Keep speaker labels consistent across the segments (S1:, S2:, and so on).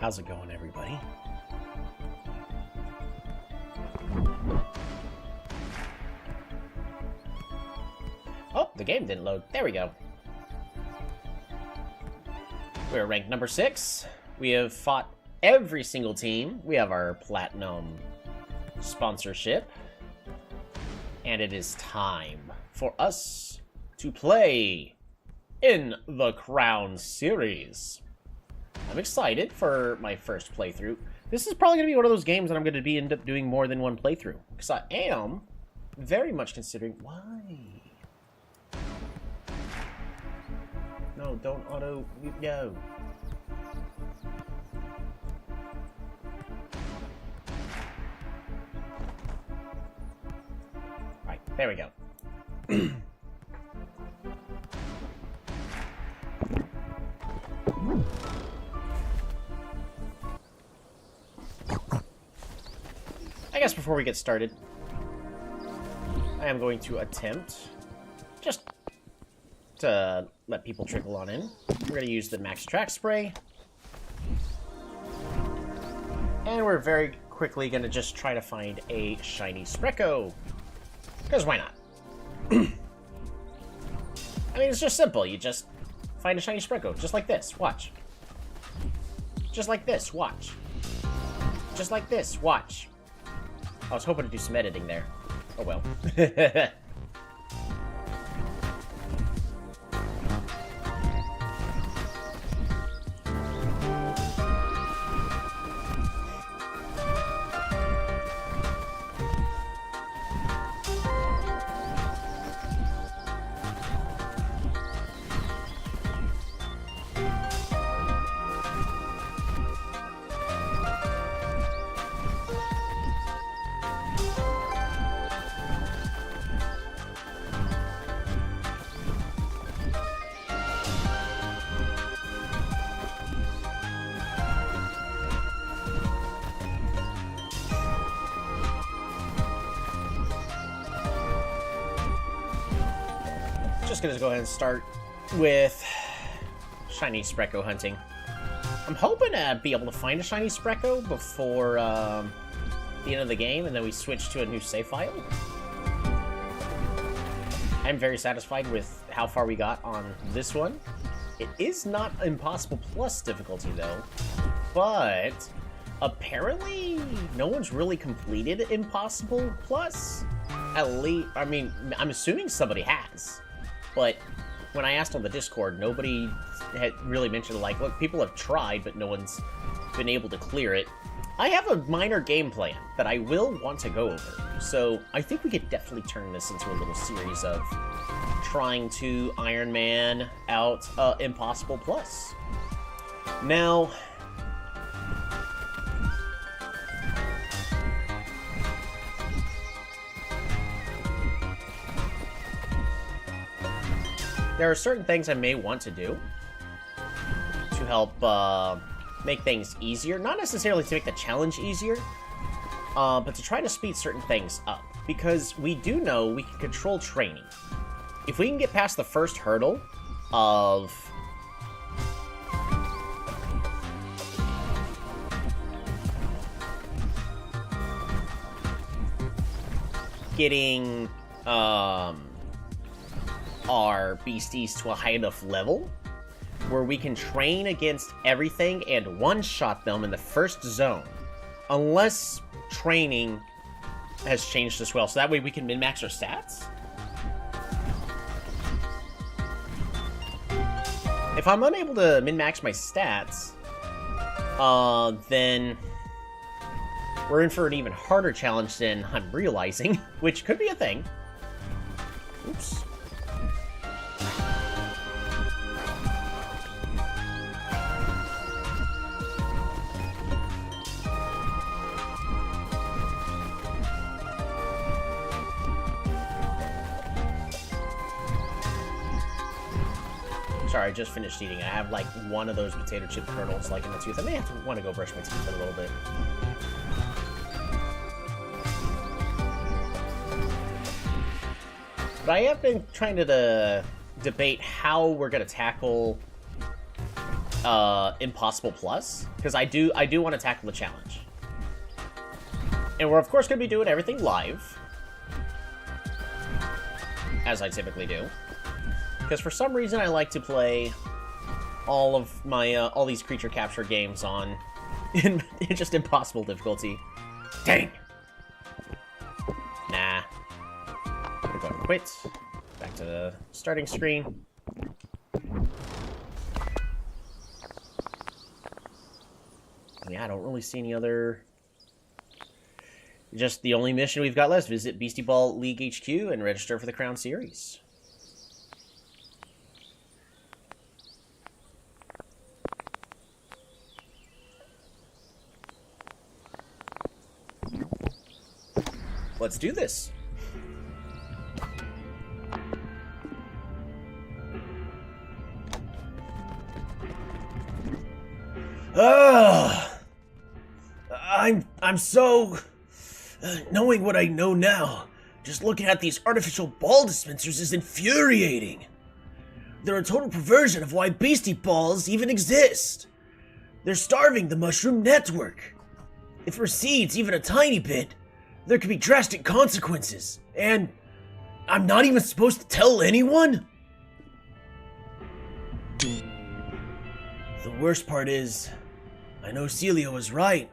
S1: How's it going, everybody? Oh, the game didn't load. There we go. We're ranked number 6. We have fought every single team. We have our platinum sponsorship. And it is time for us to play in the Crown Series. I'm excited for my first playthrough. This is probably going to be one of those games that I'm going to end up doing more than one playthrough. Because I am very much considering... Why? No, don't auto... No. Alright, there we go. I guess before we get started, I am going to attempt just to let people trickle on in. We're going to use the Max Track Spray. And we're very quickly going to just try to find a shiny Sprecko. Because why not? I mean, it's just simple. You just find a shiny Sprecko. Just like this. Watch. Just like this. Watch. Just like this. Watch. I was hoping to do some editing there. Oh well. Just gonna go ahead and start with shiny Sprecko hunting. I'm hoping to be able to find a shiny Sprecko before the end of the game, and then we switch to a new save file. I'm very satisfied with how far we got on this one. It is not Impossible Plus difficulty though, but apparently no one's really completed Impossible Plus. At least, I mean, I'm assuming somebody has. But when I asked on the Discord, nobody had really mentioned, like, look, people have tried, but no one's been able to clear it. I have a minor game plan that I will want to go over. So I think we could definitely turn this into a little series of trying to Iron Man out Impossible Plus. Now... there are certain things I may want to do to help make things easier. Not necessarily to make the challenge easier, but to try to speed certain things up. Because we do know we can control training. If we can get past the first hurdle of getting our beasties to a high enough level where we can train against everything and one-shot them in the first zone, unless training has changed as well, so that way we can min-max our stats. If I'm unable to min-max my stats, then we're in for an even harder challenge than I'm realizing, which could be a thing. Oops. Sorry, I just finished eating. I have, like, one of those potato chip kernels, like, in the tooth. I may have to want to go brush my teeth in a little bit. But I have been trying to debate how we're going to tackle Impossible Plus, because I do want to tackle the challenge. And we're, of course, going to be doing everything live, as I typically do. Because for some reason, I like to play all of my, all these creature capture games on in just impossible difficulty. Dang! Nah. We're going to quit. Back to the starting screen. Yeah, I don't really see any other... Just the only mission we've got left. Visit Beastieball League HQ and register for the Crown Series. Let's do this. I'm so... knowing what I know now, just looking at these artificial ball dispensers is infuriating. They're a total perversion of why Beastieballs even exist. They're starving the mushroom network. If it recedes even a tiny bit, there could be drastic consequences. And I'm not even supposed to tell anyone? The worst part is, I know Celia was right.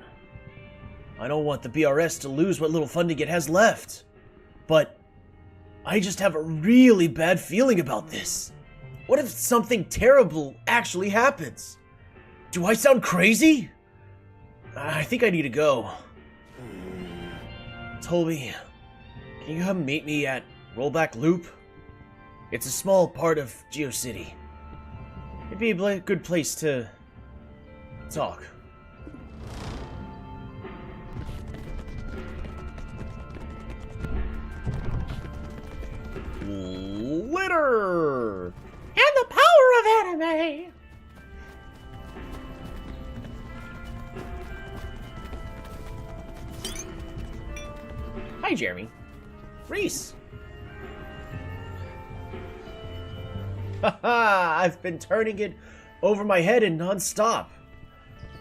S1: I don't want the BRS to lose what little funding it has left. But I just have a really bad feeling about this. What if something terrible actually happens? Do I sound crazy? I think I need to go. Toby, can you come meet me at Rollback Loop? It's a small part of GeoCity. It'd be a good place to talk. Glitter! And the power of anime! Hi, Jeremy. Reese! Haha, I've been turning it over my head and non-stop.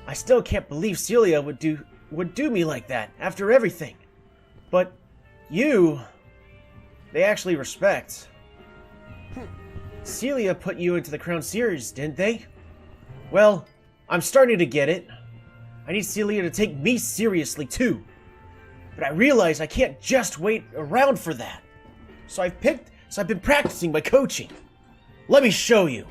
S1: I still can't believe Celia would do me like that after everything. But you... they actually respect. Celia put you into the Crown Series, didn't they? Well, I'm starting to get it. I need Celia to take me seriously, too. But I realize I can't just wait around for that. So I've been practicing my coaching. Let me show you.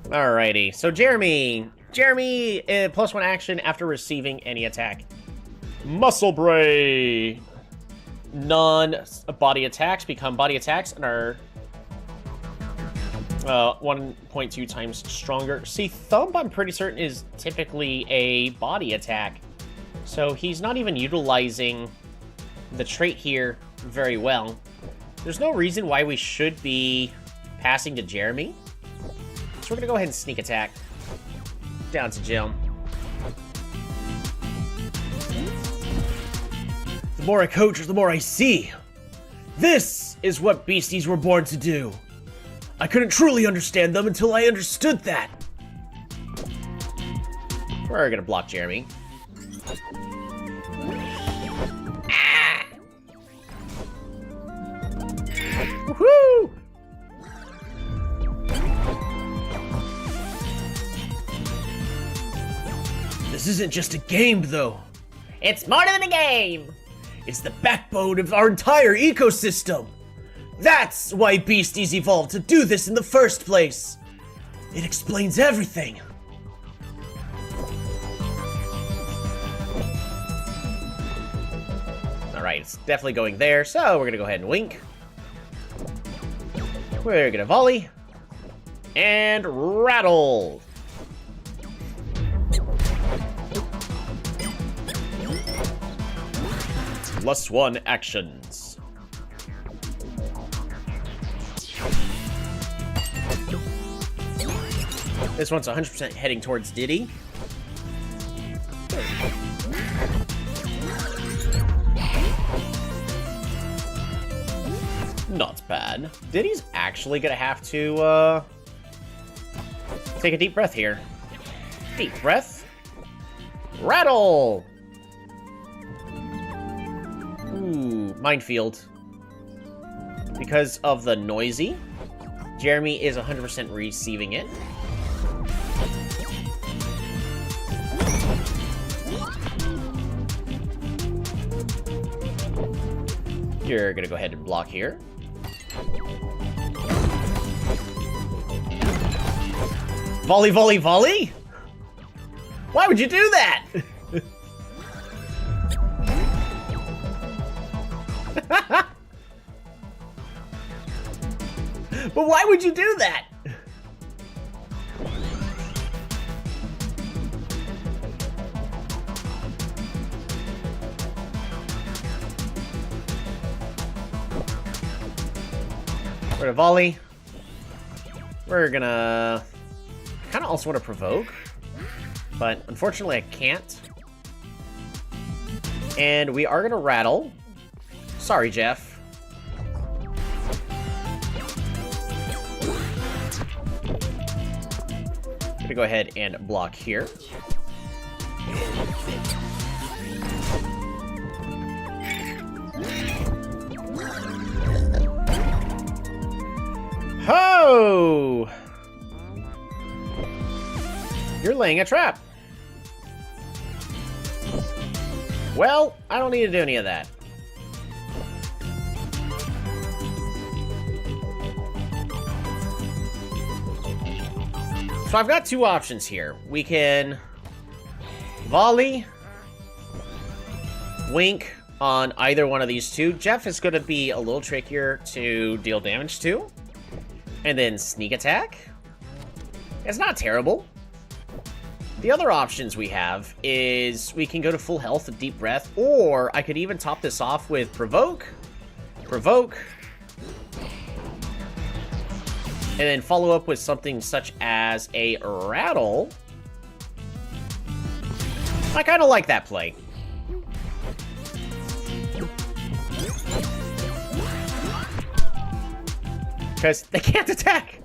S1: Alrighty, so Jeremy, +1 action after receiving any attack. Muscle Brain! Non-body attacks become body attacks and are 1.2 times stronger. See, Thump, I'm pretty certain, is typically a body attack. So he's not even utilizing the trait here very well. There's no reason why we should be passing to Jeremy. So we're gonna go ahead and sneak attack. Down to Jim. The more I coach, the more I see. This is what beasties were born to do. I couldn't truly understand them until I understood that. We're gonna block Jeremy. Ah! Woohoo! This isn't just a game, though. It's more than a game. It's the backbone of our entire ecosystem. That's why beasties evolved to do this in the first place. It explains everything. Alright, it's definitely going there, so we're gonna go ahead and wink. We're gonna volley. And rattle. +1 actions. This one's 100% heading towards Diddy. Not bad. Diddy's actually gonna have to, take a deep breath here. Deep breath. Rattle! Ooh, minefield. Because of the noisy, Jeremy is 100% receiving it. You're gonna go ahead and block here. Volley, volley, volley? Why would you do that? But why would you do that? We're gonna volley. We're gonna... I kind of also want to provoke, but unfortunately I can't. And we are gonna rattle. Sorry, Jeff. Gonna go ahead and block here. Ho! You're laying a trap. Well, I don't need to do any of that. So I've got two options here. We can volley, wink on either one of these two. Jeff is going to be a little trickier to deal damage to. And then sneak attack. It's not terrible. The other options we have is we can go to full health with deep breath, or I could even top this off with provoke, and then follow up with something such as a rattle. I kind of like that play. Because they can't attack.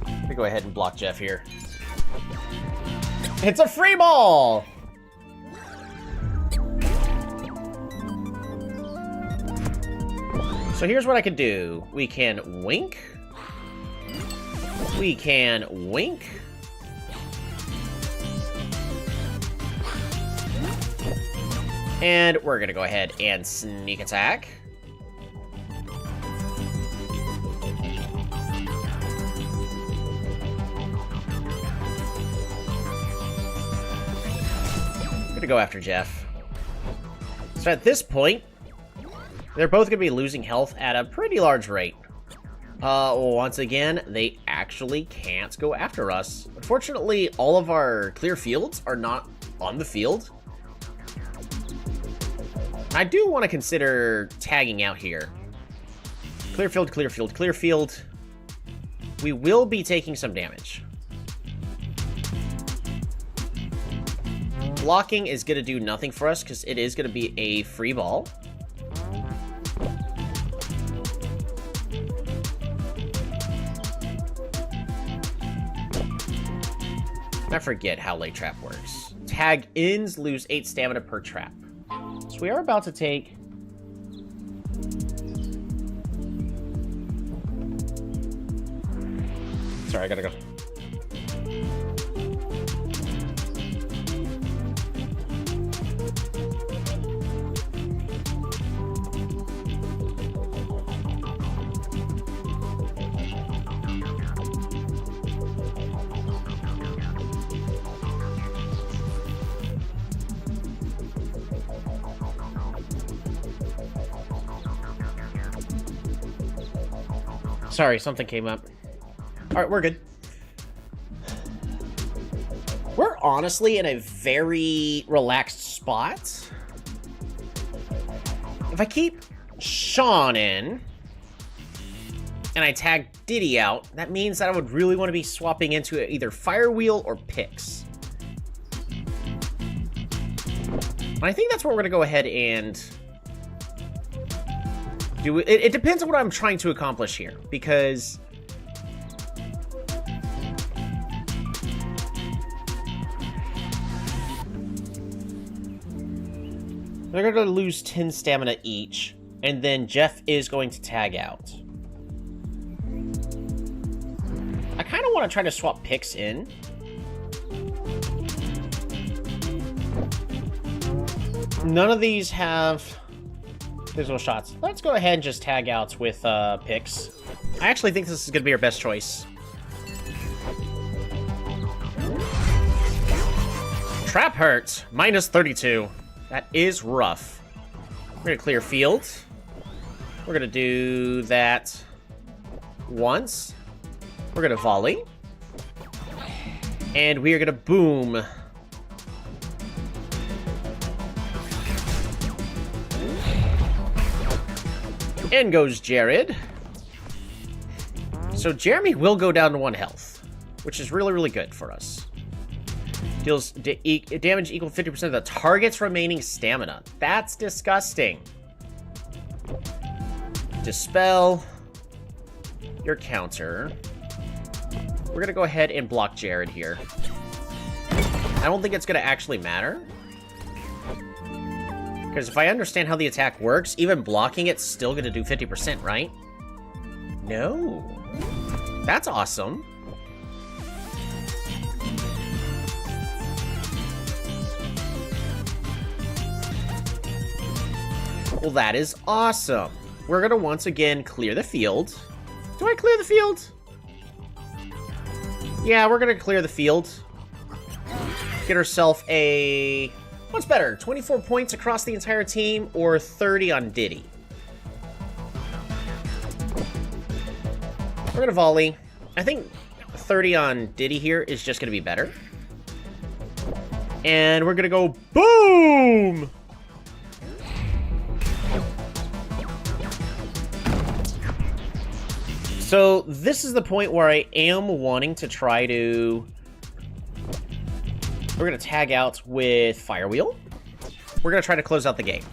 S1: I'm gonna go ahead and block Jeff here. It's a free ball! So here's what I can do. We can wink. We can wink. And we're gonna go ahead and sneak attack. Gonna go after Jeff. So at this point, they're both gonna be losing health at a pretty large rate. Once again, they actually can't go after us. Unfortunately, all of our clear fields are not on the field. I do want to consider tagging out here. Clear field, clear field, clear field. We will be taking some damage. Blocking is going to do nothing for us because it is going to be a free ball. I forget how late trap works. Tag ins lose 8 stamina per trap. So we are about to take... Sorry, I gotta go. Sorry, something came up. Alright, we're good. We're honestly in a very relaxed spot. If I keep Sean in, and I tag Diddy out, that means that I would really want to be swapping into either Firewheel or Pix. And I think that's what we're going to go ahead and It depends on what I'm trying to accomplish here, because they're going to lose 10 stamina each, and then Jeff is going to tag out. I kind of want to try to swap picks in. None of these have physical shots. Let's go ahead and just tag out with picks. I actually think this is going to be our best choice. Trap hurts. Minus 32. That is rough. We're going to clear field. We're going to do that once. We're going to volley. And we are going to boom. In goes Jared. So Jeremy will go down to 1 health, which is really, really good for us. Deals damage equal 50% of the target's remaining stamina. That's disgusting. Dispel your counter. We're going to go ahead and block Jared here. I don't think it's going to actually matter. Because if I understand how the attack works, even blocking it's still going to do 50%, right? No. That's awesome. Well, that is awesome. We're going to once again clear the field. Do I clear the field? Yeah, we're going to clear the field. Get ourselves a... What's better, 24 points across the entire team or 30 on Diddy? We're going to volley. I think 30 on Diddy here is just going to be better. And we're going to go boom! So this is the point where I am wanting to try to... We're going to tag out with Firewheel. We're going to try to close out the game.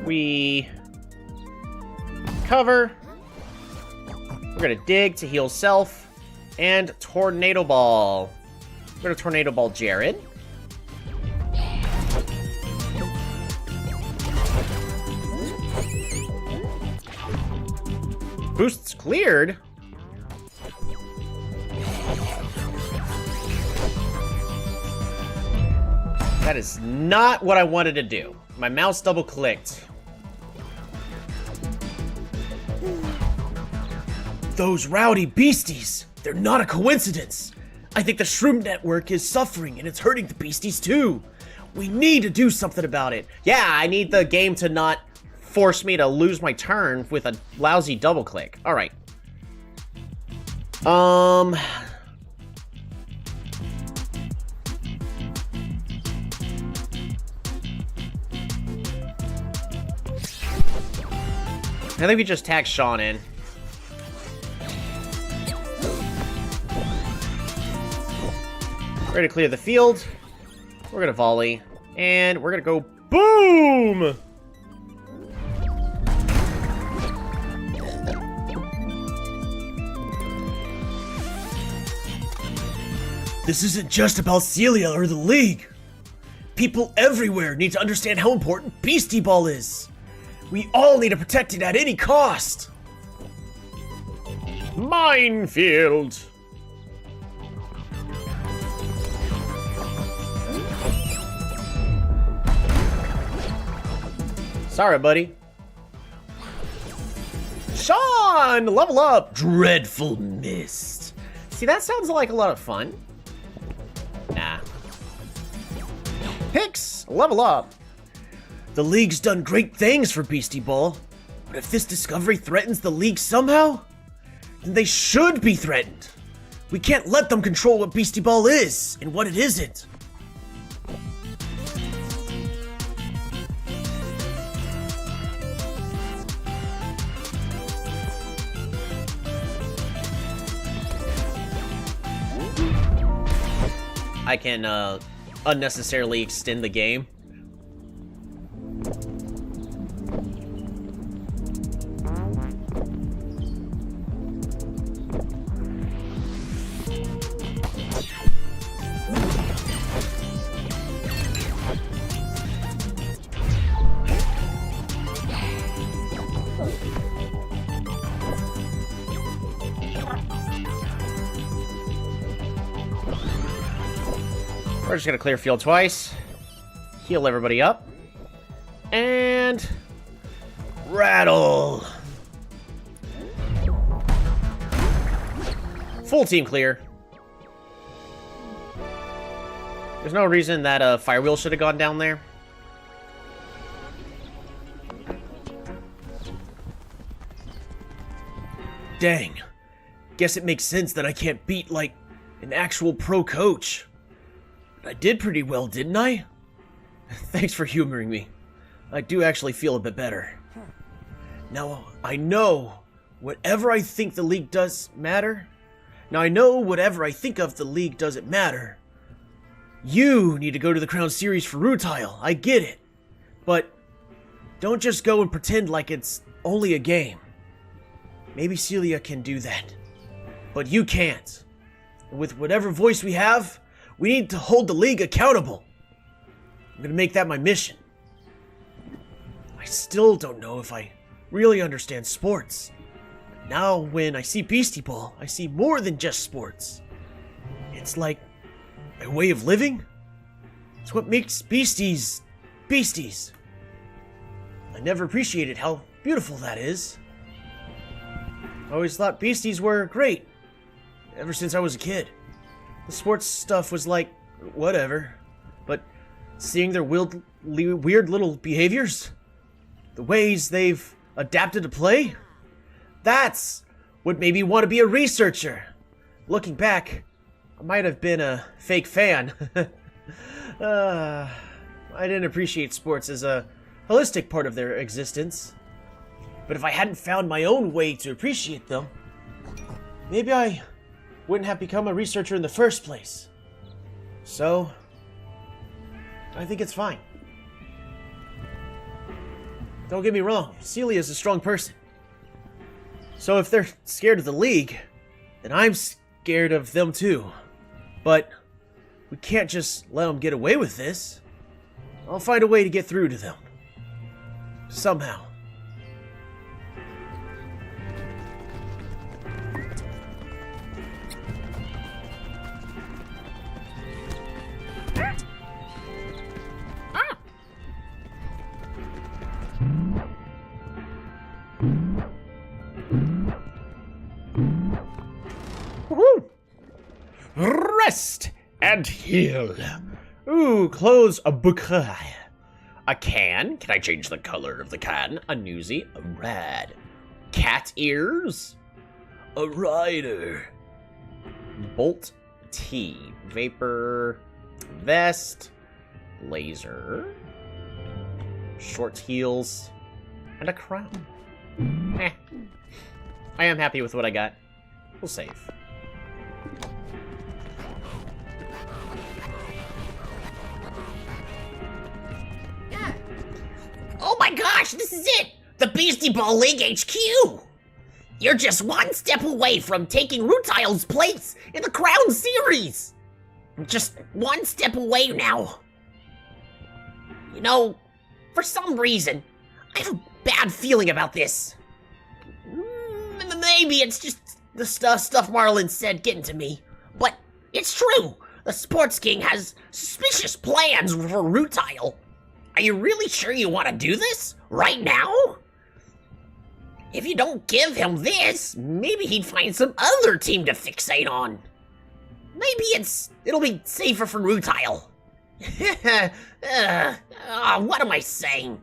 S1: We cover. We're going to dig to heal self. And Tornado Ball. We're going to Tornado Ball Jared. Boost's cleared. That is not what I wanted to do. My mouse double-clicked. Those rowdy beasties! They're not a coincidence! I think the Shroom Network is suffering and it's hurting the beasties too! We need to do something about it! Yeah, I need the game to not force me to lose my turn with a lousy double click. Alright. I think we just tag Sean in. We're going to clear the field. We're going to volley. And we're going to go boom! This isn't just about Celia or the League. People everywhere need to understand how important Beastieball is. We all need to protect it at any cost. Minefield. Sorry, buddy. Sean, level up. Dreadful Mist. See, that sounds like a lot of fun. Nah. Pix, level up. The League's done great things for Beastieball, but if this discovery threatens the League somehow, then they should be threatened. We can't let them control what Beastieball is and what it isn't. I can unnecessarily extend the game. We're just gonna clear field twice, heal everybody up, and rattle. Full team clear. There's no reason that Firewheel should have gone down there. Dang. Guess it makes sense that I can't beat, like, an actual pro coach. I did pretty well, didn't I? Thanks for humoring me. I do actually feel a bit better. Now, I know whatever I think the league does matter. Now, I know whatever I think of the league doesn't matter. You need to go to the Crown Series for Rutile. I get it. But don't just go and pretend like it's only a game. Maybe Celia can do that. But you can't. With whatever voice we have, we need to hold the league accountable. I'm gonna make that my mission. I still don't know if I really understand sports. Now when I see Beastieball, I see more than just sports. It's like a way of living. It's what makes beasties beasties. I never appreciated how beautiful that is. I always thought beasties were great, ever since I was a kid. The sports stuff was like, whatever. But seeing their weird little behaviors, the ways they've adapted to play, that's what made me want to be a researcher. Looking back, I might have been a fake fan. I didn't appreciate sports as a holistic part of their existence. But if I hadn't found my own way to appreciate them, maybe I wouldn't have become a researcher in the first place. So, I think it's fine. Don't get me wrong, Celia's a strong person. So if they're scared of the league, then I'm scared of them too. But we can't just let them get away with this. I'll find a way to get through to them. Somehow. Rest and heal. Ooh, close a bouquet. A can? Can I change the color of the can? A newsie? A red. Cat ears? A rider. Bolt T. Vapor. Vest. Laser. Short heels. And a crown. I am happy with what I got. We'll save.
S2: Oh my gosh, this is it! The Beastieball League HQ! You're just one step away from taking Rutile's place in the Crown Series! Just one step away now. You know, for some reason, I have a bad feeling about this. Maybe it's just the stuff Marlon said getting to me, but it's true. The Sports King has suspicious plans for Rutile. Are you really sure you want to do this? Right now? If you don't give him this, maybe he'd find some other team to fixate on. Maybe it'll be safer for Rutile. What am I saying?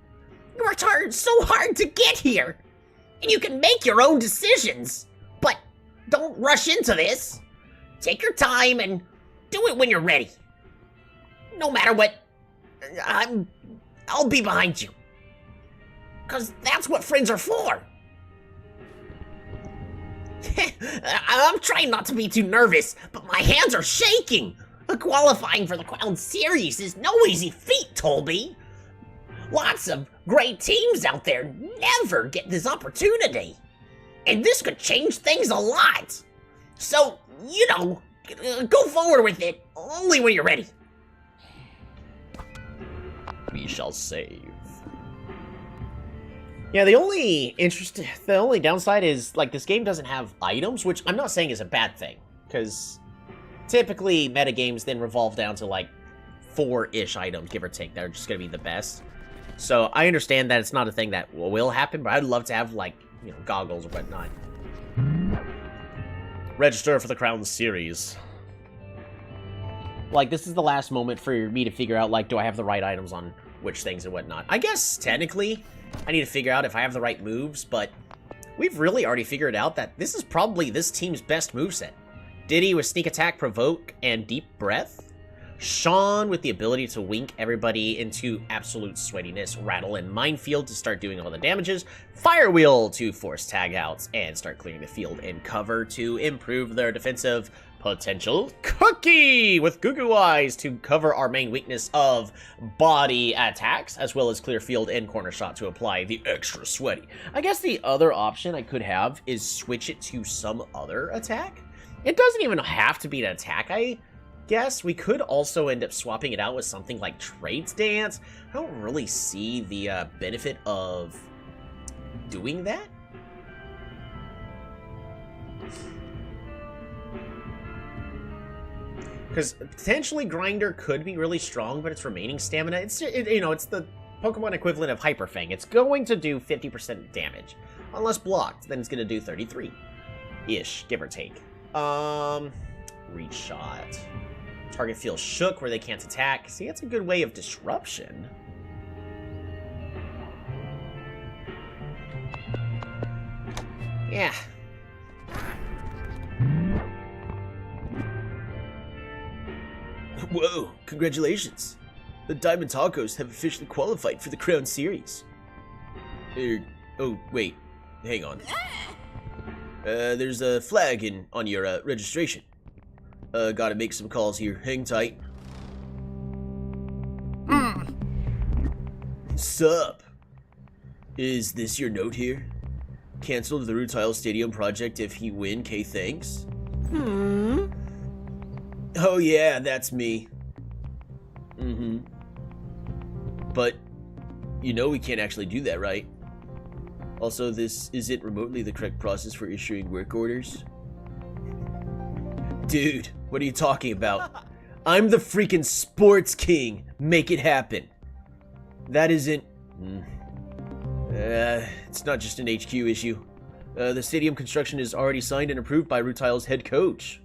S2: You worked so hard to get here. And you can make your own decisions. But don't rush into this. Take your time and do it when you're ready. No matter what, I'll be behind you. 'Cause that's what friends are for. I'm trying not to be too nervous, but my hands are shaking. Qualifying for the Crown Series is no easy feat, Tolby. Lots of great teams out there never get this opportunity. And this could change things a lot. So, you know, go forward with it, only when you're ready.
S1: We shall save. Yeah, the only downside is, like, this game doesn't have items, which I'm not saying is a bad thing, because typically metagames then revolve down to, like, 4-ish items, give or take, that are just going to be the best. So I understand that it's not a thing that will happen, but I'd love to have, like, you know, goggles or whatnot. Register for the Crown Series. Like, this is the last moment for me to figure out, like, do I have the right items on which things and whatnot. I guess, technically, I need to figure out if I have the right moves, but we've really already figured out that this is probably this team's best moveset. Diddy with Sneak Attack, Provoke, and Deep Breath. Sean with the ability to wink everybody into absolute sweatiness, Rattle and Minefield to start doing all the damages, Firewheel to force tag outs and start clearing the field, and Cover to improve their defensive potential. Cookie with Goo Goo Eyes to cover our main weakness of body attacks, as well as clear field and corner shot to apply the extra sweaty. I guess the other option I could have is switch it to some other attack. It doesn't even have to be an attack, I guess. We could also end up swapping it out with something like Trades Dance. I don't really see the benefit of doing that. Because potentially Grinder could be really strong, but its remaining stamina, it's the Pokemon equivalent of Hyper Fang. It's going to do 50% damage. Unless blocked, then it's going to do 33-ish, give or take. Reach Shot. Target feels shook where they can't attack. See, that's a good way of disruption. Yeah. Whoa, congratulations. The Diamond Tacos have officially qualified for the Crown Series. Oh, wait. Hang on. There's a flag on your registration. Gotta make some calls here. Hang tight. Sup? Is this your note here? Cancel the Rutile Stadium project if he win, K thanks? Oh yeah, that's me. But, you know we can't actually do that, right? Also, this isn't remotely the correct process for issuing work orders. Dude, what are you talking about? I'm the freaking sports king. Make it happen. That isn't... it's not just an HQ issue. The stadium construction is already signed and approved by Rutile's head coach.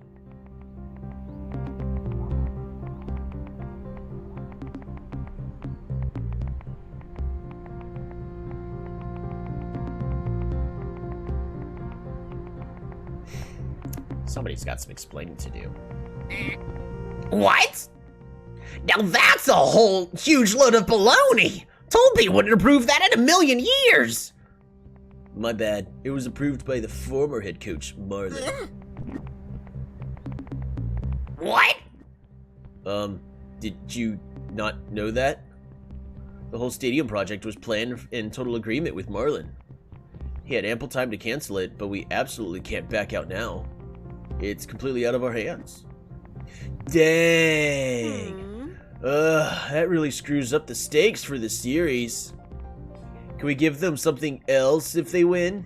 S1: Somebody's got some explaining to do.
S2: What? Now that's a whole huge load of baloney! Tolby wouldn't approve that in a million years!
S1: My bad. It was approved by the former head coach, Marlon.
S2: What?
S1: Did you not know that? The whole stadium project was planned in total agreement with Marlon. He had ample time to cancel it, but we absolutely can't back out now. It's completely out of our hands. Dang. That really screws up the stakes for the series. Can we give them something else if they win?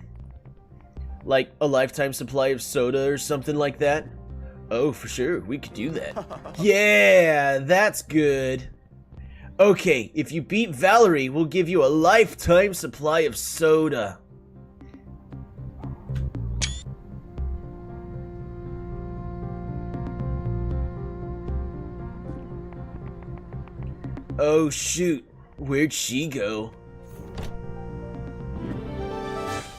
S1: Like a lifetime supply of soda or something like that? Oh, for sure, we could do that. Yeah, that's good. Okay, if you beat Valerie, we'll give you a lifetime supply of soda. Oh shoot, where'd she go?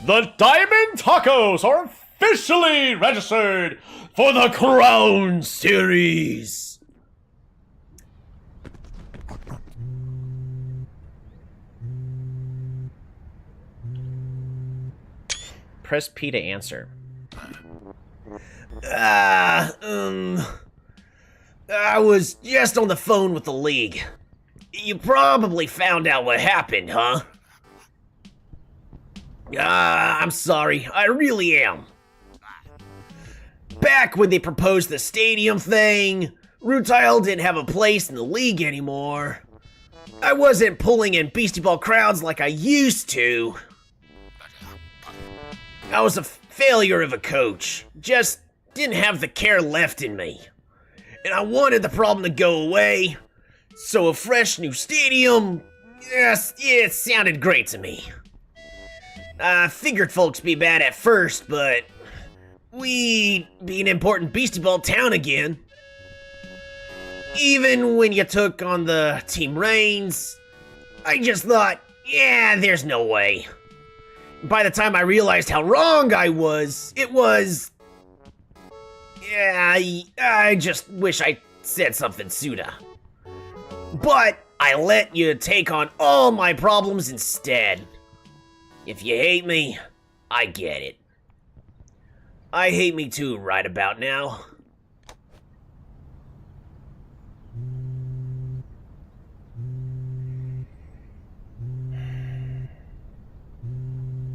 S3: The Diamond Tacos are officially registered for the Crown Series.
S1: Press P to answer.
S2: I was just on the phone with the league. You probably found out what happened, huh? I'm sorry. I really am. Back when they proposed the stadium thing, Rutile didn't have a place in the league anymore. I wasn't pulling in Beastieball crowds like I used to. I was a failure of a coach. Just didn't have the care left in me. And I wanted the problem to go away. So a fresh new stadium, yes, it sounded great to me. I figured folks be bad at first, but we'd be an important Beastieball town again. Even when you took on the team reins, I just thought, yeah, there's no way. By the time I realized how wrong I was, it was... Yeah, I just wish I said something sooner. But I let you take on all my problems instead. If you hate me, I get it. I hate me too right about now.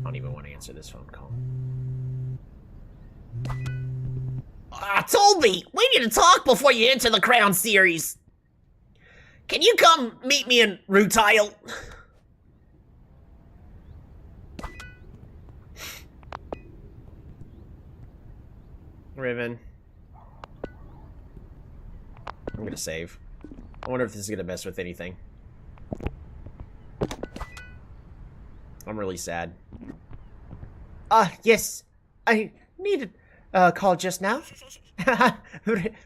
S1: I don't even want to answer this phone call.
S2: Toby, we need to talk before you enter the Crown Series. Can you come meet me in Rutile?
S1: Riven. I'm gonna save. I wonder if this is gonna mess with anything. I'm really sad.
S4: Yes. I needed a call just now.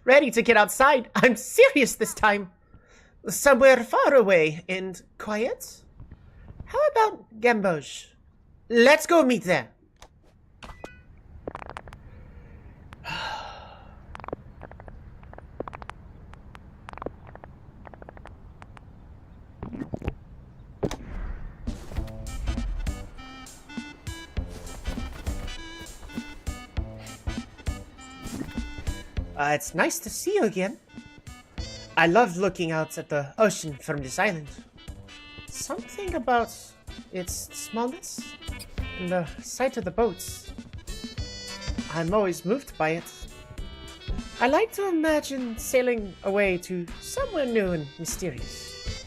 S4: Ready to get outside. I'm serious this time. Somewhere far away and quiet. How about Gamboj? Let's go meet there. It's nice to see you again. I loved looking out at the ocean from this island. Something about its smallness and the sight of the boats. I'm always moved by it. I like to imagine sailing away to somewhere new and mysterious.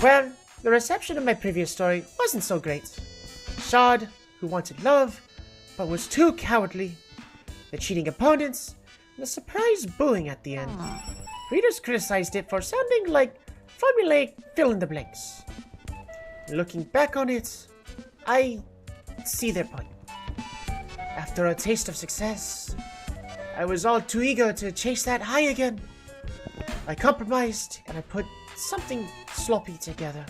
S4: Well, the reception of my previous story wasn't so great. Shard, who wanted love, but was too cowardly. The cheating opponents, and the surprise booing at the end. Readers criticized it for sounding like formulaic fill-in-the-blanks. Looking back on it, I see their point. After a taste of success, I was all too eager to chase that high again. I compromised and I put something sloppy together.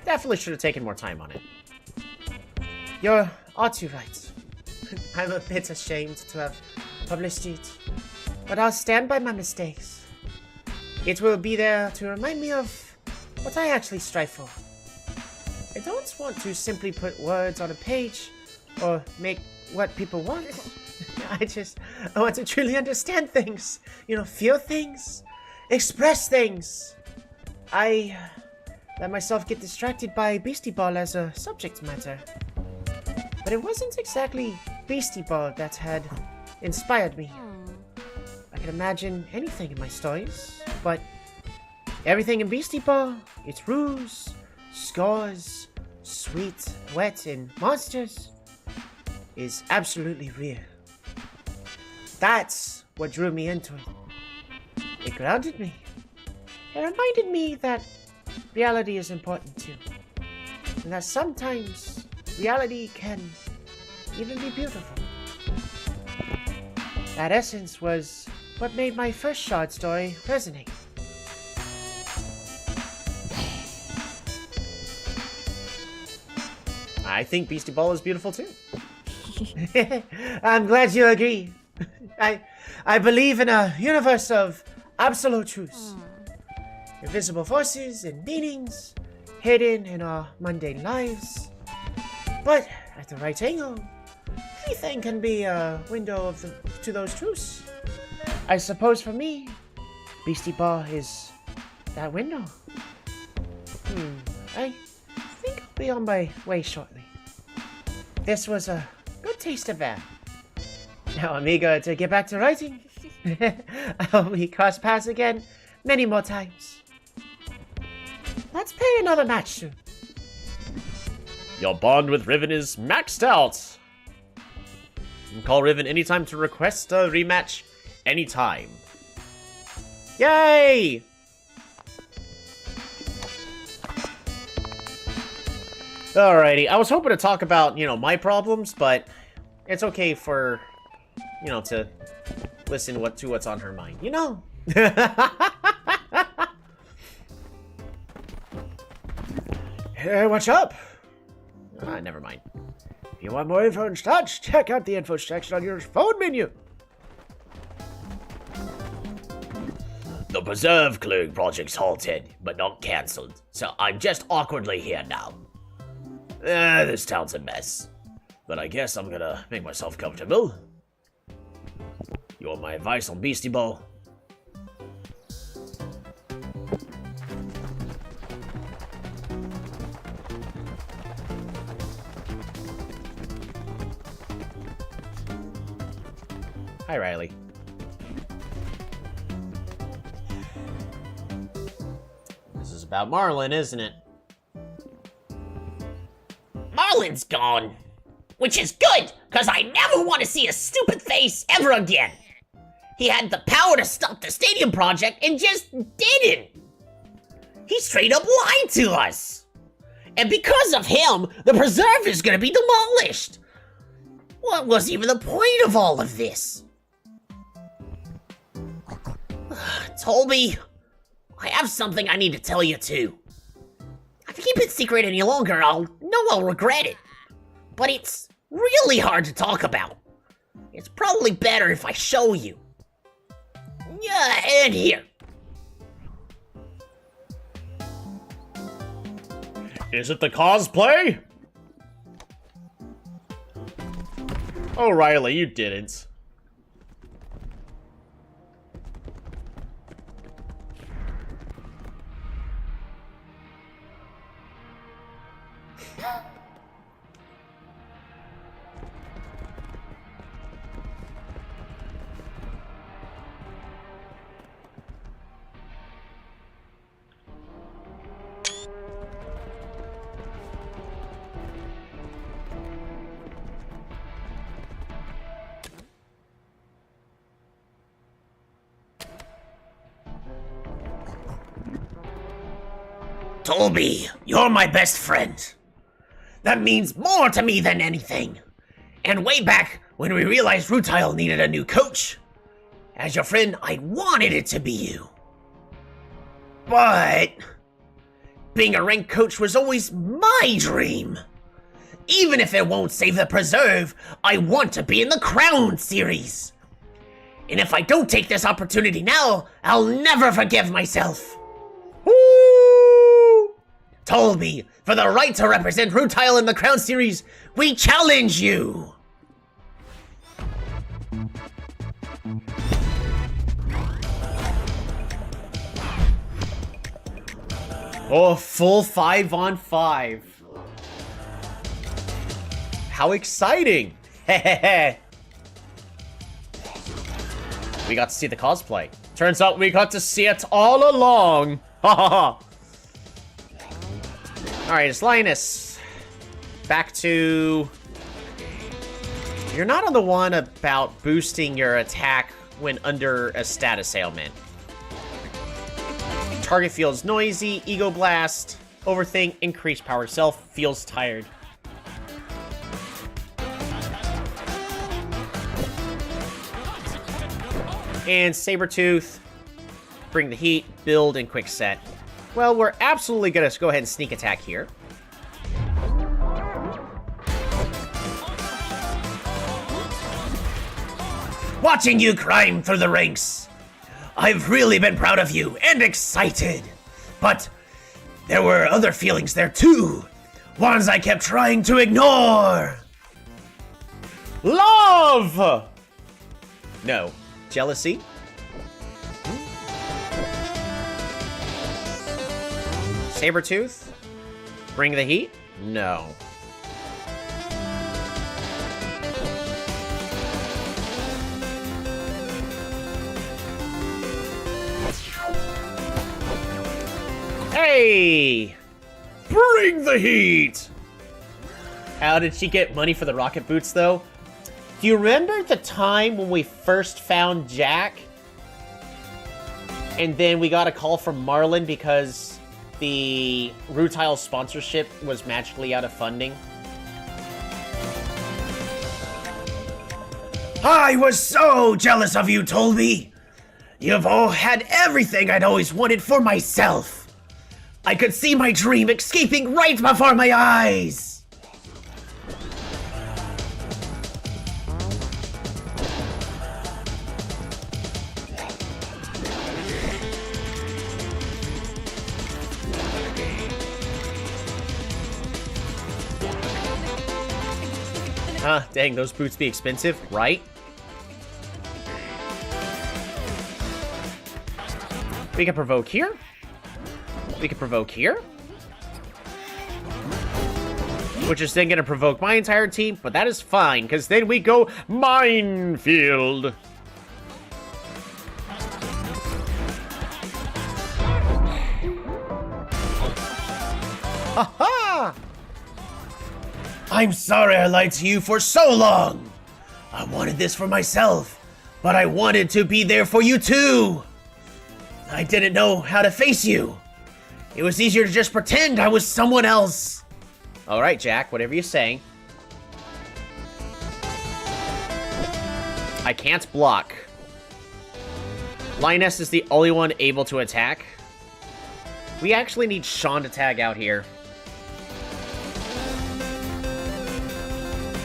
S1: Definitely should have taken more time on it.
S4: You're all too right. I'm a bit ashamed to have published it, but I'll stand by my mistakes. It will be there to remind me of what I actually strive for. I don't want to simply put words on a page or make what people want. I want to truly understand things, feel things, express things. I let myself get distracted by Beastieball as a subject matter. But it wasn't exactly Beastieball that had inspired me. I can imagine anything in my stories, but everything in Beastieball, its rules, scores, sweet, wet, and monsters, is absolutely real. That's what drew me into it. It grounded me. It reminded me that reality is important too. And that sometimes reality can even be beautiful. That essence was what made my first short story resonate.
S1: I think Beastieball is beautiful too.
S4: I'm glad you agree. I believe in a universe of absolute truths. invisible forces and meanings hidden in our mundane lives. But at the right angle, anything can be a window to those truths. I suppose for me, Beastieball is that window. I think I'll be on my way shortly. This was a good taste of that. Now I'm eager to get back to writing. I hope we cross paths again many more times. Let's play another match soon.
S3: Your bond with Riven is maxed out. You can call Riven anytime to request a rematch anytime.
S1: Yay! Alrighty, I was hoping to talk about, my problems, but it's okay for, to listen to what's on her mind,
S4: Hey, what's up?
S1: Never mind.
S4: If you want more info and stats, check out the info section on your phone menu.
S2: The Preserve Clearing project's halted, but not cancelled, so I'm just awkwardly here now. This town's a mess, but I guess I'm gonna make myself comfortable. You want my advice on Beastieball?
S1: Hi, Riley. This is about Marlin, isn't it?
S2: Marlin's gone. Which is good, because I never want to see his stupid face ever again. He had the power to stop the stadium project and just didn't. He straight up lied to us. And because of him, the preserve is going to be demolished. What was even the point of all of this? Toby, I have something I need to tell you too. If I keep it secret any longer, I'll regret it. But it's really hard to talk about. It's probably better if I show you. Yeah, and here.
S3: Is it the cosplay?
S1: Oh, Riley, you didn't.
S2: Toby, you're my best friend. That means more to me than anything. And way back when we realized Rutile needed a new coach, as your friend, I wanted it to be you. But being a ranked coach was always my dream. Even if it won't save the preserve, I want to be in the Crown series. And if I don't take this opportunity now, I'll never forgive myself. Toby, for the right to represent Rutile in the Crown series, we challenge you!
S1: Oh, full 5-on-5. How exciting! We got to see the cosplay. Turns out we got to see it all along. Ha ha ha. Alright, it's Linus. Back to... You're not on the one about boosting your attack when under a status ailment. Target feels noisy, Ego Blast, Overthink, increased power self, feels tired. And Sabretooth, bring the heat, build, and quick set. Well, we're absolutely gonna go ahead and sneak attack here.
S2: Watching you climb through the ranks, I've really been proud of you and excited. but there were other feelings there too. Ones I kept trying to ignore.
S1: Love! No. Jealousy? Sabretooth? Bring the heat? No. Hey!
S3: Bring the heat!
S1: How did she get money for the rocket boots, though? Do you remember the time when we first found Jack? And then we got a call from Marlin because the Rutile sponsorship was magically out of funding?
S2: I was so jealous of you, Tolby. You've all had everything I'd always wanted for myself. I could see my dream escaping right before my eyes.
S1: Huh, dang, those boots be expensive, right? We can provoke here. We can provoke here. Which is then going to provoke my entire team, but that is fine, because then we go minefield.
S2: Aha! I'm sorry I lied to you for so long. I wanted this for myself, but I wanted to be there for you too. I didn't know how to face you. It was easier to just pretend I was someone else.
S1: All right, Jack, whatever you say. I can't block. Linus is the only one able to attack. We actually need Sean to tag out here.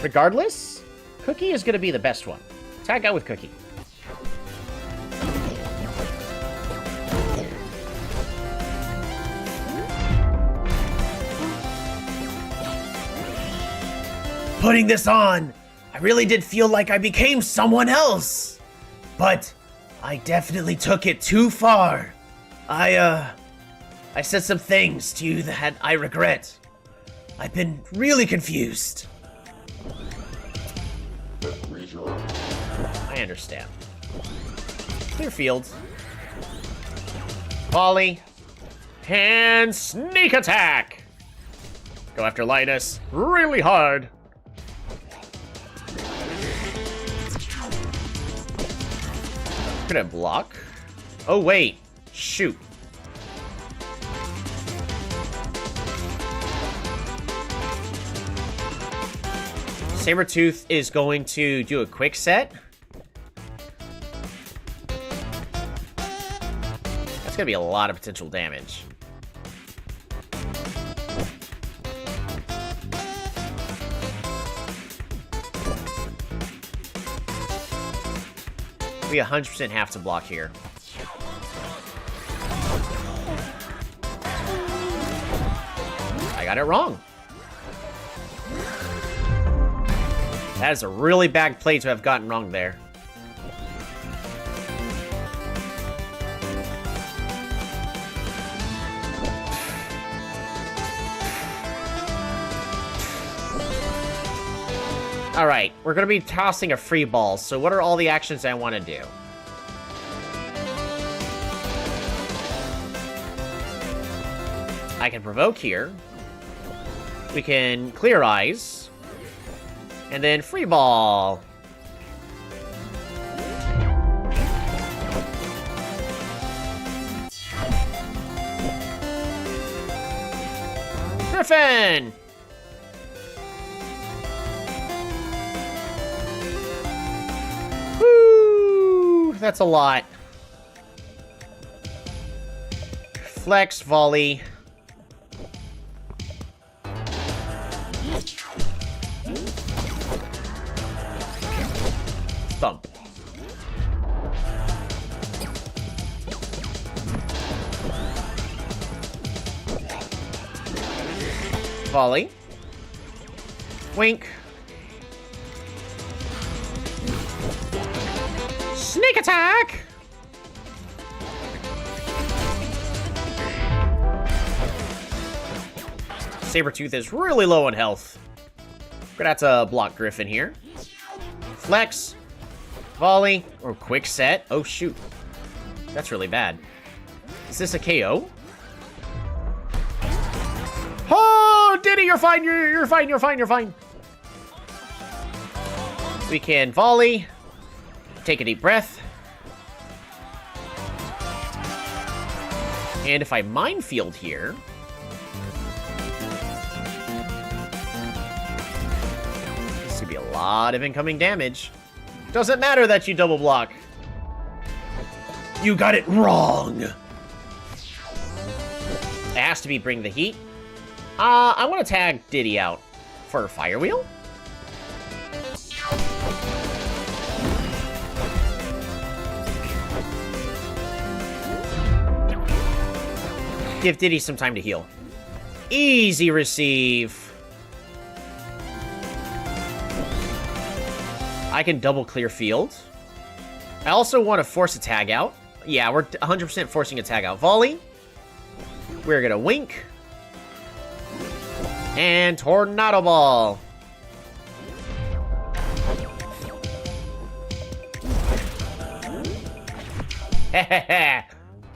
S1: Regardless, Cookie is going to be the best one. Tag out with Cookie.
S2: Putting this on, I really did feel like I became someone else. But I definitely took it too far. I said some things to you that I regret. I've been really confused.
S1: I understand. Clear field. Volley. And sneak attack! Go after Linus really hard. Gonna block. Oh, wait. Shoot. Sabretooth is going to do a quick set. That's gonna be a lot of potential damage. We 100% have to block here. I got it wrong. That is a really bad play to have gotten wrong there. Alright, we're going to be tossing a free ball, so what are all the actions I want to do? I can provoke here. We can clear eyes. And then free ball. Griffin! Woo! That's a lot. Flex, volley. Thump.
S3: Volley. Wink. Sneak attack! Sabretooth is really low on health. We're gonna have to block Griffin here. Flex. Volley. Or quick set. Oh, shoot. That's really bad. Is this a KO? Oh, Diddy, you're fine. You're fine. You're fine. You're fine. We can volley. Take a deep breath. And if I minefield here... this could be a lot of incoming damage. Doesn't matter that you double block. You got it wrong. It has to be bring the heat. I want to tag Diddy out for a Fire Wheel. Give Diddy some time to heal. Easy receive. I can double clear field. I also want to force a tag out. Yeah, we're 100% forcing a tag out. Volley. We're going to wink. And Tornado Ball. Hehehe.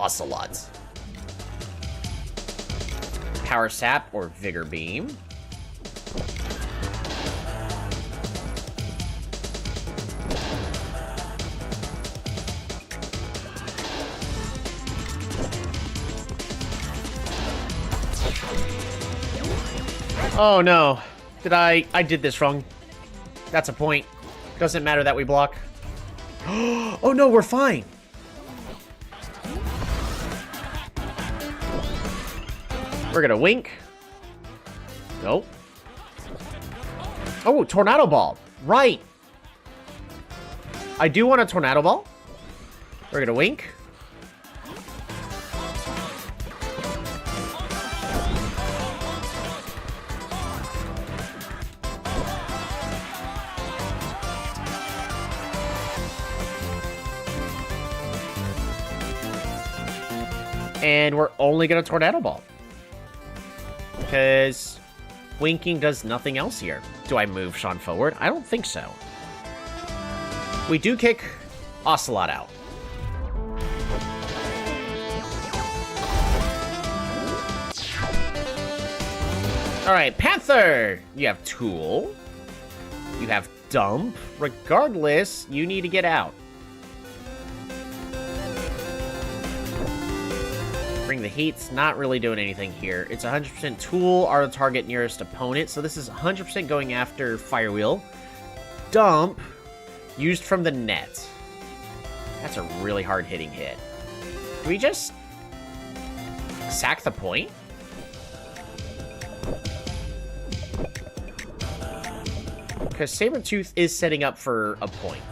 S3: Ocelot. Power Sap or Vigor Beam. Oh no. I did this wrong. That's a point. Doesn't matter that we block. Oh no, we're fine. We're gonna wink. Nope. Oh, Tornado Ball. Right. I do want a Tornado Ball. We're gonna wink. And we're only gonna Tornado Ball. Because winking does nothing else here. Do I move Sean forward? I don't think so. We do kick Ocelot out. Alright, Panther! You have Tool. You have Dump. Regardless, you need to get out. Bring the Heat's not really doing anything here. It's 100% Tool are the target nearest opponent, so this is 100% going after Fire Wheel. Dump, used from the net. That's a really hard-hitting hit. Can we just sack the point? Because Sabretooth is setting up for a point.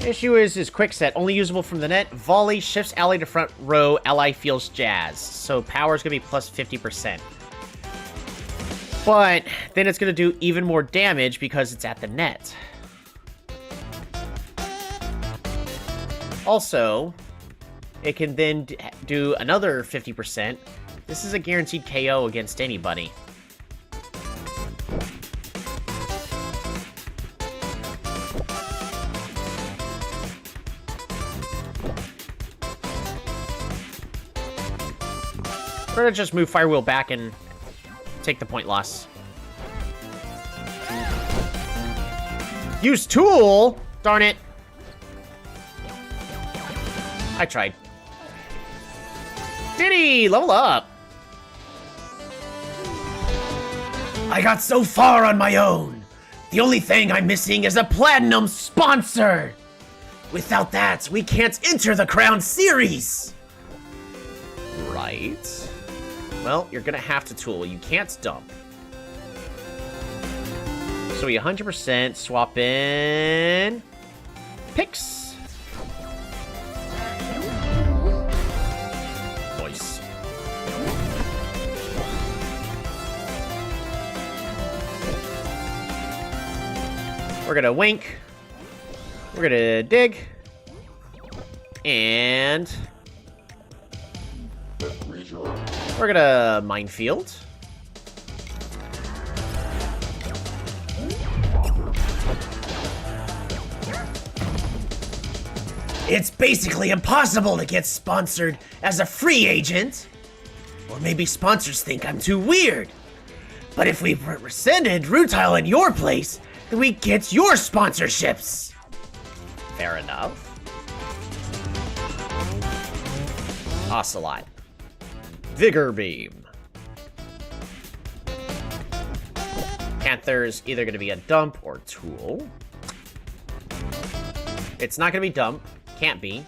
S3: Issue is quick set, only usable from the net. Volley shifts ally to front row, ally feels jazz. So power's gonna be plus 50%. But then it's gonna do even more damage because it's at the net. Also, it can then do another 50%. This is a guaranteed KO against anybody. We're gonna just move Fire Wheel back and take the point loss. Use Tool? Darn it. I tried. Diddy, level up.
S2: I got so far on my own. The only thing I'm missing is a platinum sponsor. Without that, we can't enter the Crown Series.
S3: Right. Well, you're gonna have to tool. You can't dump. So we 100% swap in... picks. Nice. We're gonna wink. We're gonna dig. And... we're gonna minefield.
S2: It's basically impossible to get sponsored as a free agent. Or maybe sponsors think I'm too weird. But if we represented Rutile in your place, then we get your sponsorships.
S3: Fair enough. Ocelot. Vigor Beam. Panther's either going to be a dump or tool. It's not going to be dump. Can't be.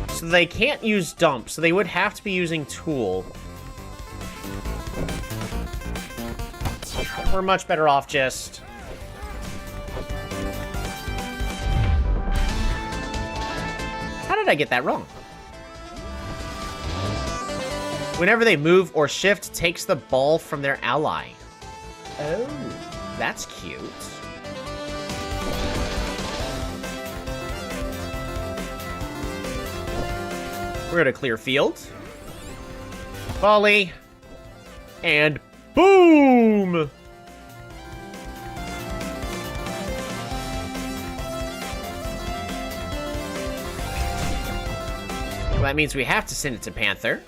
S3: So they can't use dump, so they would have to be using tool. We're much better off just... how did I get that wrong? Whenever they move or shift, takes the ball from their ally. Oh, that's cute. We're gonna clear field. Volley. And boom! Well, that means we have to send it to Panther.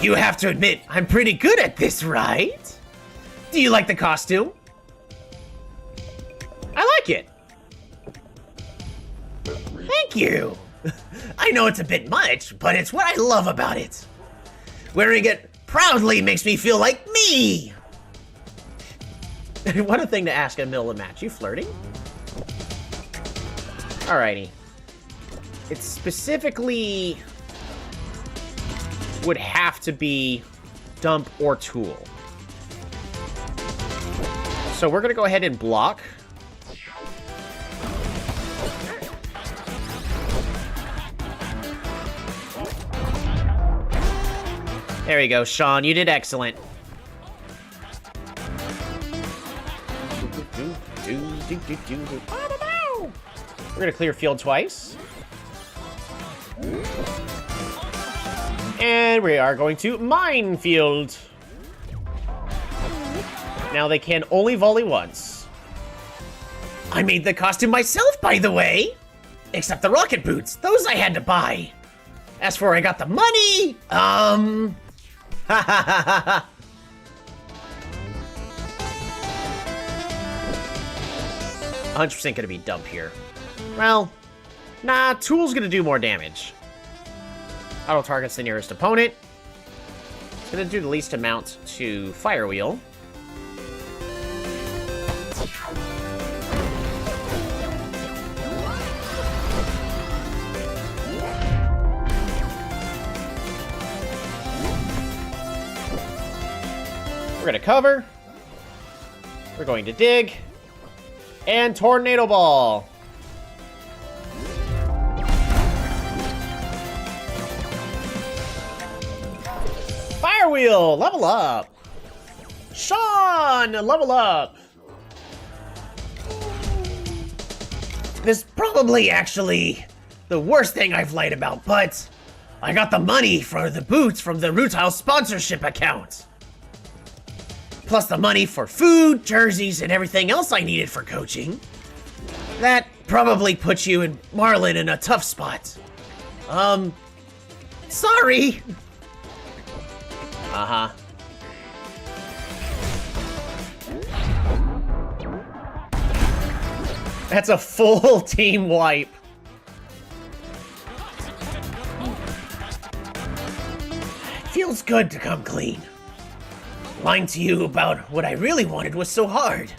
S2: You have to admit, I'm pretty good at this, right? Do you like the costume?
S3: I like it.
S2: Thank you. I know it's a bit much, but it's what I love about it. Wearing it proudly makes me feel like me.
S3: What a thing to ask in the middle of a match. You flirting? Alrighty. It specifically would have to be dump or tool. So we're gonna go ahead and block. There you go, Sean. You did excellent. We're gonna clear field twice. And we are going to minefield. Now they can only volley once.
S2: I made the costume myself, by the way. Except the rocket boots. Those I had to buy. As for I got the money, ha ha ha ha ha.
S3: 100% gonna be dump here. Well, nah, tool's gonna do more damage. Auto targets the nearest opponent. It's gonna do the least amount to Fire Wheel. We're gonna cover. We're going to dig. And Tornado Ball. Fire Wheel, level up. Sean, level up.
S2: This is probably actually the worst thing I've lied about, but I got the money for the boots from the Rutile sponsorship account. Plus the money for food, jerseys, and everything else I needed for coaching. That probably puts you and Marlon in a tough spot. Sorry.
S3: Uh-huh. That's a full team wipe.
S2: Feels good to come clean. Lying to you about what I really wanted was so hard.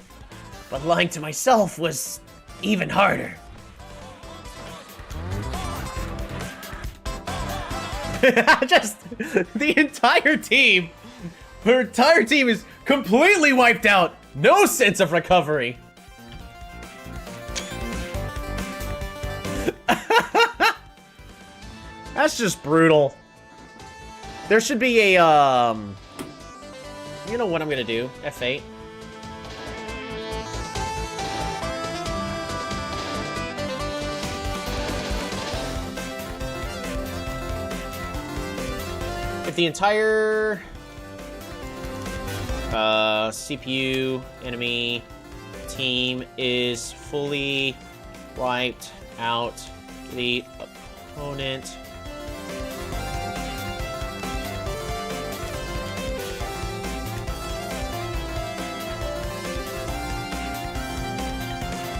S2: But lying to myself was even harder.
S1: Just the entire team. Her entire team is completely wiped out. No sense of recovery. That's just brutal. There should be a, you know what I'm gonna do? F8. If the entire CPU enemy team is fully wiped out, the opponent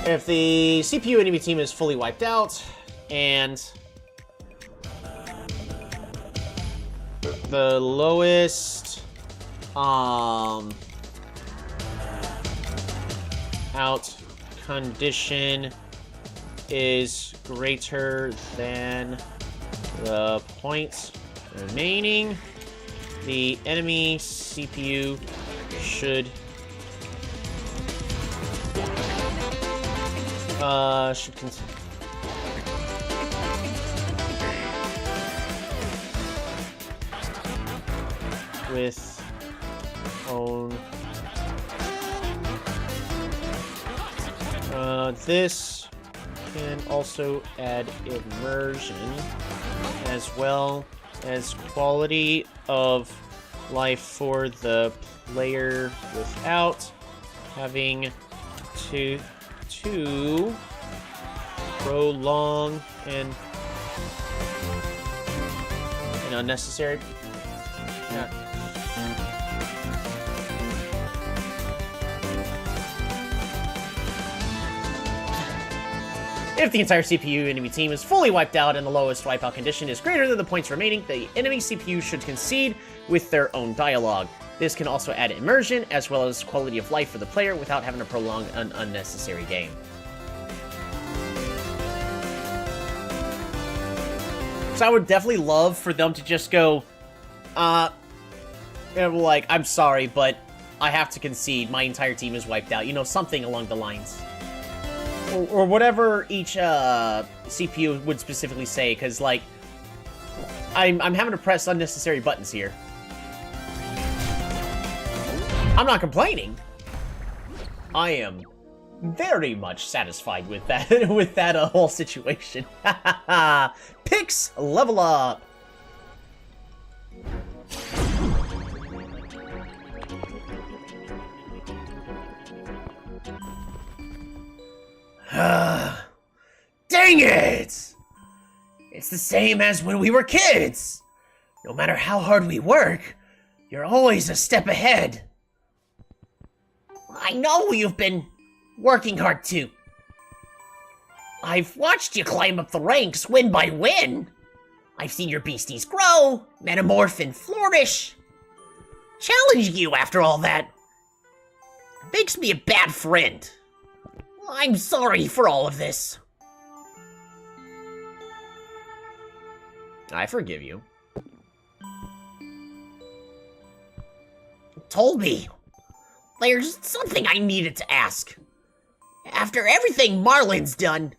S1: if the CPU enemy team is fully wiped out and the lowest out condition is greater than the points remaining, the enemy CPU should with own this can also add immersion as well as quality of life for the player without having to prolong and unnecessary. Yeah. If the entire CPU enemy team is fully wiped out and the lowest wipeout condition is greater than the points remaining, the enemy CPU should concede with their own dialogue. This can also add immersion as well as quality of life for the player without having to prolong an unnecessary game. So I would definitely love for them to just go, like, I'm sorry, but I have to concede. My entire team is wiped out. You know, something along the lines. Or whatever each CPU would specifically say, because, like, I'm having to press unnecessary buttons here. I'm not complaining. I am very much satisfied with that, with that whole situation. Picks level up.
S2: Dang it! It's the same as when we were kids. No matter how hard we work, you're always a step ahead. I know you've been working hard too. I've watched you climb up the ranks win by win. I've seen your beasties grow, metamorph and flourish. Challenging you after all that makes me a bad friend. I'm sorry for all of this.
S1: I forgive you.
S2: Told me. There's something I needed to ask. After everything Marlin's done,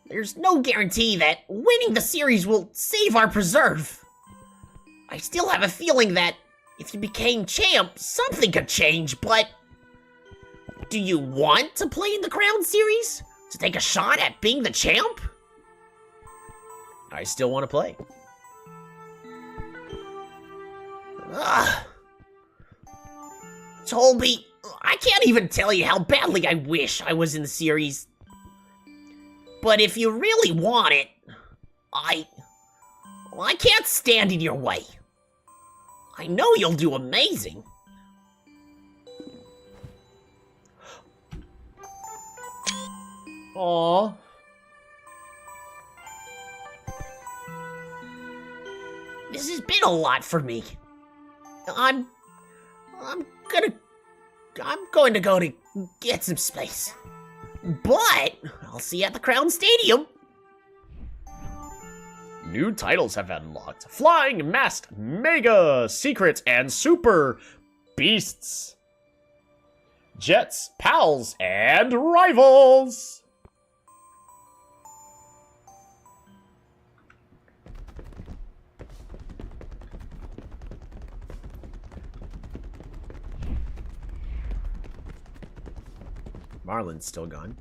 S2: there's no guarantee that winning the series will save our preserve. I still have a feeling that if you became champ, something could change, but do you want to play in the Crown Series? To take a shot at being the champ?
S1: I still want to play.
S2: Ugh. Toby, I can't even tell you how badly I wish I was in the series. But if you really want it, I can't stand in your way. I know you'll do amazing.
S1: Aww.
S2: This has been a lot for me. I'm going to go to get some space. But I'll see you at the Crown Stadium.
S3: New titles have unlocked. Flying Masked Mega Secrets and Super Beasts. Jets, Pals, and Rivals.
S1: Marlin's still gone.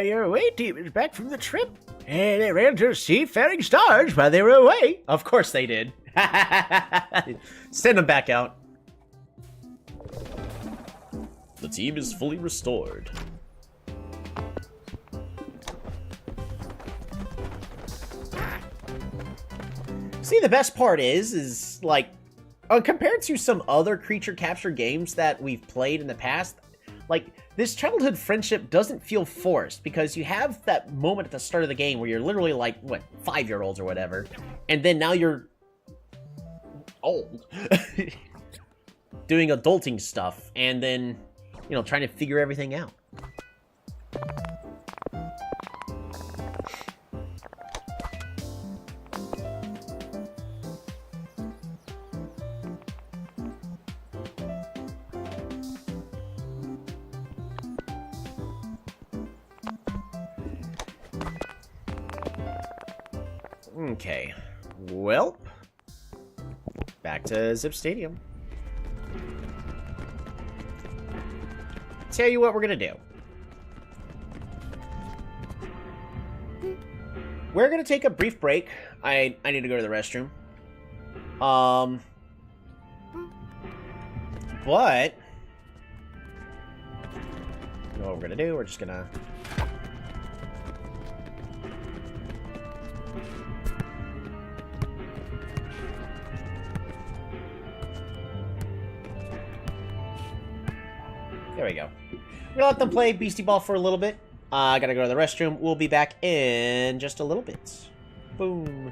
S3: Your away team is back from the trip. And they ran to seafaring stars while they were away.
S1: Of course they did. Send them back out. The team is fully restored. See, the best part is like, compared to some other creature capture games that we've played in the past, like, this childhood friendship doesn't feel forced, because you have that moment at the start of the game where you're literally like, what, 5-year-olds or whatever, and then now you're old, doing adulting stuff, and then, you know, trying to figure everything out. Okay, well, back to Zip Stadium. Tell you what we're gonna do. We're gonna take a brief break. I need to go to the restroom. But you know what we're gonna do? We're just gonna there we go. We're gonna let them play Beastieball for a little bit. I gotta go to the restroom. We'll be back in just a little bit. Boom.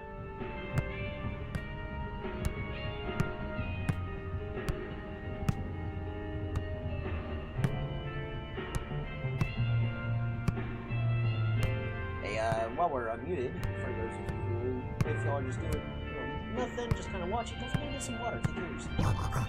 S1: Hey, while we're unmuted, for those of you who, if y'all are just doing nothing, just kind of watching, don't forget to get some water. Take care of yourself.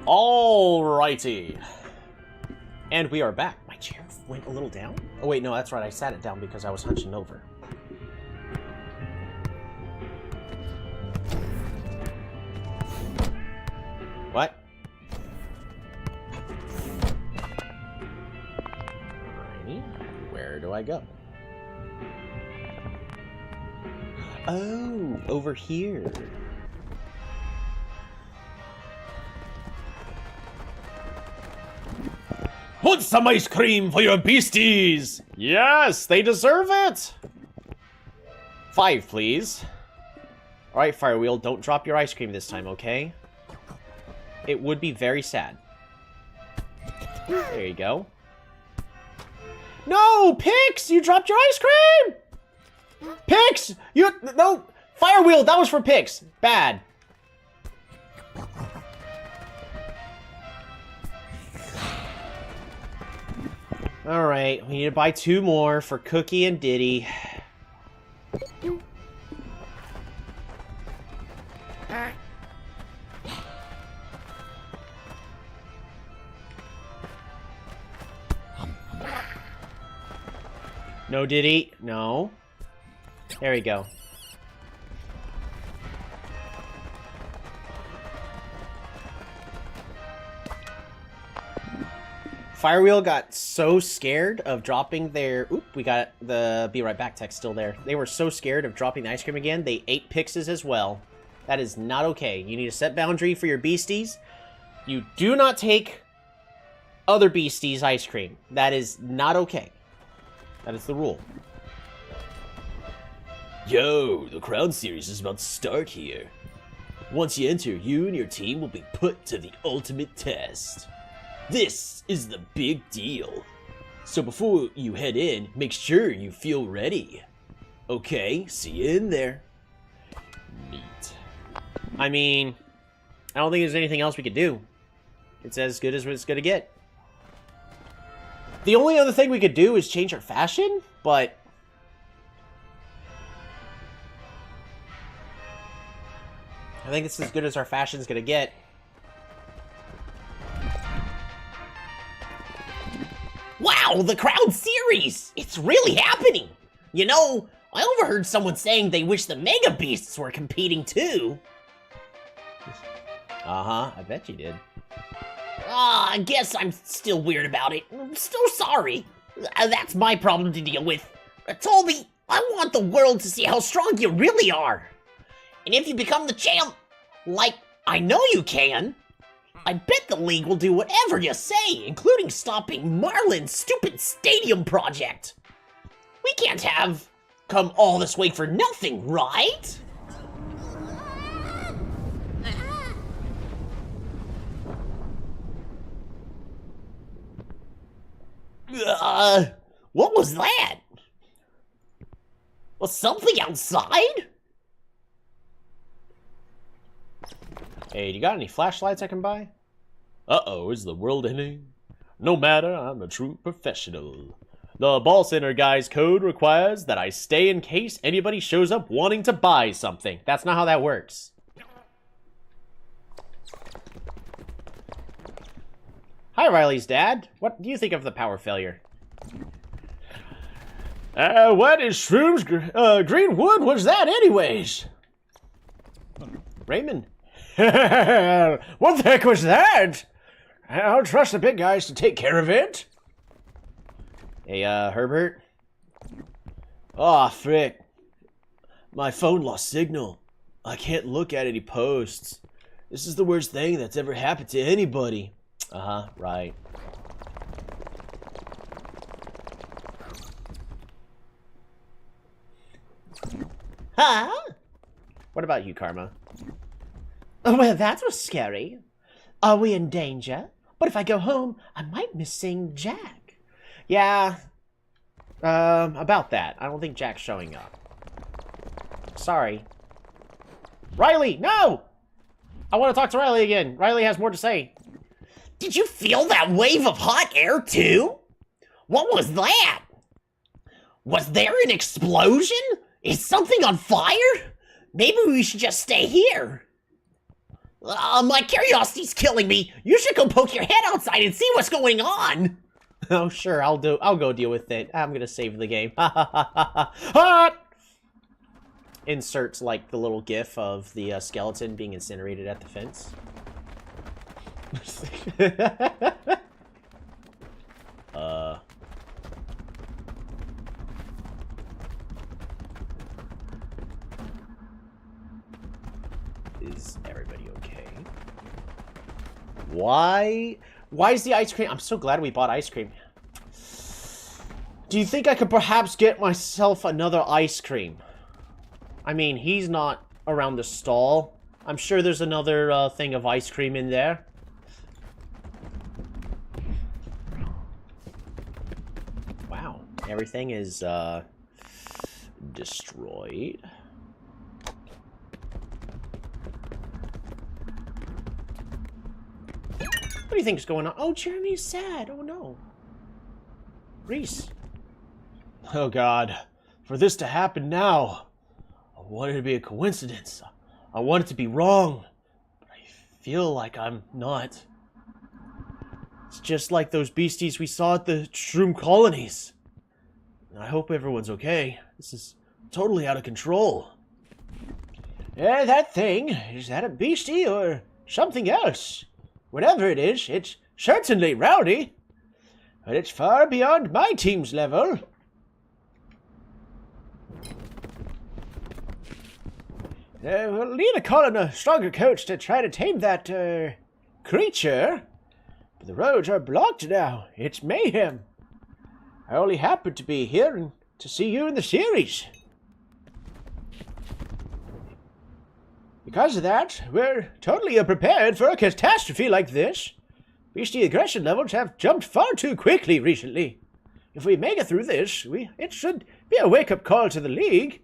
S1: Alrighty. And we are back. My chair went a little down. Oh wait, no, that's right. I sat it down because I was hunching over. What? Alrighty. Where do I go? Oh, over here. Want some ice cream for your beasties? Yes, they deserve it. 5, please. Alright, Firewheel, don't drop your ice cream this time, okay? It would be very sad. There you go. No, Pix! You dropped your ice cream! Pix! No! Firewheel, that was for Pix! Bad. Alright, we need to buy 2 more for Cookie and Diddy. No, Diddy. No. There we go. Firewheel got so scared of dropping their... Oop, we got the be right back text still there. They were so scared of dropping the ice cream again, they ate Pixes as well. That is not okay. You need to set boundary for your beasties. You do not take other beasties' ice cream. That is not okay. That is the rule.
S5: Yo, the Crown Series is about to start here. Once you enter, you and your team will be put to the ultimate test. This is the big deal. So before you head in, make sure you feel ready. Okay, see you in there. Neat.
S1: I mean, I don't think there's anything else we could do. It's as good as it's gonna get. The only other thing we could do is change our fashion, but... I think it's as good as our fashion's gonna get.
S2: Wow, the Crown Series! It's really happening! You know, I overheard someone saying they wish the Mega Beasts were competing too.
S1: Uh-huh, I bet you did.
S2: I guess I'm still weird about it. I'm still sorry. That's my problem to deal with. Toby, I want the world to see how strong you really are. And if you become the champ, like I know you can, I bet the league will do whatever you say, including stopping Marlin's stupid stadium project. We can't have come all this way for nothing, right? What was that? Was something outside?
S1: Hey, you got any flashlights I can buy?
S5: Uh-oh, is the world ending? No matter, I'm a true professional. The Ball Center guy's code requires that I stay in case anybody shows up wanting to buy something.
S1: That's not how that works. Hi, Riley's dad. What do you think of the power failure?
S5: What is Shroom's green wood was that anyways?
S1: Raymond.
S5: What the heck was that? I'll trust the big guys to take care of it.
S1: Hey, Herbert.
S5: Aw, frick. My phone lost signal. I can't look at any posts. This is the worst thing that's ever happened to anybody.
S1: Uh-huh, right.
S2: Huh?
S1: What about you, Karma?
S4: Well, that was scary. Are we in danger? But if I go home, I might miss seeing Jack.
S1: Yeah. About that. I don't think Jack's showing up. Sorry. Riley, no! I want to talk to Riley again. Riley has more to say.
S2: Did you feel that wave of hot air too? What was that? Was there an explosion? Is something on fire? Maybe we should just stay here. My curiosity's killing me. You should go poke your head outside and see what's going on.
S3: Oh, sure, I'll go deal with it. I'm gonna save the game. Ha ha ha ha ha! Inserts, like, the little gif of the skeleton being incinerated at the fence. Is everybody okay? Why is the ice cream? I'm so glad we bought ice cream. Do you think I could perhaps get myself another ice cream? I mean, he's not around the stall. I'm sure there's another thing of ice cream in there. Wow, everything is destroyed. What do you think's going on? Oh, Jeremy's sad. Oh no. Reese. Oh God, for this to happen now. I wanted it to be a coincidence. I want it to be wrong. But I feel like I'm not. It's just like those beasties we saw at the shroom colonies. I hope everyone's okay. This is totally out of control. That thing, is that a beastie or something else? Whatever it is, it's certainly rowdy. But it's far beyond my team's level. We'll need to call in a stronger coach to try to tame that, creature. But the roads are blocked now. It's mayhem. I only happened to be here and to see you in the series. Because of that, we're totally unprepared for a catastrophe like this. Beastie aggression levels have jumped far too quickly recently. If we make it through this, it should be a wake-up call to the league.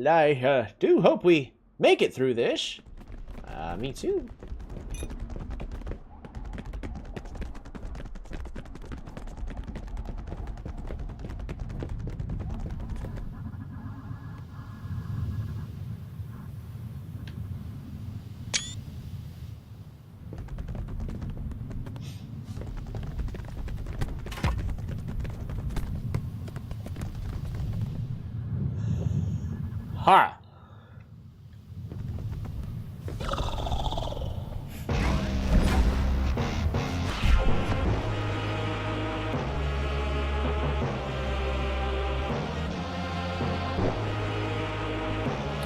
S3: I do hope we make it through this. Me too. Ha!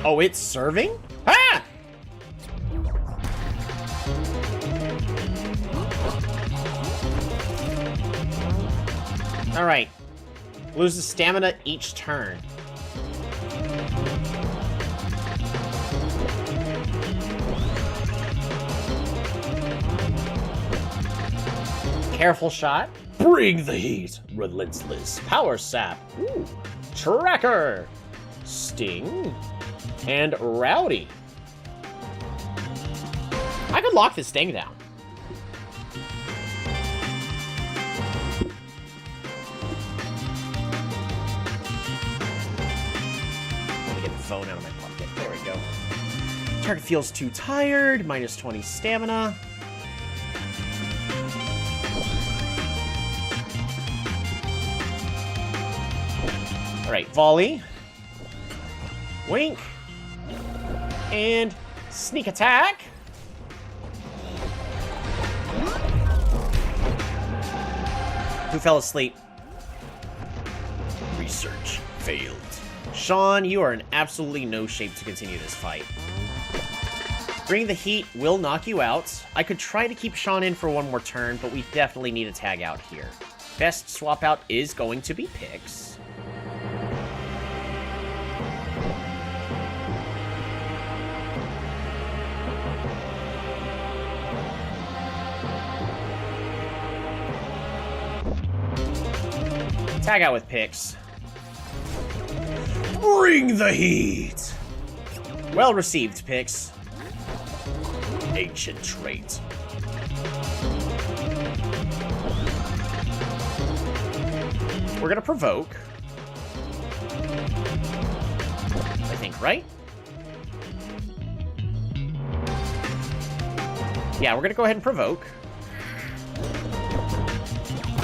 S3: Oh, it's serving? Ah! Alright. Loses stamina each turn. Careful shot.
S5: Bring the heat, relentless.
S3: Power sap. Ooh. Tracker. Sting. And Rowdy. I could lock this thing down. Let me get the phone out of my pocket. There we go. Target feels too tired. Minus 20 stamina. Alright, volley. Wink. And sneak attack. Who fell asleep?
S5: Research failed.
S3: Sean, you are in absolutely no shape to continue this fight. Bring the heat will knock you out. I could try to keep Sean in for one more turn, but we definitely need a tag out here. Best swap out is going to be Pix. Tag out with Pix.
S5: Bring the heat!
S3: Well received, Pix.
S5: Ancient trait.
S3: We're gonna provoke. I think, right? Yeah, we're gonna go ahead and provoke.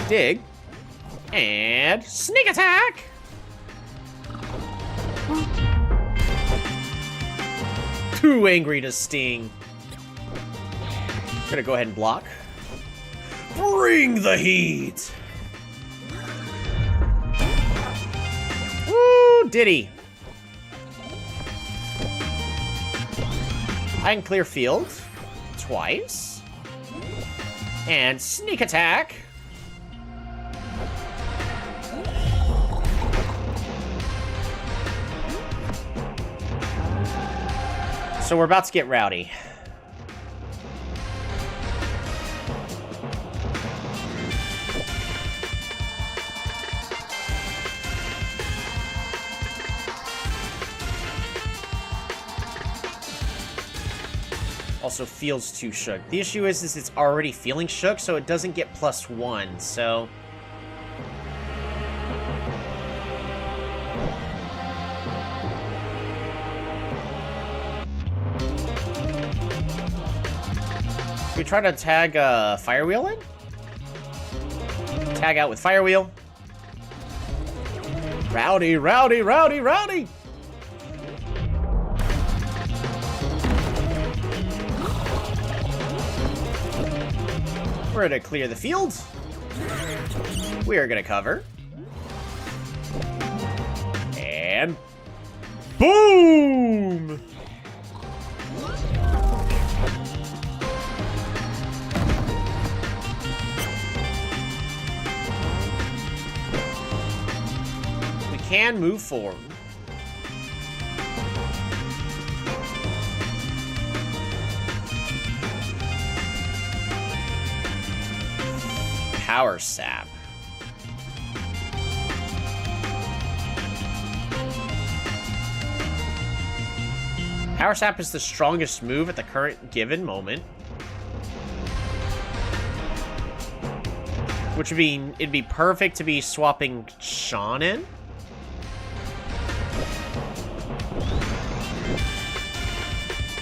S3: Dig. And sneak attack! Too angry to sting. We're gonna go ahead and block. Bring the heat! Woo, Diddy. I can clear field twice. And sneak attack. So we're about to get rowdy. Also feels too shook. The issue is it's already feeling shook, so it doesn't get +1, so... We try to tag Fire Wheel in? Tag out with Fire Wheel. Rowdy, rowdy, rowdy, rowdy! We're gonna clear the field. We are gonna cover. And... boom! Can move forward. Power Sap. Power Sap is the strongest move at the current given moment. Which would mean it'd be perfect to be swapping Sean in.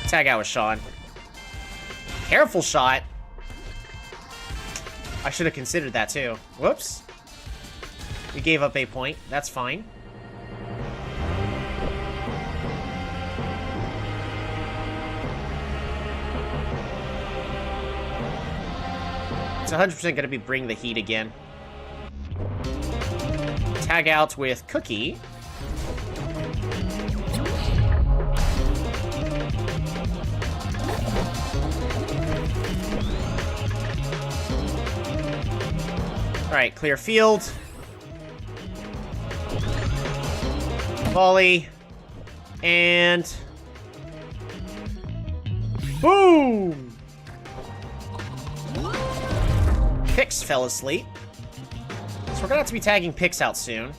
S3: Tag out with Sean. Careful shot. I should have considered that too. Whoops. We gave up a point. That's fine. It's 100% going to be bring the heat again. Tag out with Cookie. Alright, clear field. Volley. And... boom! Pix fell asleep. So we're gonna have to be tagging Pix out soon.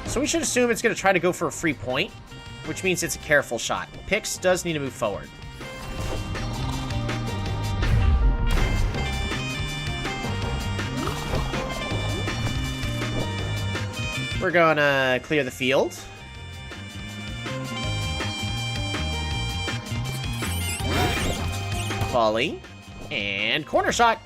S3: So we should assume it's gonna try to go for a free point, which means it's a careful shot. Pix does need to move forward. We're gonna clear the field. Volley. And corner shot.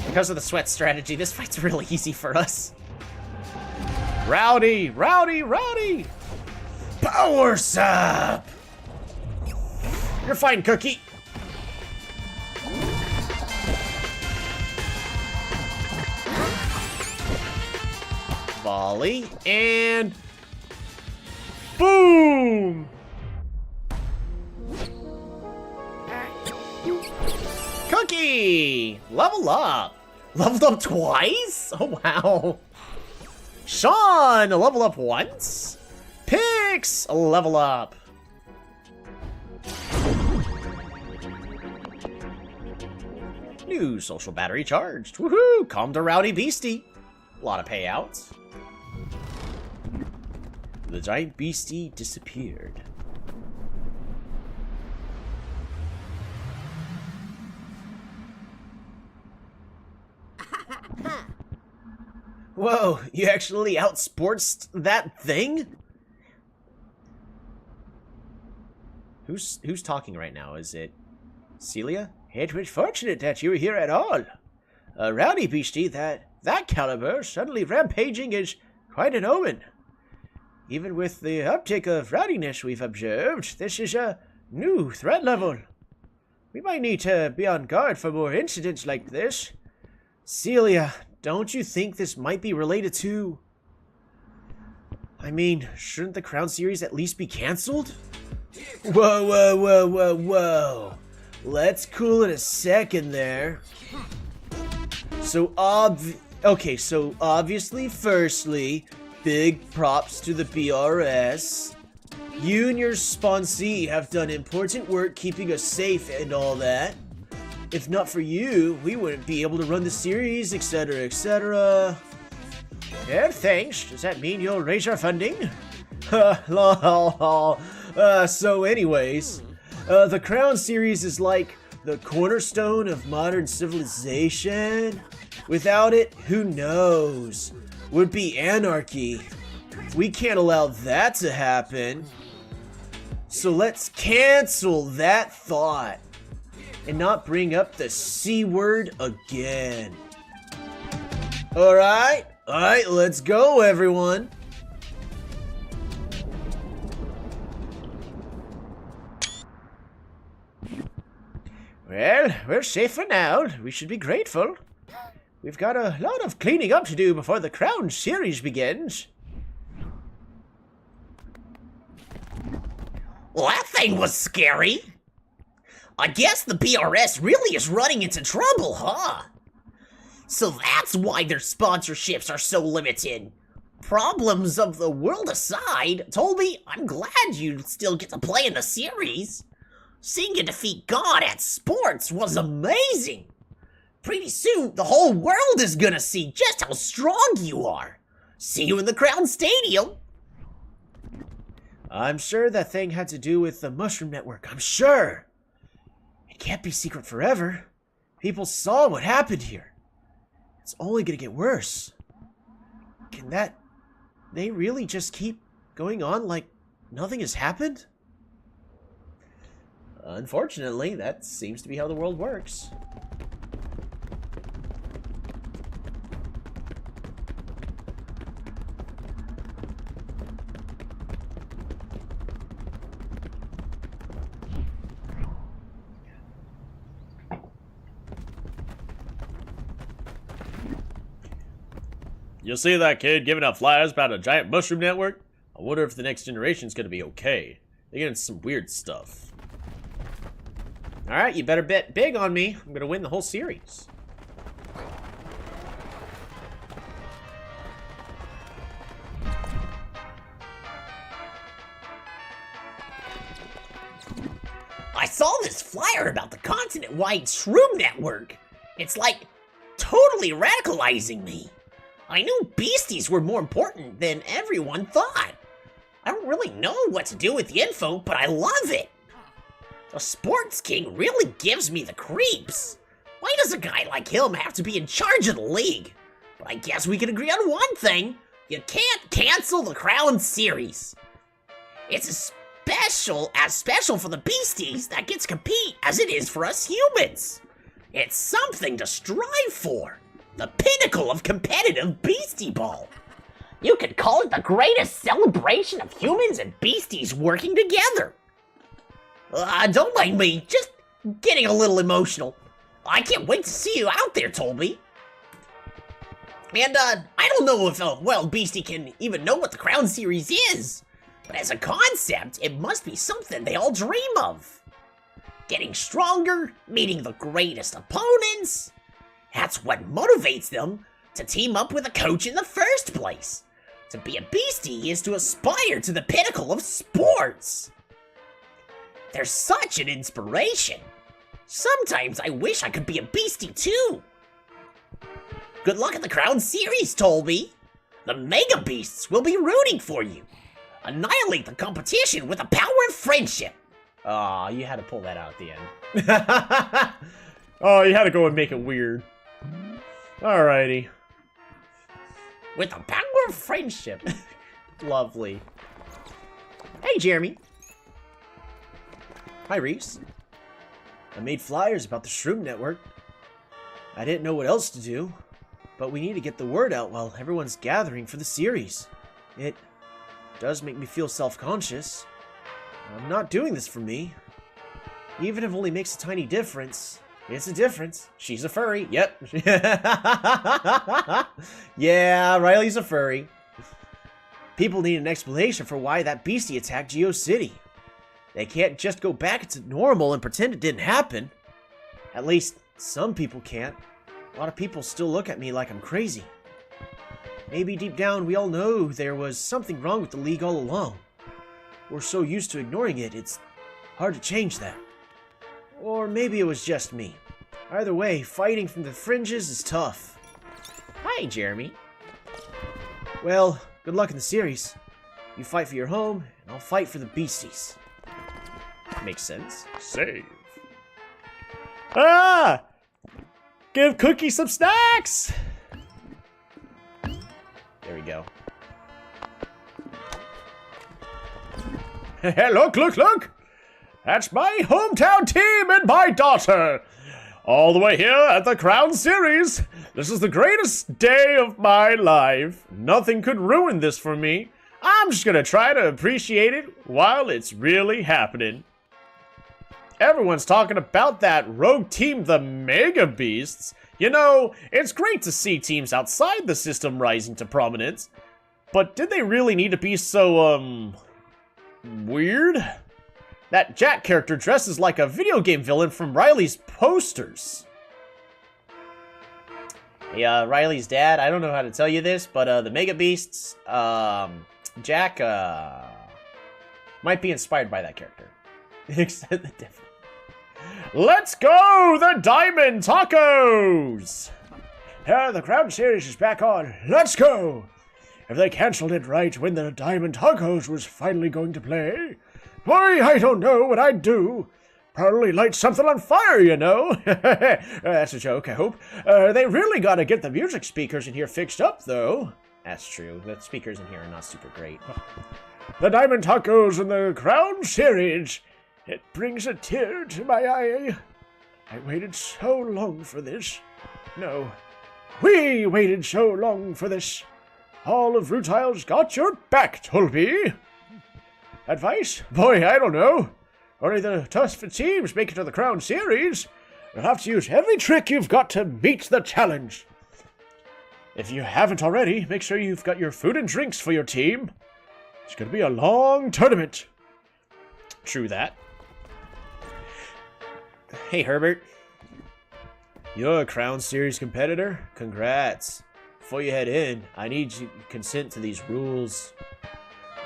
S3: Because of the sweat strategy, this fight's really easy for us. Rowdy, rowdy, rowdy! Power Sap! You're fine, Cookie. Volley, and... boom! Cookie! Level up! Leveled up twice? Oh, wow. Sean, a level up once. Pix, a level up. New social battery charged. Woohoo! Calm to Rowdy Beastie. A lot of payouts. The giant beastie disappeared. Whoa, you actually outsports that thing?
S1: Who's talking right now? Is it Celia?
S4: It was fortunate that you were here at all. A rowdy beastie that caliber suddenly rampaging is quite an omen. Even with the uptick of rowdiness we've observed, this is a new threat level. We might need to be on guard for more incidents like this.
S1: Celia, don't you think this might be related to... I mean, shouldn't the Crown Series at least be cancelled?
S5: Whoa, whoa, whoa, whoa, whoa. Let's cool it a second there. So obviously, firstly, big props to the BRS. You and your sponsee have done important work keeping us safe and all that. If not for you, we wouldn't be able to run the series, etc., etc.
S4: Yeah, thanks. Does that mean you'll raise our funding?
S5: So anyways, the Crown Series is like the cornerstone of modern civilization. Without it, who knows? Would be anarchy. We can't allow that to happen. So let's cancel that thought and not bring up the C word again. Alright, let's go, everyone.
S4: Well, we're safe for now. We should be grateful. We've got a lot of cleaning up to do before the Crown Series begins.
S2: Well, that thing was scary. I guess the BRS really is running into trouble, huh? So that's why their sponsorships are so limited. Problems of the world aside, Toby, I'm glad you still get to play in the series. Seeing you defeat God at sports was amazing. Pretty soon, the whole world is gonna see just how strong you are. See you in the Crown Stadium.
S4: I'm sure that thing had to do with the Mushroom Network. I'm sure. It can't be secret forever. People saw what happened here. It's only gonna get worse. They really just keep going on like nothing has happened?
S1: Unfortunately, that seems to be how the world works. You see that kid giving out flyers about a giant mushroom network? I wonder if the next generation's gonna be okay. They're getting some weird stuff. Alright, you better bet big on me. I'm gonna win the whole series.
S2: I saw this flyer about the continent-wide shroom network. It's like totally radicalizing me. I knew beasties were more important than everyone thought. I don't really know what to do with the info, but I love it. The Sports King really gives me the creeps. Why does a guy like him have to be in charge of the league? But I guess we can agree on one thing. You can't cancel the Crown Series. It's as special for the beasties that gets to compete as it is for us humans. It's something to strive for. The pinnacle of competitive Beastieball. You could call it the greatest celebration of humans and beasties working together. Don't mind me, just getting a little emotional. I can't wait to see you out there, Toby. And, I don't know if a wild beastie can even know what the Crown Series is. But as a concept, it must be something they all dream of. Getting stronger, meeting the greatest opponents. That's what motivates them to team up with a coach in the first place. To be a beastie is to aspire to the pinnacle of sports. They're such an inspiration. Sometimes I wish I could be a beastie too. Good luck at the Crown Series, Toby. The Mega Beasts will be rooting for you. Annihilate the competition with the power of friendship.
S1: Aw, you had to pull that out at the end. Oh, you had to go and make it weird. Alrighty.
S2: With the power of friendship.
S1: Lovely.
S2: Hey, Jeremy.
S3: Hi, Reese. I made flyers about the Shroom Network. I didn't know what else to do, but we need to get the word out while everyone's gathering for the series. It does make me feel self-conscious. I'm not doing this for me. Even if it only makes a tiny difference, it's a difference. She's a furry. Yep. Yeah, Riley's a furry. People need an explanation for why that beastie attacked Geo City. They can't just go back to normal and pretend it didn't happen. At least, some people can't. A lot of people still look at me like I'm crazy. Maybe deep down we all know there was something wrong with the League all along. We're so used to ignoring it, it's hard to change that. Or maybe it was just me. Either way, fighting from the fringes is tough.
S1: Hi, Jeremy.
S3: Well, good luck in the series. You fight for your home, and I'll fight for the beasties.
S1: Makes sense.
S6: Save. Ah! Give Cookie some snacks!
S1: There we go.
S6: Look! That's my hometown team and my daughter! All the way here at the Crown Series. This is the greatest day of my life. Nothing could ruin this for me. I'm just gonna try to appreciate it while it's really happening. Everyone's talking about that rogue team, the Mega Beasts. You know, it's great to see teams outside the system rising to prominence. But did they really need to be so, weird? That Jack character dresses like a video game villain from Riley's posters.
S1: Hey, Riley's dad, I don't know how to tell you this, but the Mega Beasts, Jack, might be inspired by that character. Except the difference.
S6: Let's go, the Diamond Tacos! The Crown Series is back on. Let's go! If they cancelled it right when the Diamond Tacos was finally going to play, boy, I don't know what I'd do. Probably light something on fire, you know? That's a joke, I hope. They really gotta get the music speakers in here fixed up, though.
S1: That's true. The speakers in here are not super great.
S6: The Diamond Tacos and the Crown Series. It brings a tear to my eye. I waited so long for this. No, we waited so long for this. All of Rutile's got your back, Tolby. Advice? Boy, I don't know. Only the toughest teams make it to the Crown Series. You'll have to use every trick you've got to meet the challenge. If you haven't already, make sure you've got your food and drinks for your team. It's going to be a long tournament.
S1: True that. Hey, Herbert.
S3: You're a Crown Series competitor? Congrats. Before you head in, I need you to consent to these rules.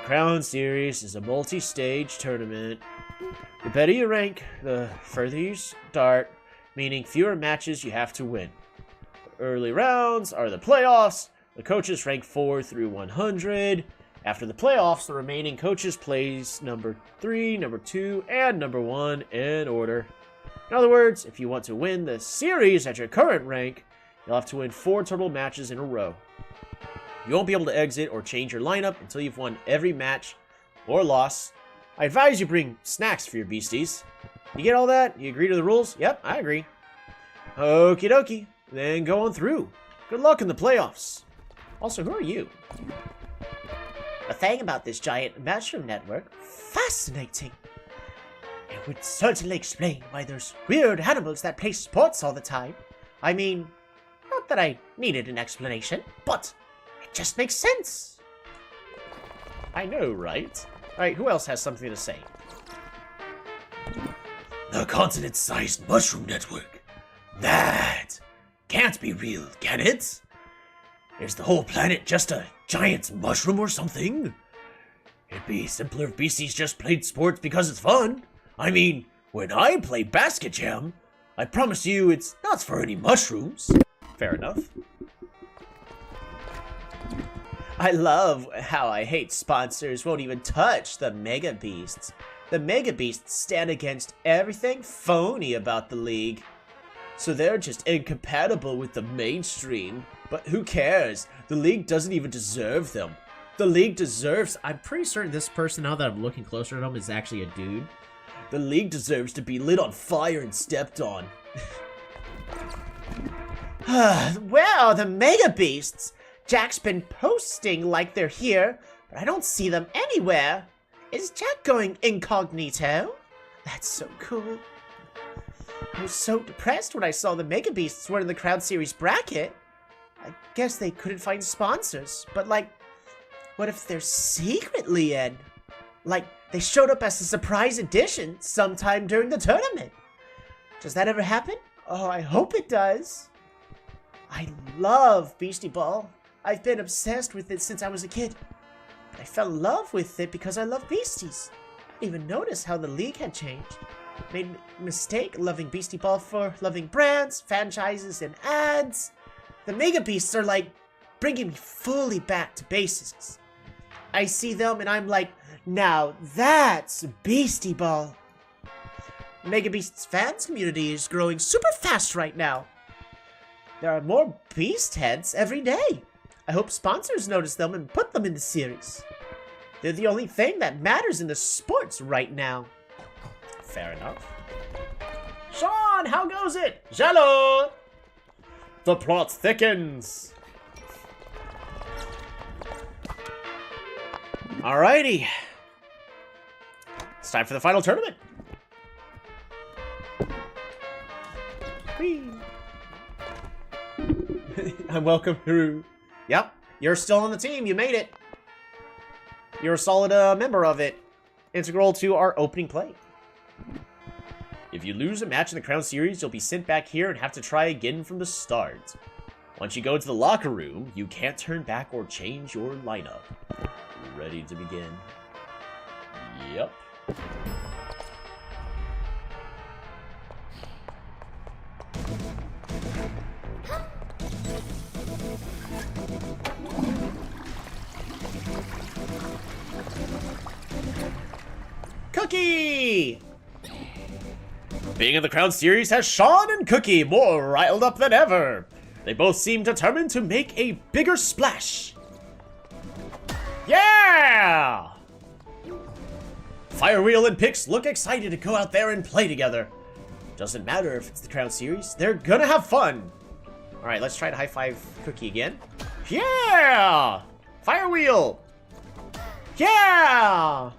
S3: Crown Series is a multi-stage tournament. The better you rank, the further you start, meaning fewer matches you have to win. Early rounds are the playoffs. The coaches rank 4 through 100. After the playoffs, the remaining coaches place number 3, number 2, and number 1 in order. In other words, if you want to win the series at your current rank, you'll have to win 4 total matches in a row. You won't be able to exit or change your lineup until you've won every match or loss. I advise you bring snacks for your beasties. You get all that? You agree to the rules? Yep, I agree. Okie dokie. Then go on through. Good luck in the playoffs. Also, who are you?
S2: The thing about this giant mushroom network, fascinating. It would certainly explain why there's weird animals that play sports all the time. I mean, not that I needed an explanation, but it just makes sense.
S1: I know, right? Alright, who else has something to say?
S5: The continent-sized mushroom network. That can't be real, can it? Is the whole planet just a giant mushroom or something? It'd be simpler if beasties just played sports because it's fun. I mean, when I play Basket Jam, I promise you it's not for any mushrooms.
S1: Fair enough.
S3: I love how I hate sponsors won't even touch the Mega Beasts. The Mega Beasts stand against everything phony about the league. So they're just incompatible with the mainstream. But who cares? The league doesn't even deserve them. The league deserves...
S1: I'm pretty certain this person, now that I'm looking closer at him, is actually a dude.
S5: The league deserves to be lit on fire and stepped on.
S4: Where are the Mega Beasts? Jack's been posting like they're here, but I don't see them anywhere. Is Jack going incognito? That's so cool. I was so depressed when I saw the Mega Beasts were in the Crown Series bracket. I guess they couldn't find sponsors, but like, what if they're secretly in? Like, they showed up as a surprise addition sometime during the tournament. Does that ever happen? Oh, I hope it does. I love Beastieball. I've been obsessed with it since I was a kid. But I fell in love with it because I love beasties. I didn't even notice how the league had changed. Made a mistake loving Beastieball for loving brands, franchises, and ads. The Mega Beasts are like bringing me fully back to basics. I see them and I'm like, now that's Beastieball. Mega Beasts fans community is growing super fast right now. There are more Beast heads every day. I hope sponsors notice them and put them in the series. They're the only thing that matters in the sports right now.
S1: Fair enough. Sean, how goes it? Jello!
S6: The plot thickens.
S1: Alrighty. It's time for the final tournament. Whee. I'm welcome, Haru. Yep, you're still on the team. You made it. You're a solid member of it. Integral to our opening play. If you lose a match in the Crown Series, you'll be sent back here and have to try again from the start. Once you go to the locker room, you can't turn back or change your lineup. Ready to begin? Yep. Cookie! Being in the Crown Series has Sean and Cookie more riled up than ever. They both seem determined to make a bigger splash. Yeah! Firewheel and Pix look excited to go out there and play together. Doesn't matter if it's the Crown Series, they're gonna have fun. Alright, let's try to high-five Cookie again. Yeah! Firewheel! Yeah!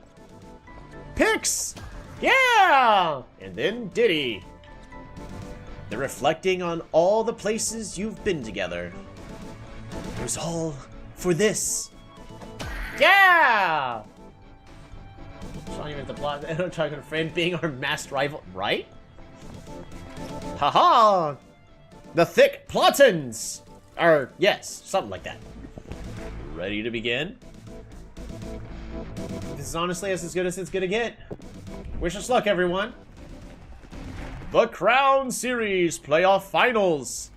S1: Pix! Yeah! And then Diddy. They're reflecting on all the places you've been together. It was all for this. Yeah! It's not even the plot. I'm talking to a friend being our masked rival, right? Haha! The thick Platons! Or, yes, something like that. Ready to begin? This is honestly as good as it's gonna get. Wish us luck, everyone. The Crown Series Playoff Finals.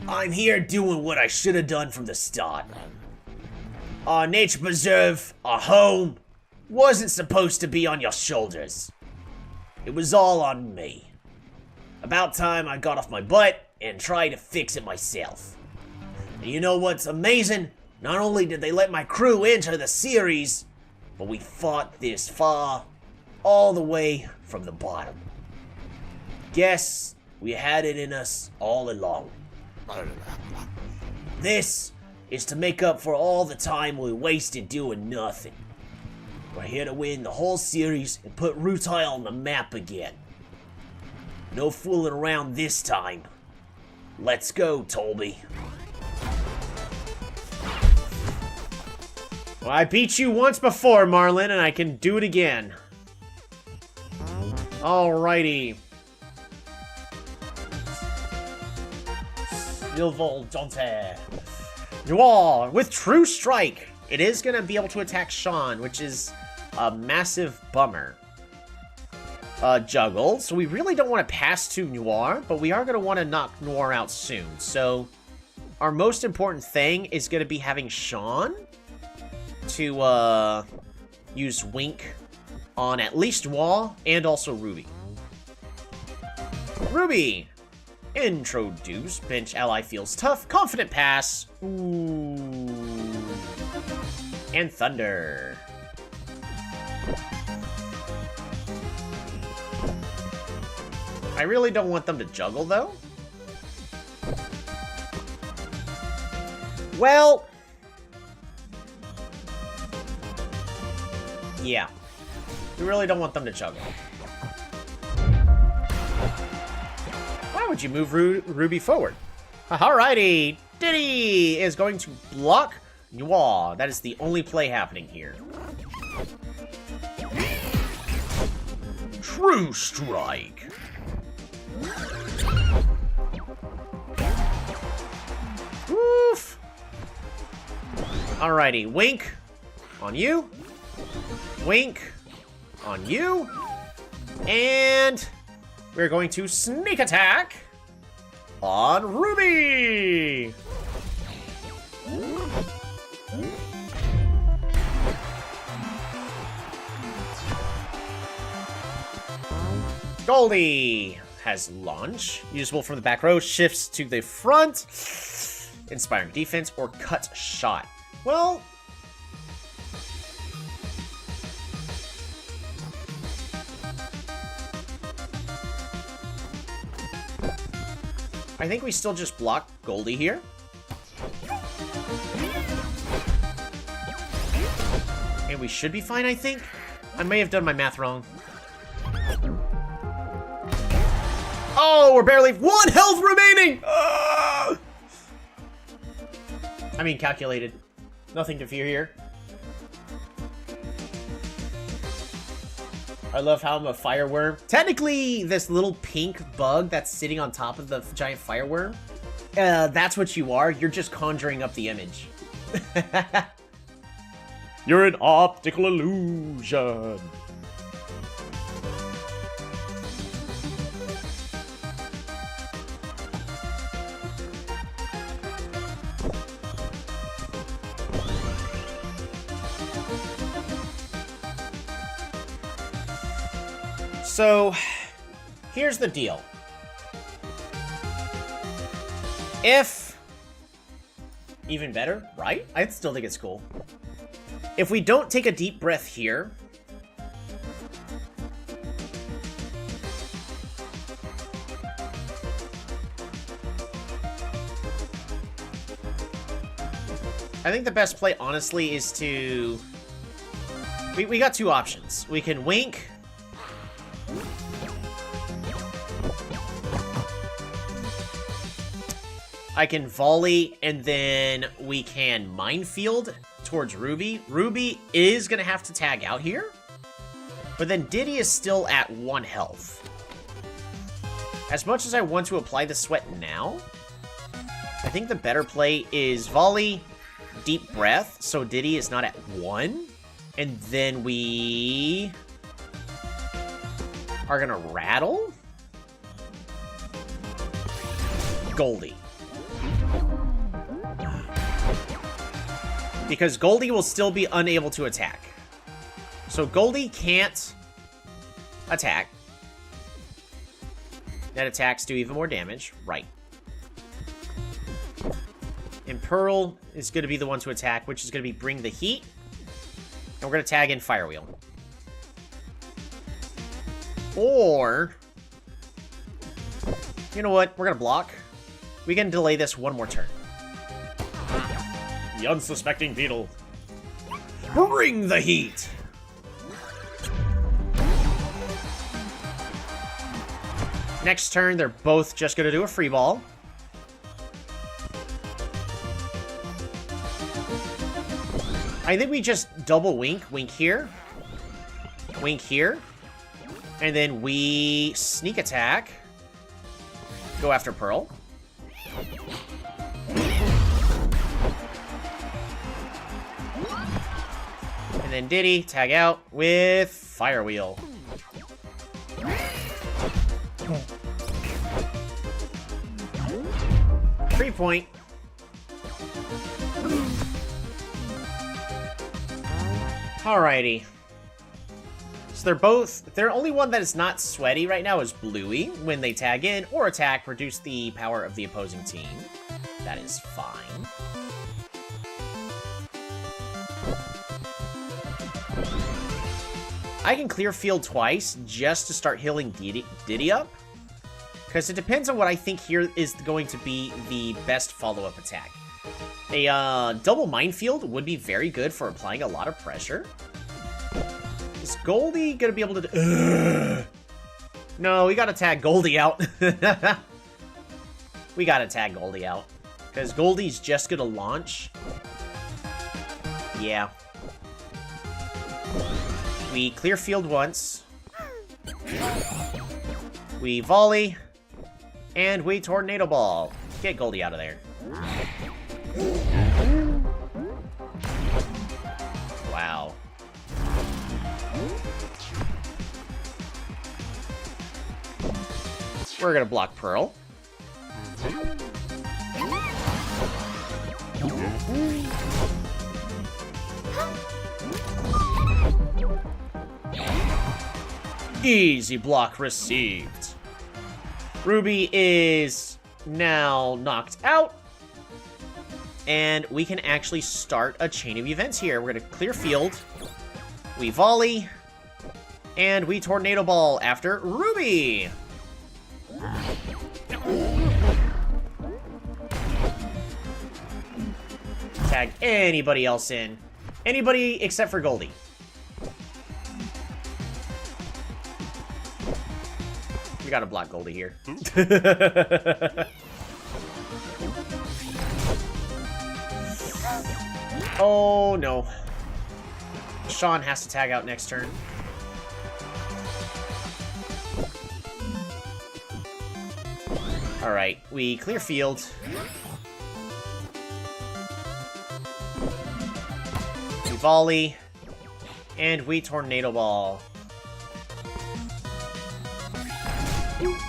S2: I'm here doing what I should have done from the start. Our nature preserve, our home, wasn't supposed to be on your shoulders. It was all on me. About time I got off my butt and tried to fix it myself. And you know what's amazing? Not only did they let my crew enter the series, but we fought this far, all the way from the bottom. Guess we had it in us all along. This is to make up for all the time we wasted doing nothing. We're here to win the whole series and put Rutile on the map again. No fooling around this time. Let's go, Tolby.
S1: Well, I beat you once before, Marlin, and I can do it again. Alrighty. Silval Dante. You are with True Strike. It is going to be able to attack Sean, which is a massive bummer. Juggle. So we really don't want to pass to Noir, but we are going to want to knock Noir out soon. So our most important thing is going to be having Sean to use Wink on at least Noir and also Ruby. Ruby! Introduce. Bench ally feels tough. Confident pass. Ooh. And Thunder.
S3: I really don't want them to juggle, though. Well... yeah. We really don't want them to juggle. Why would you move Ruby forward? Alrighty! Diddy is going to block Noir. That is the only play happening here.
S6: True strike.
S3: Woof! Alrighty, Wink on you. Wink on you. And we're going to sneak attack on Ruby. Goldie has launch, usable from the back row, shifts to the front, inspiring defense, or cut shot. Well, I think we still just block Goldie here. And we should be fine, I think. I may have done my math wrong. Oh, we're barely 1 health remaining! I mean, calculated. Nothing to fear here. I love how I'm a fireworm. Technically, this little pink bug that's sitting on top of the giant fireworm, that's what you are. You're just conjuring up the image.
S6: You're an optical illusion.
S3: So, here's the deal. If... even better, right? I still think it's cool. If we don't take a deep breath here... I think the best play, honestly, is to... We got two options. We can Wink... I can volley, and then we can minefield towards Ruby. Ruby is going to have to tag out here. But then Diddy is still at 1 health. As much as I want to apply the sweat now, I think the better play is volley, deep breath, so Diddy is not at 1. And then we are going to rattle Goldie. Because Goldie will still be unable to attack. So Goldie can't attack. That attacks do even more damage. Right. And Pearl is going to be the one to attack, which is going to be Bring the Heat. And we're going to tag in Firewheel. Or... you know what? We're going to block. We can delay this 1 more turn.
S6: The unsuspecting beetle.
S3: Bring the heat! Next turn, they're both just going to do a free ball. I think we just double Wink. Wink here. Wink here. And then we sneak attack. Go after Pearl. And then Diddy, tag out with Firewheel. 3-point. Alrighty. So they're only one that is not sweaty right now is Bluey. When they tag in or attack, reduce the power of the opposing team. That is fine. I can clear field twice just to start healing Diddy up. Because it depends on what I think here is going to be the best follow-up attack. A double minefield would be very good for applying a lot of pressure. Is Goldie gonna be able to... No, we gotta tag Goldie out. We gotta tag Goldie out. Because Goldie's just gonna launch. Yeah. We clear field once. We volley. And we tornado ball. Get Goldie out of there. Wow. We're gonna block Pearl. Easy block received. Ruby is now knocked out. And we can actually start a chain of events here. We're going to clear field. We volley. And we tornado ball after Ruby. Tag anybody else in. Anybody except for Goldie. We gotta block Goldie here. Oh, no. Sean has to tag out next turn. Alright, we clear field. We volley. And we tornado ball.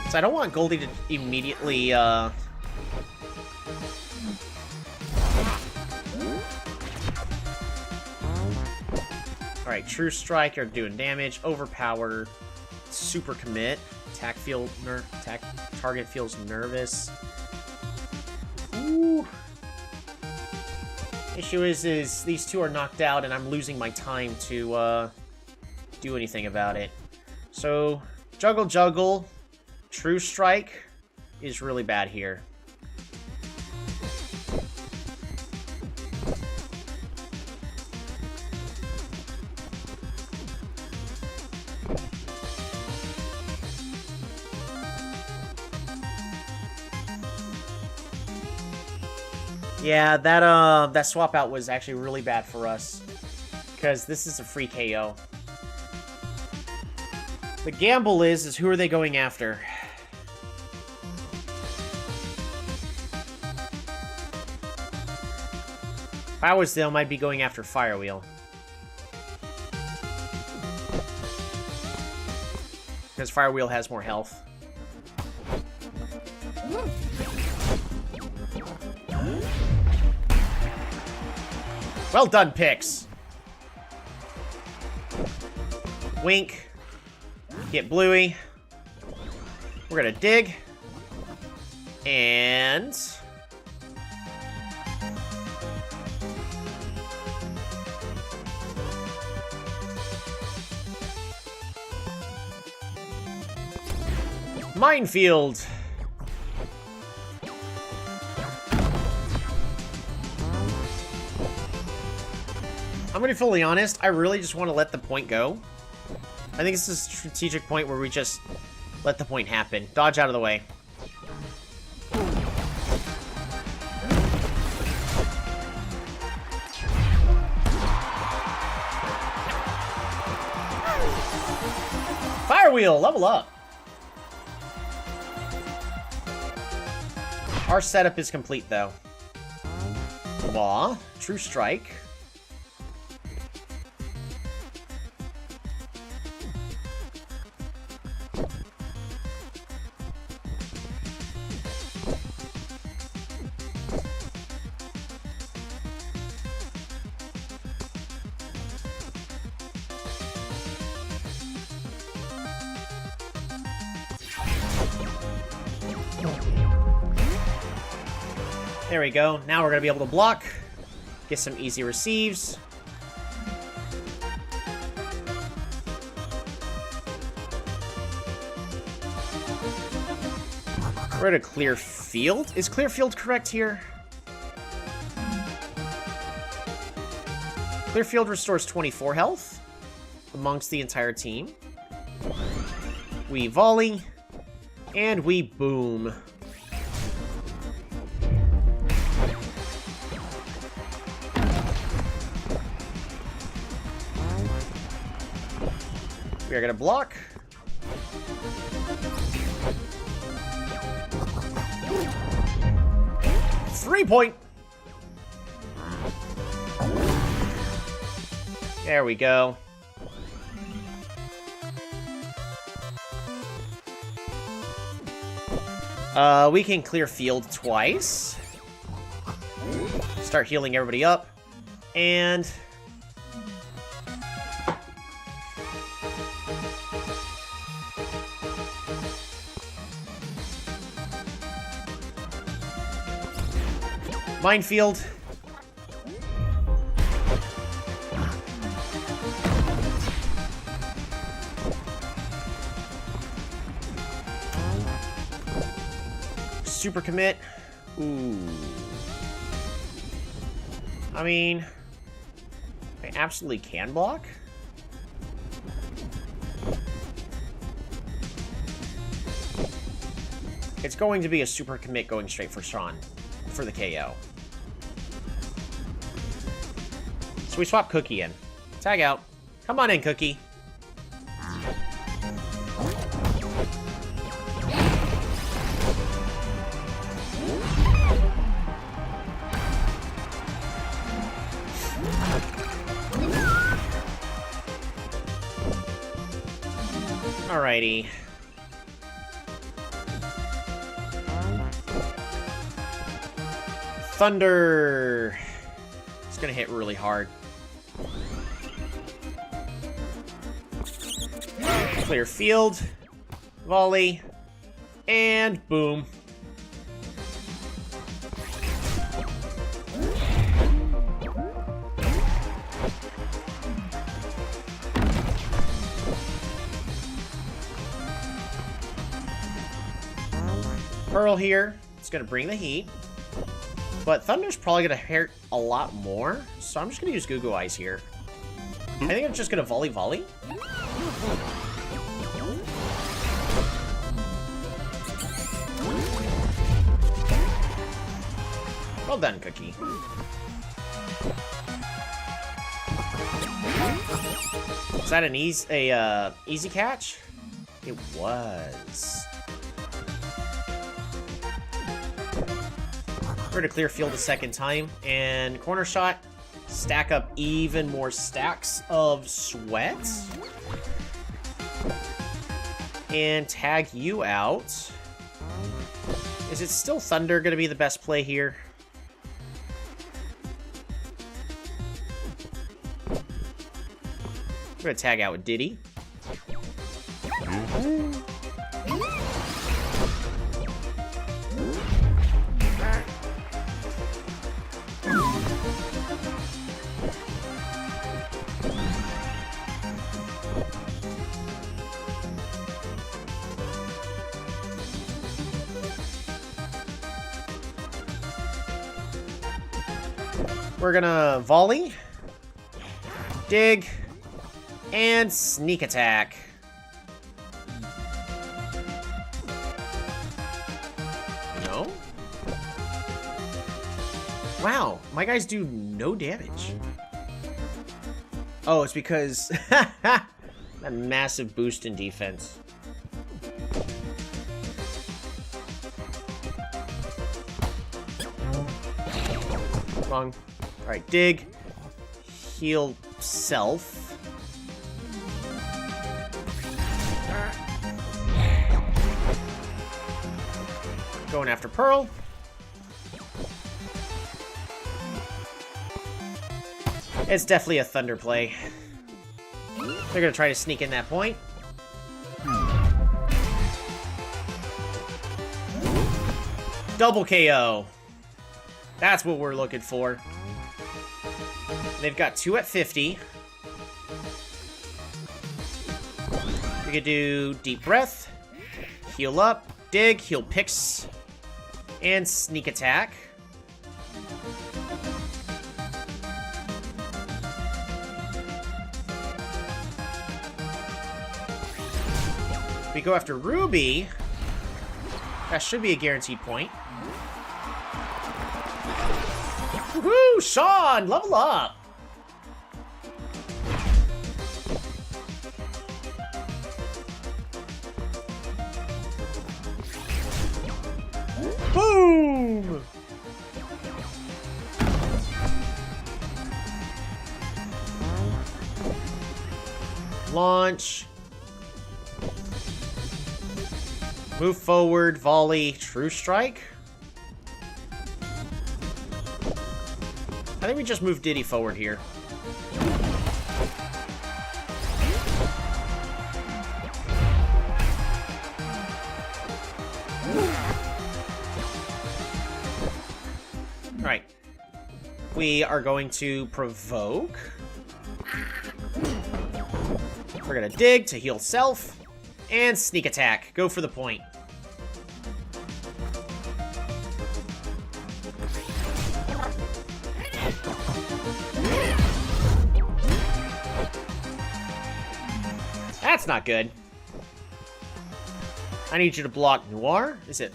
S3: So I don't want Goldie to immediately, Alright, True Strike are doing damage. Overpower. Super Commit. Attack target feels nervous. Ooh. Issue is these two are knocked out and I'm losing my time to, do anything about it. So, Juggle. True Strike is really bad here. Yeah, that swap out was actually really bad for us. Because this is a free KO. The gamble is who are they going after? If I was them, I'd be going after Firewheel. Because Firewheel has more health. Well done, Pix. Wink. Get Bluey. We're gonna dig. And... Minefield. I'm gonna be fully honest, I really just want to let the point go. I think this is a strategic point where we just let the point happen. Dodge out of the way. Firewheel, level up. Our setup is complete, though. Law, True Strike. There we go. Now we're going to be able to block. Get some easy receives. We're at a clear field. Is clear field correct here? Clear field restores 24 health amongst the entire team. We volley, and we boom. We are gonna block. Three-point. There we go. We can clear field twice. Start healing everybody up. And... minefield. Super commit. Ooh. I mean, I absolutely can block. It's going to be a super commit going straight for Sean for the KO. So we swap Cookie in. Tag out. Come on in, Cookie. Alrighty. Thunder. It's gonna hit really hard. Clear field. Volley. And boom. Pearl here. It's gonna bring the heat. But Thunder's probably gonna hurt a lot more. So I'm just gonna use Goo Goo Eyes here. I think I'm just gonna volley. Well done, Cookie. Is that an easy catch? It was. We're to clear field a second time, and corner shot, stack up even more stacks of sweat, and tag you out. Is it still Thunder going to be the best play here? We're going to tag out with Diddy. We're gonna volley, dig, and sneak attack. No? Wow, my guys do no damage. Oh, it's because that massive boost in defense. Wrong. Alright, dig. Heal self. Going after Pearl. It's definitely a Thunder play. They're gonna try to sneak in that point. Double KO. That's what we're looking for. They've got 2 at 50. We could do deep breath, heal up, dig, heal picks, and sneak attack. We go after Ruby. That should be a guaranteed point. Woohoo! Sean, level up! Boom! Launch. Move forward, volley, true strike. I think we just move Diddy forward here. Alright. We are going to provoke. We're gonna dig to heal self. And sneak attack. Go for the point. That's not good. I need you to block Noir. Is it?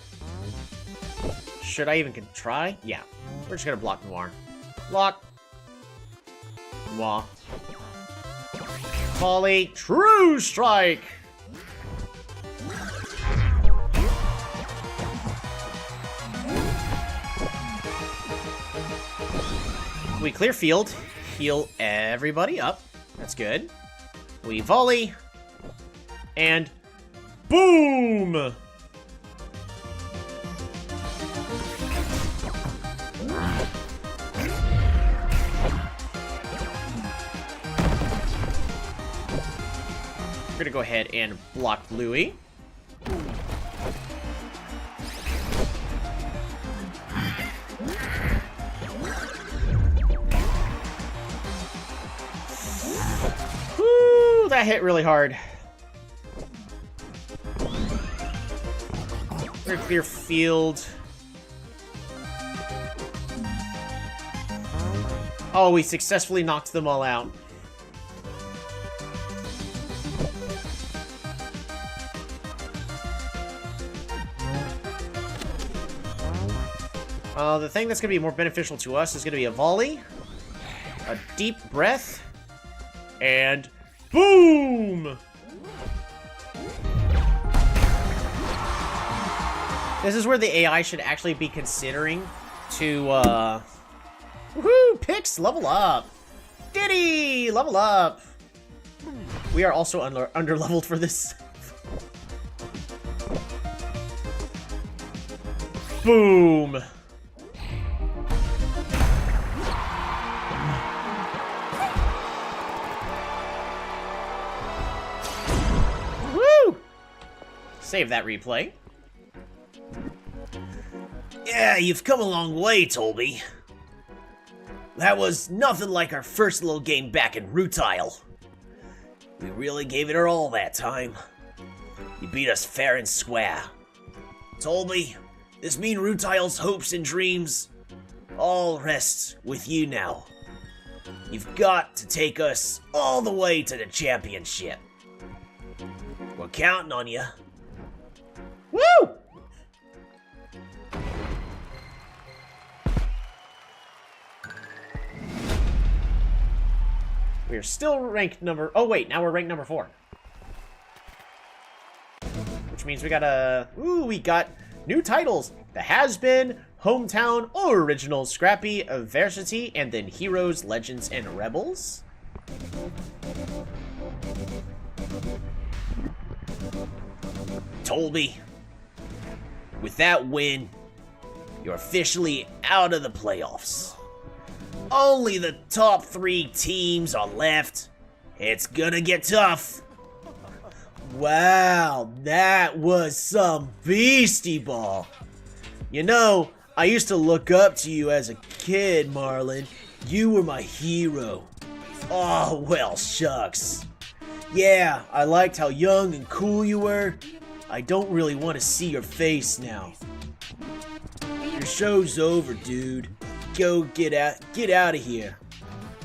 S3: Should I even try? Yeah. We're just gonna block Noir. Block. Noir. Volley. True strike. We clear field. Heal everybody up. That's good. We volley. And boom! We're gonna go ahead and block Louie. Woo! That hit really hard. We're clear field. Oh, we successfully knocked them all out. The thing that's going to be more beneficial to us is going to be a volley, a deep breath, and boom! This is where the AI should actually be considering to, woohoo! Pix, level up! Diddy, level up! We are also under-leveled for this. Boom! Woo! Save that replay.
S2: Yeah, you've come a long way, Tolby. That was nothing like our first little game back in Rutile. We really gave it our all that time. You beat us fair and square. Tolby, this mean Rutile's hopes and dreams all rest with you now. You've got to take us all the way to the championship. We're counting on you.
S3: Woo! We're still ranked number... Oh, wait. Now we're ranked number 4. Which means we got a... Ooh, we got new titles. The Has-Been, Hometown, Original, Scrappy, Varsity, and then Heroes, Legends, and Rebels.
S2: Tolby, with that win, you're officially out of the playoffs. Only the top 3 teams are left. It's gonna get tough. Wow, that was some Beastieball. You know, I used to look up to you as a kid, Marlon. You were my hero. Oh, well, shucks. Yeah, I liked how young and cool you were.
S5: I don't really want to see your face now. Your show's over, dude. Go get out of here.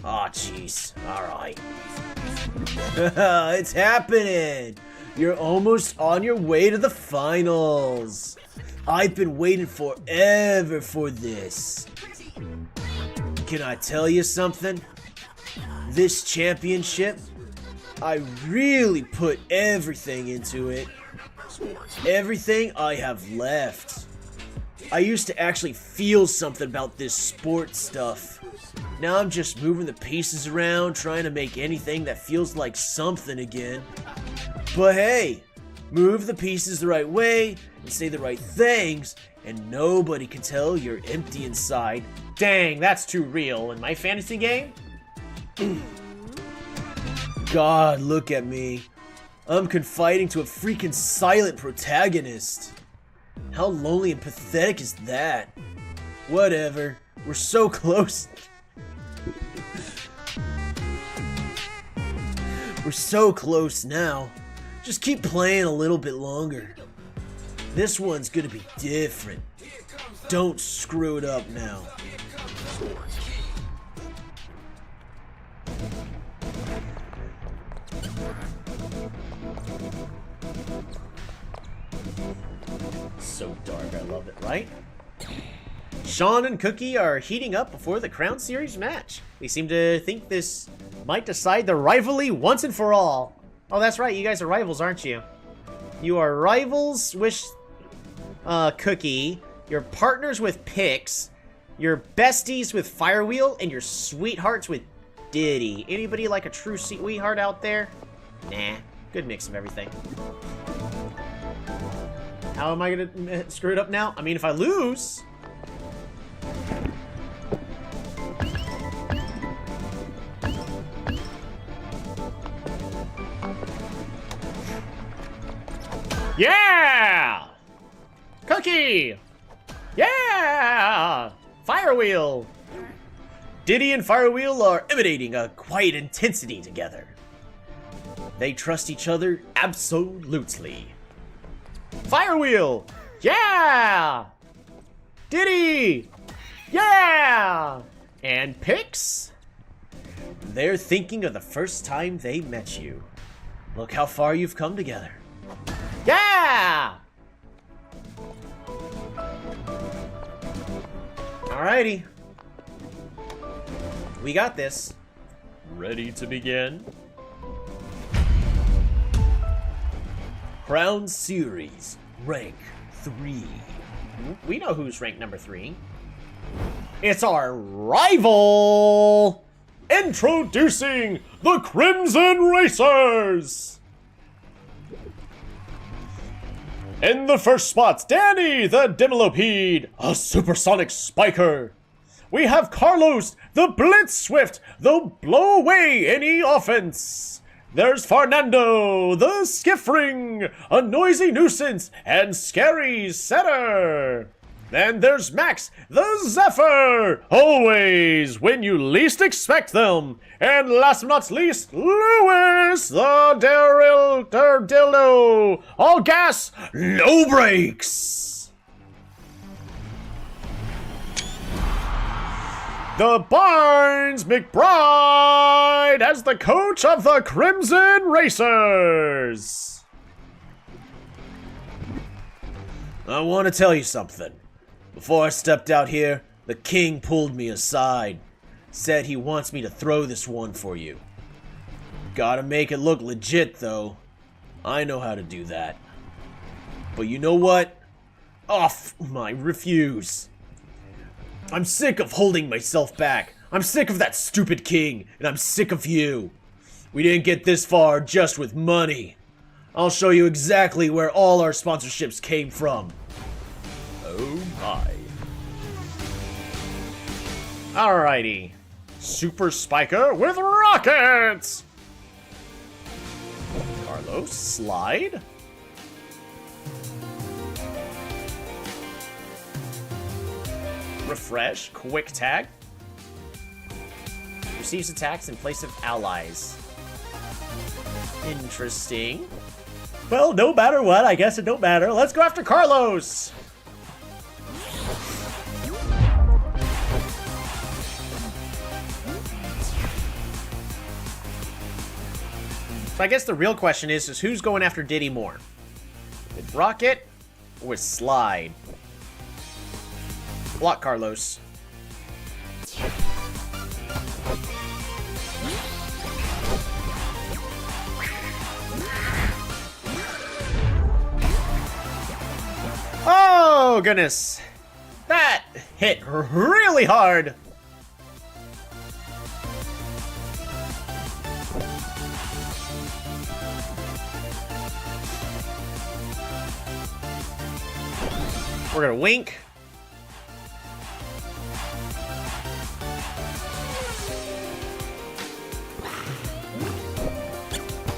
S5: Aw, jeez. Alright. It's happening! You're almost on your way to the finals. I've been waiting forever for this. Can I tell you something? This championship, I really put everything into it. Everything I have left. I used to actually feel something about this sports stuff. Now I'm just moving the pieces around, trying to make anything that feels like something again. But hey, move the pieces the right way and say the right things, and nobody can tell you're empty inside.
S1: Dang, that's too real. In my fantasy game?
S5: God, look at me. I'm confiding to a freaking silent protagonist. How lonely and pathetic is that? Whatever. We're so close. We're so close now. Just keep playing a little bit longer. This one's gonna be different. Don't screw it up now.
S1: So dark, I love it, right? Sean and Cookie are heating up before the Crown Series match. They seem to think this might decide the rivalry once and for all. Oh, that's right, you guys are rivals, aren't you? You are rivals with Cookie, you're partners with Pix, you're besties with Firewheel, and you're sweethearts with Diddy. Anybody like a true sweetheart out there? Nah, good mix of everything. How am I gonna screw it up now? I mean, if I lose... Yeah! Cookie! Yeah! Firewheel!
S5: Diddy and Firewheel are emanating a quiet intensity together. They trust each other absolutely.
S1: Firewheel! Yeah! Diddy! Yeah! And Pix?
S5: They're thinking of the first time they met you. Look how far you've come together.
S1: Yeah! Alrighty. We got this.
S6: Ready to begin?
S5: Crown Series, rank 3.
S1: We know who's ranked number 3. It's our rival!
S6: Introducing the Crimson Racers! In the first spot, Danny the Dimilopede, a supersonic spiker. We have Carlos the Blitz Swift, the blow away any offense. There's Fernando the Skiffring, a noisy nuisance and scary setter. Then there's Max the Zephyr, always when you least expect them. And last but not least, Lewis the Dildo, all gas, no brakes. The Barnes McBride as the coach of the Crimson Racers.
S5: I want to tell you something. Before I stepped out here, the king pulled me aside. Said he wants me to throw this one for you. Gotta make it look legit, though. I know how to do that. But you know what? Off my refuse. I'm sick of holding myself back. I'm sick of that stupid king, and I'm sick of you. We didn't get this far just with money. I'll show you exactly where all our sponsorships came from. Oh my.
S6: Alrighty. Super Spiker with rockets! Carlos, slide.
S1: Refresh, quick tag. Receives attacks in place of allies. Interesting.
S6: Well, no matter what, I guess it don't matter. Let's go after Carlos!
S3: So I guess the real question is who's going after Diddy more? With Rocket or with Slide? Block Carlos. Oh, goodness. That hit really hard. We're gonna wink.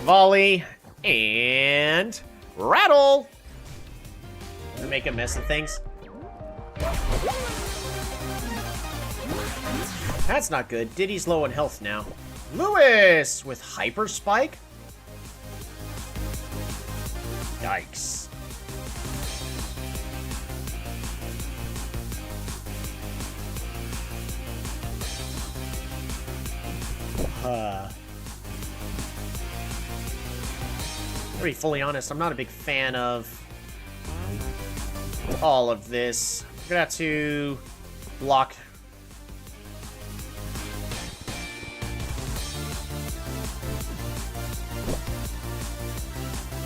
S3: Volley. And rattle. To make a mess of things. That's not good. Diddy's low on health now. Lewis with Hyper Spike? Yikes. To be fully honest, I'm not a big fan of all of this. I'm gonna have to block.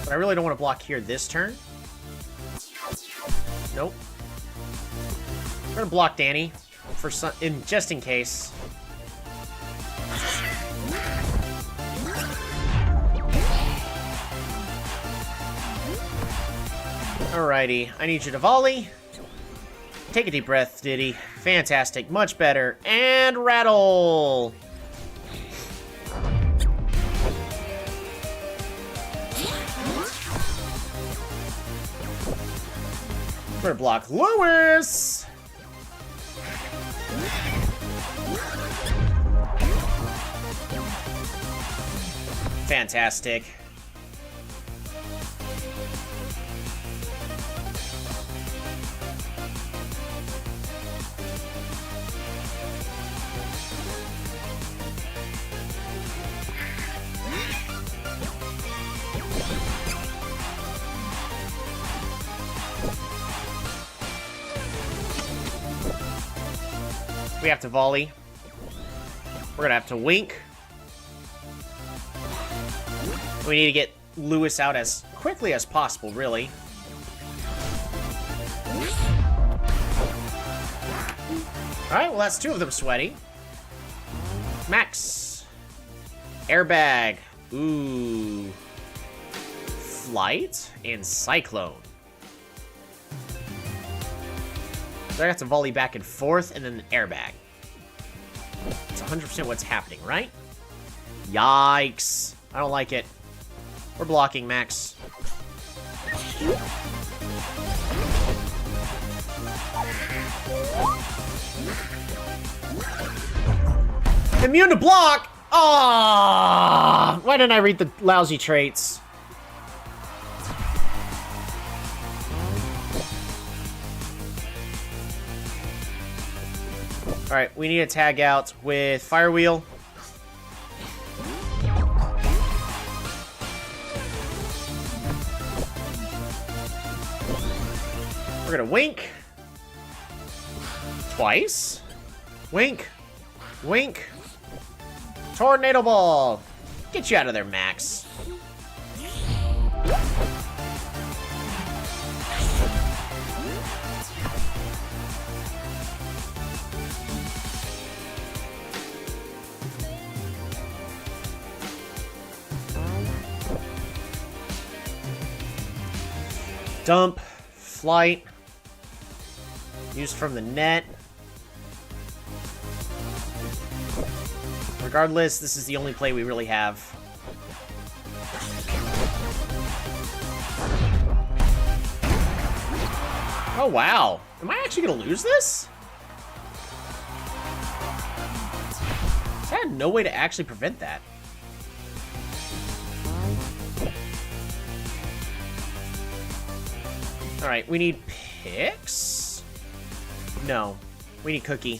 S3: But I really don't want to block here this turn. Nope. I'm gonna block Danny for some, just in case. Alrighty, I need you to volley. Take a deep breath, Diddy. Fantastic, much better. And rattle! We're gonna block Lewis! Fantastic. We have to volley. We're gonna have to wink. We need to get Lewis out as quickly as possible, really. Alright, well that's two of them sweaty. Max. Airbag. Ooh. Flight and Cyclone. So I got to volley back and forth, and then an airbag. It's 100% what's happening, right? Yikes. I don't like it. We're blocking, Max. Immune to block! Ah! Why didn't I read the lousy traits? Alright, we need to tag out with Fire Wheel. We're gonna wink. Twice. Wink. Wink. Tornado Ball. Get you out of there, Max. Dump, flight, used from the net. Regardless, this is the only play we really have. Oh, wow. Am I actually going to lose this? I had no way to actually prevent that. Alright, we need picks? No. We need cookie.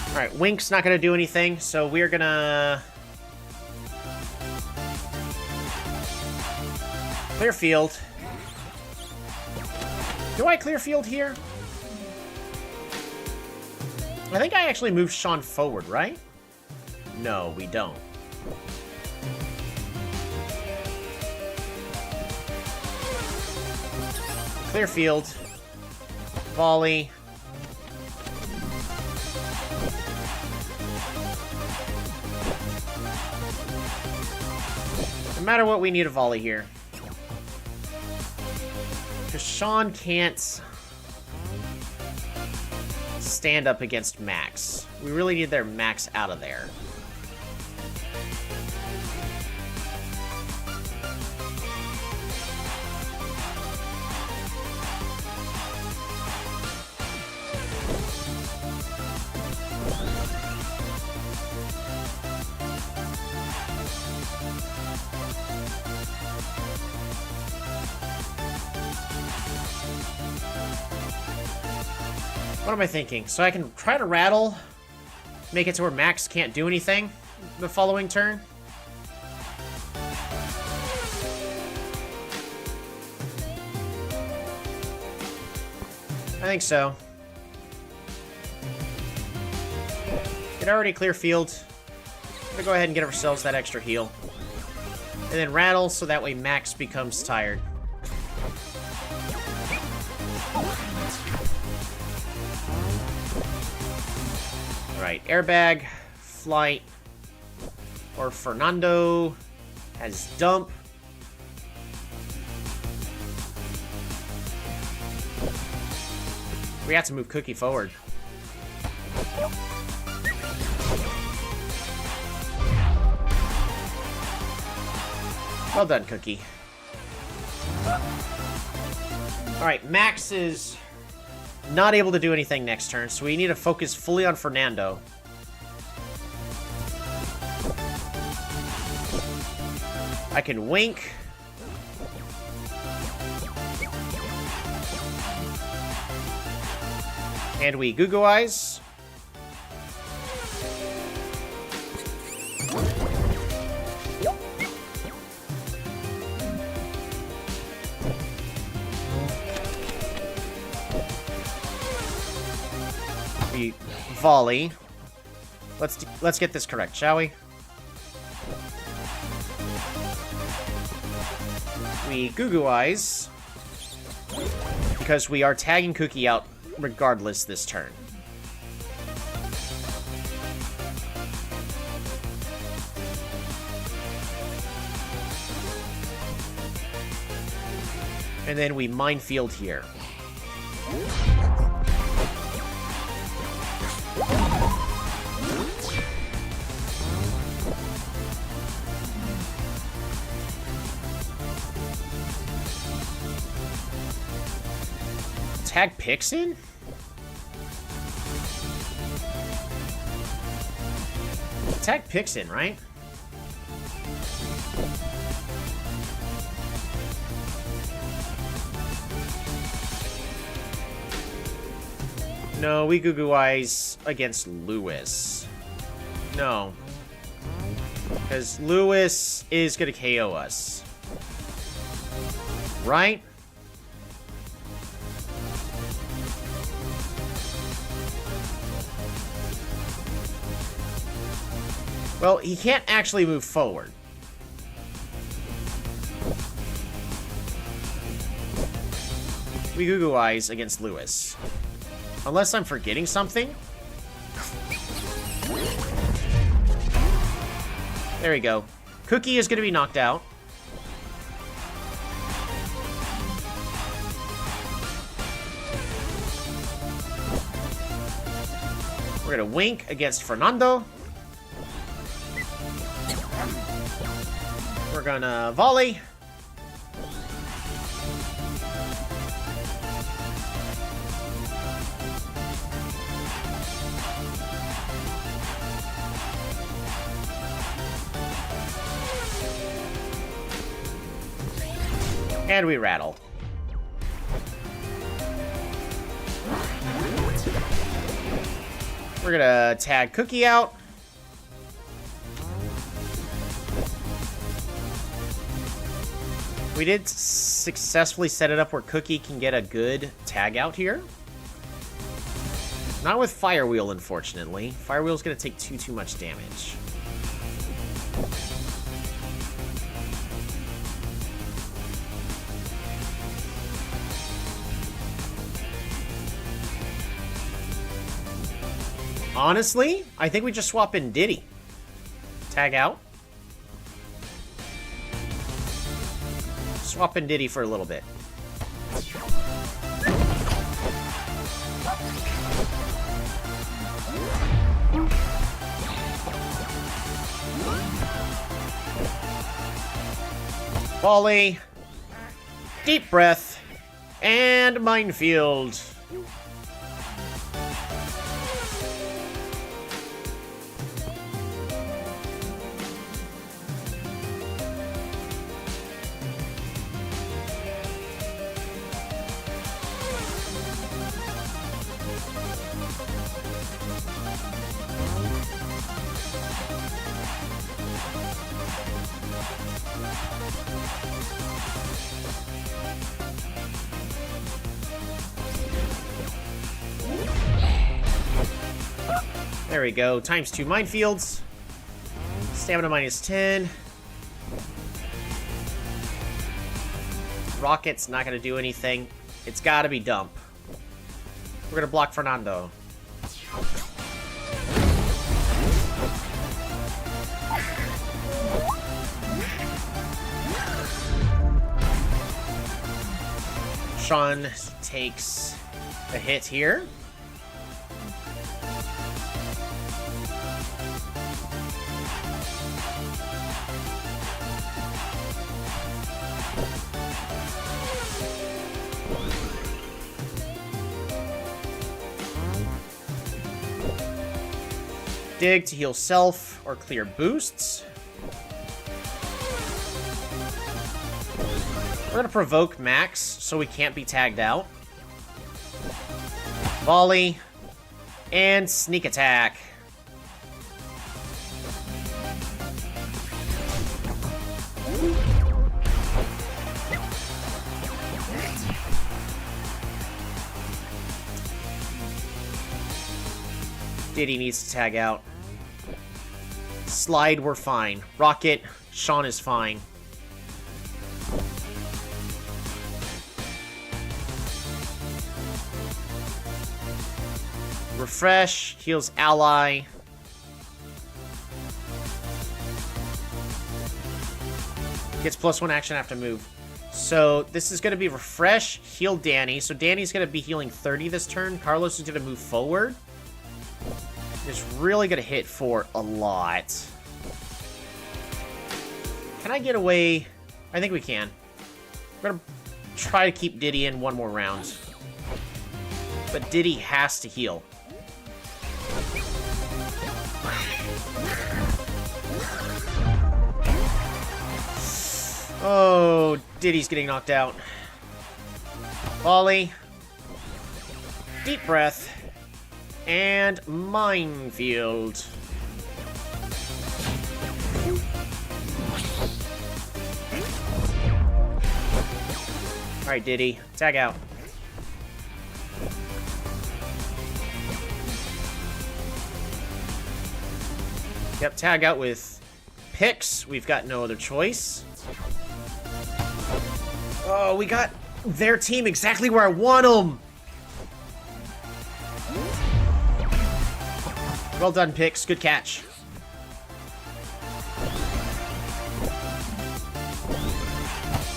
S3: Alright, Wink's not gonna do anything, so we're gonna... clear field. Do I clear field here? I think I actually moved Sean forward, right? No, we don't. Clear field. Volley. No matter what, we need a volley here. Because Sean can't stand up against Max. We really need their Max out of there. What am I thinking? So I can try to rattle, make it to where Max can't do anything the following turn? I think so. It already clear field. I'm gonna go ahead and get ourselves that extra heal. And then rattle so that way Max becomes tired. Right, airbag, flight, or Fernando has dump. We have to move Cookie forward. Well done, Cookie. Alright, Max is not able to do anything next turn, so we need to focus fully on Fernando. I can wink. And we Goo Goo Eyes. We volley. Let's get this correct, shall we? We Goo Goo Eyes. Because we are tagging Cookie out regardless this turn. And then we minefield here. Tag picks in? Tag picks in, right? No, we Goo Goo Eyes against Lewis. No. Because Lewis is going to KO us. Right? Well, he can't actually move forward. We Goo Goo Eyes against Lewis. Unless I'm forgetting something. There we go. Cookie is going to be knocked out. We're going to wink against Fernando. We're gonna volley. And we rattle. We're gonna tag Cookie out. We did successfully set it up where Cookie can get a good tag out here. Not with Firewheel, unfortunately. Firewheel's gonna take too much damage. Honestly, I think we just swap in Diddy. Tag out. Swap in Diddy for a little bit. Volley. Deep breath. And minefield. There we go. Times 2 minefields. Stamina minus 10. Rocket's not going to do anything. It's got to be Dump. We're going to block Fernando. Sean takes a hit here. Dig to heal self or clear boosts. We're gonna provoke Max so we can't be tagged out. Volley and sneak attack. Diddy needs to tag out. Slide, we're fine. Rocket, Sean is fine. Refresh, heals ally. Gets +1 action after move. So this is going to be refresh, heal Danny. So Danny's going to be healing 30 this turn. Carlos is going to move forward. It's really going to hit for a lot. Can I get away? I think we can. We're going to try to keep Diddy in one more round. But Diddy has to heal. Oh, Diddy's getting knocked out. Volley. Deep breath. And minefield. Alright, Diddy. Tag out. Yep, tag out with picks. We've got no other choice. Oh, we got their team exactly where I want them. Well done, Pix. Good catch.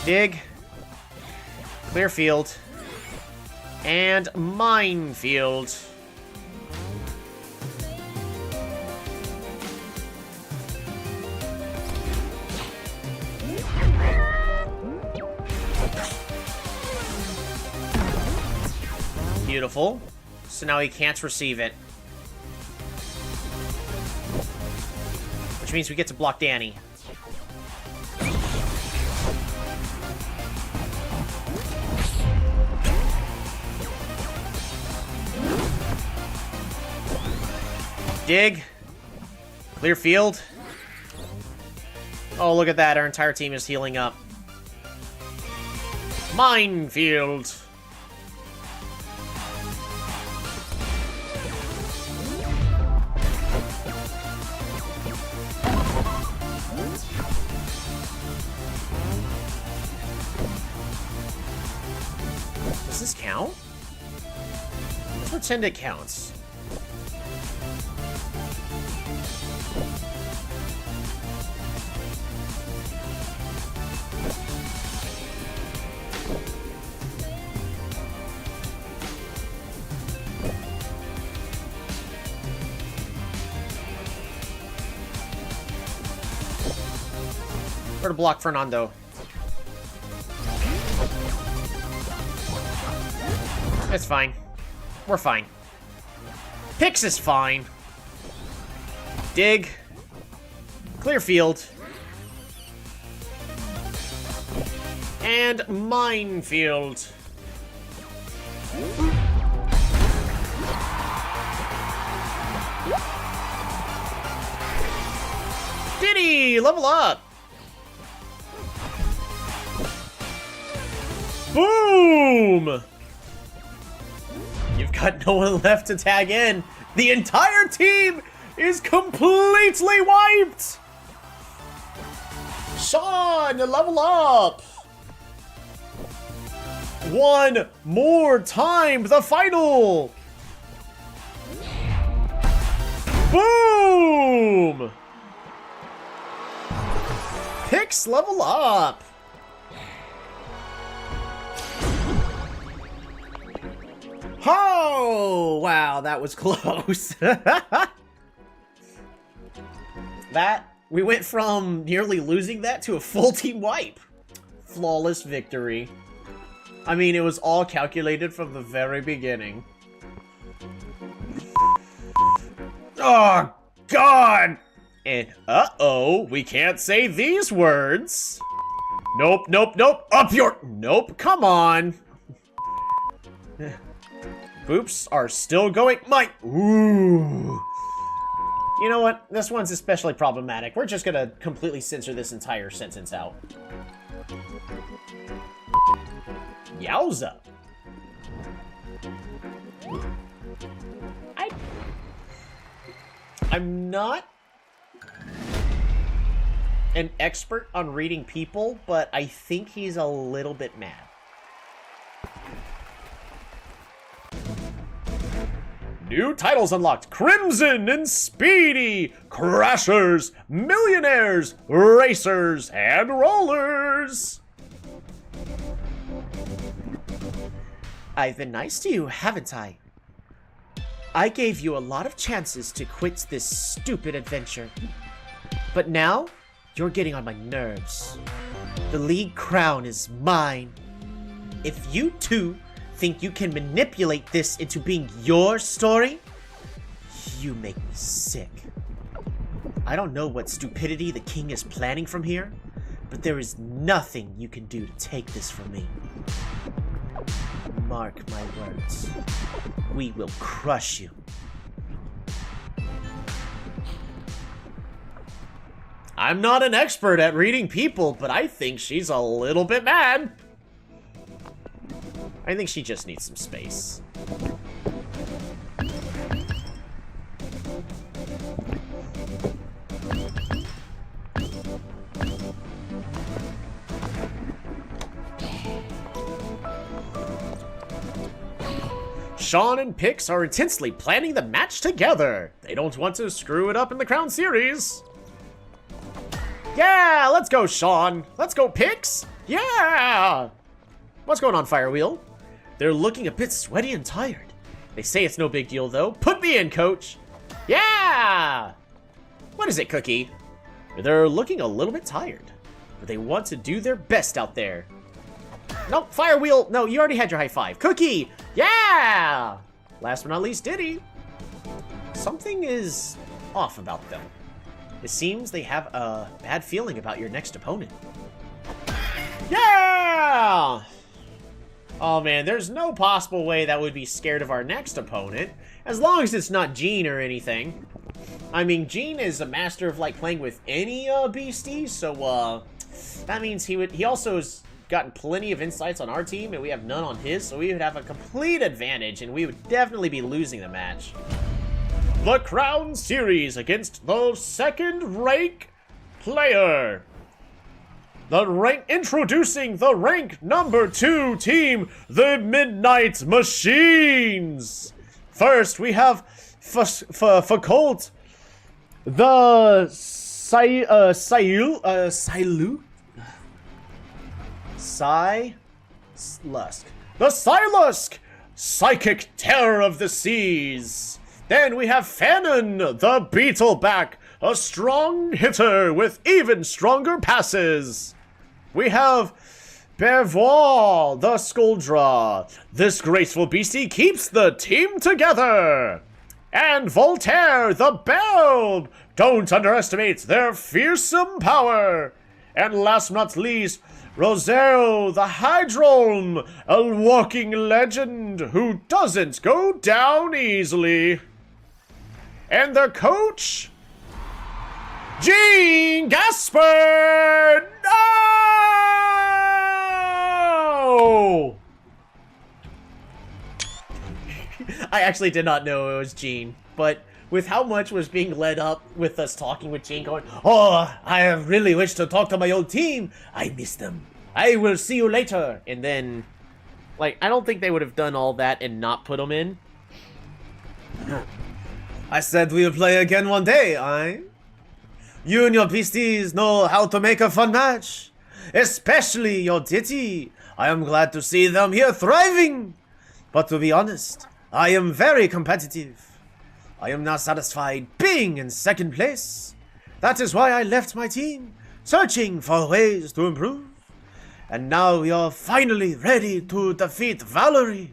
S3: Dig. Clear field. And minefield. Beautiful. So now he can't receive it. Which means we get to block Danny. Dig. Clear field. Oh, look at that. Our entire team is healing up. Minefield. Does this count? Let's pretend it counts. Where to block Fernando? It's fine. We're fine. Pix is fine. Dig. Clear field. And minefield. Diddy! Level up! Boom! You've got no one left to tag in. The entire team is completely wiped! Sean, level up! One more time, the final! Boom! Pix, level up! Oh, wow, that was close. We went from nearly losing that to a full team wipe. Flawless victory. I mean, it was all calculated from the very beginning. Oh, God! And, uh-oh, we can't say these words. Nope, nope, nope. Up your... Nope, come on. Boops are still going. Ooh. You know what? This one's especially problematic. We're just gonna completely censor this entire sentence out. Yowza. I'm not an expert on reading people, but I think he's a little bit mad. New titles unlocked: Crimson and Speedy, Crashers, Millionaires, Racers, and Rollers. I've been nice to you, haven't I? I gave you a lot of chances to quit this stupid adventure. But now, you're getting on my nerves. The league crown is mine. If you two think you can manipulate this into being your story, you make me sick. I don't know what stupidity the king is planning from here, but there is nothing you can do to take this from me. Mark my words. We will crush you. I'm not an expert at reading people, but I think she's a little bit mad. I think she just needs some space. Sean and Pix are intensely planning the match together. They don't want to screw it up in the Crown Series. Yeah, let's go, Sean. Let's go, Pix. Yeah. What's going on, Firewheel? They're looking a bit sweaty and tired. They say it's no big deal, though. Put me in, coach. Yeah! What is it, Cookie? They're looking a little bit tired, but they want to do their best out there. Nope, Firewheel. No, you already had your high five. Cookie! Yeah! Last but not least, Diddy. Something is off about them. It seems they have a bad feeling about your next opponent. Yeah! Oh man, there's no possible way that would be scared of our next opponent, as long as it's not Gene or anything.
S1: I mean, Gene is a master of, like, playing with any, beastie, so, that means he also has gotten plenty of insights on our team, and we have none on his, so we would have a complete advantage, and we would definitely be losing the match.
S6: The Crown Series against the second rank player. Introducing the rank number 2 team, the Midnight Machines. First, we have Fakult, the the Silusk, psychic terror of the seas. Then we have Fanon, the Beetleback, a strong hitter with even stronger passes. We have Bevois, the Skuldra. This graceful beastie keeps the team together. And Voltaire, the Belb. Don't underestimate their fearsome power. And last but not least, Roseo, the Hydrolm, a walking legend who doesn't go down easily. And their coach, Gene Gasper! No!
S1: I actually did not know it was Gene, but with how much was being led up with us talking with Gene going, "Oh, I really wish to talk to my old team. I miss them. I will see you later." And then, like, I don't think they would have done all that and not put him in.
S4: I said we'll play again one day, aye? You and your beasties know how to make a fun match. Especially your Ditty. I am glad to see them here thriving. But to be honest, I am very competitive. I am not satisfied being in second place. That is why I left my team, searching for ways to improve. And now we are finally ready to defeat Valerie.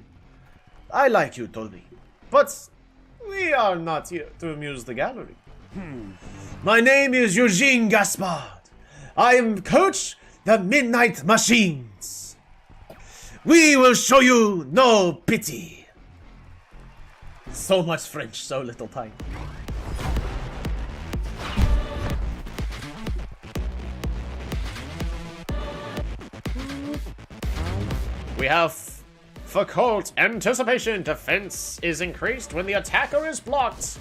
S4: I like you, Toby, but we are not here to amuse the gallery. My name is Eugene Gaspard. I am coach the Midnight Machines. We will show you no pity.
S1: So much French, so little time.
S6: We have Fakult, anticipation. Defense is increased when the attacker is blocked.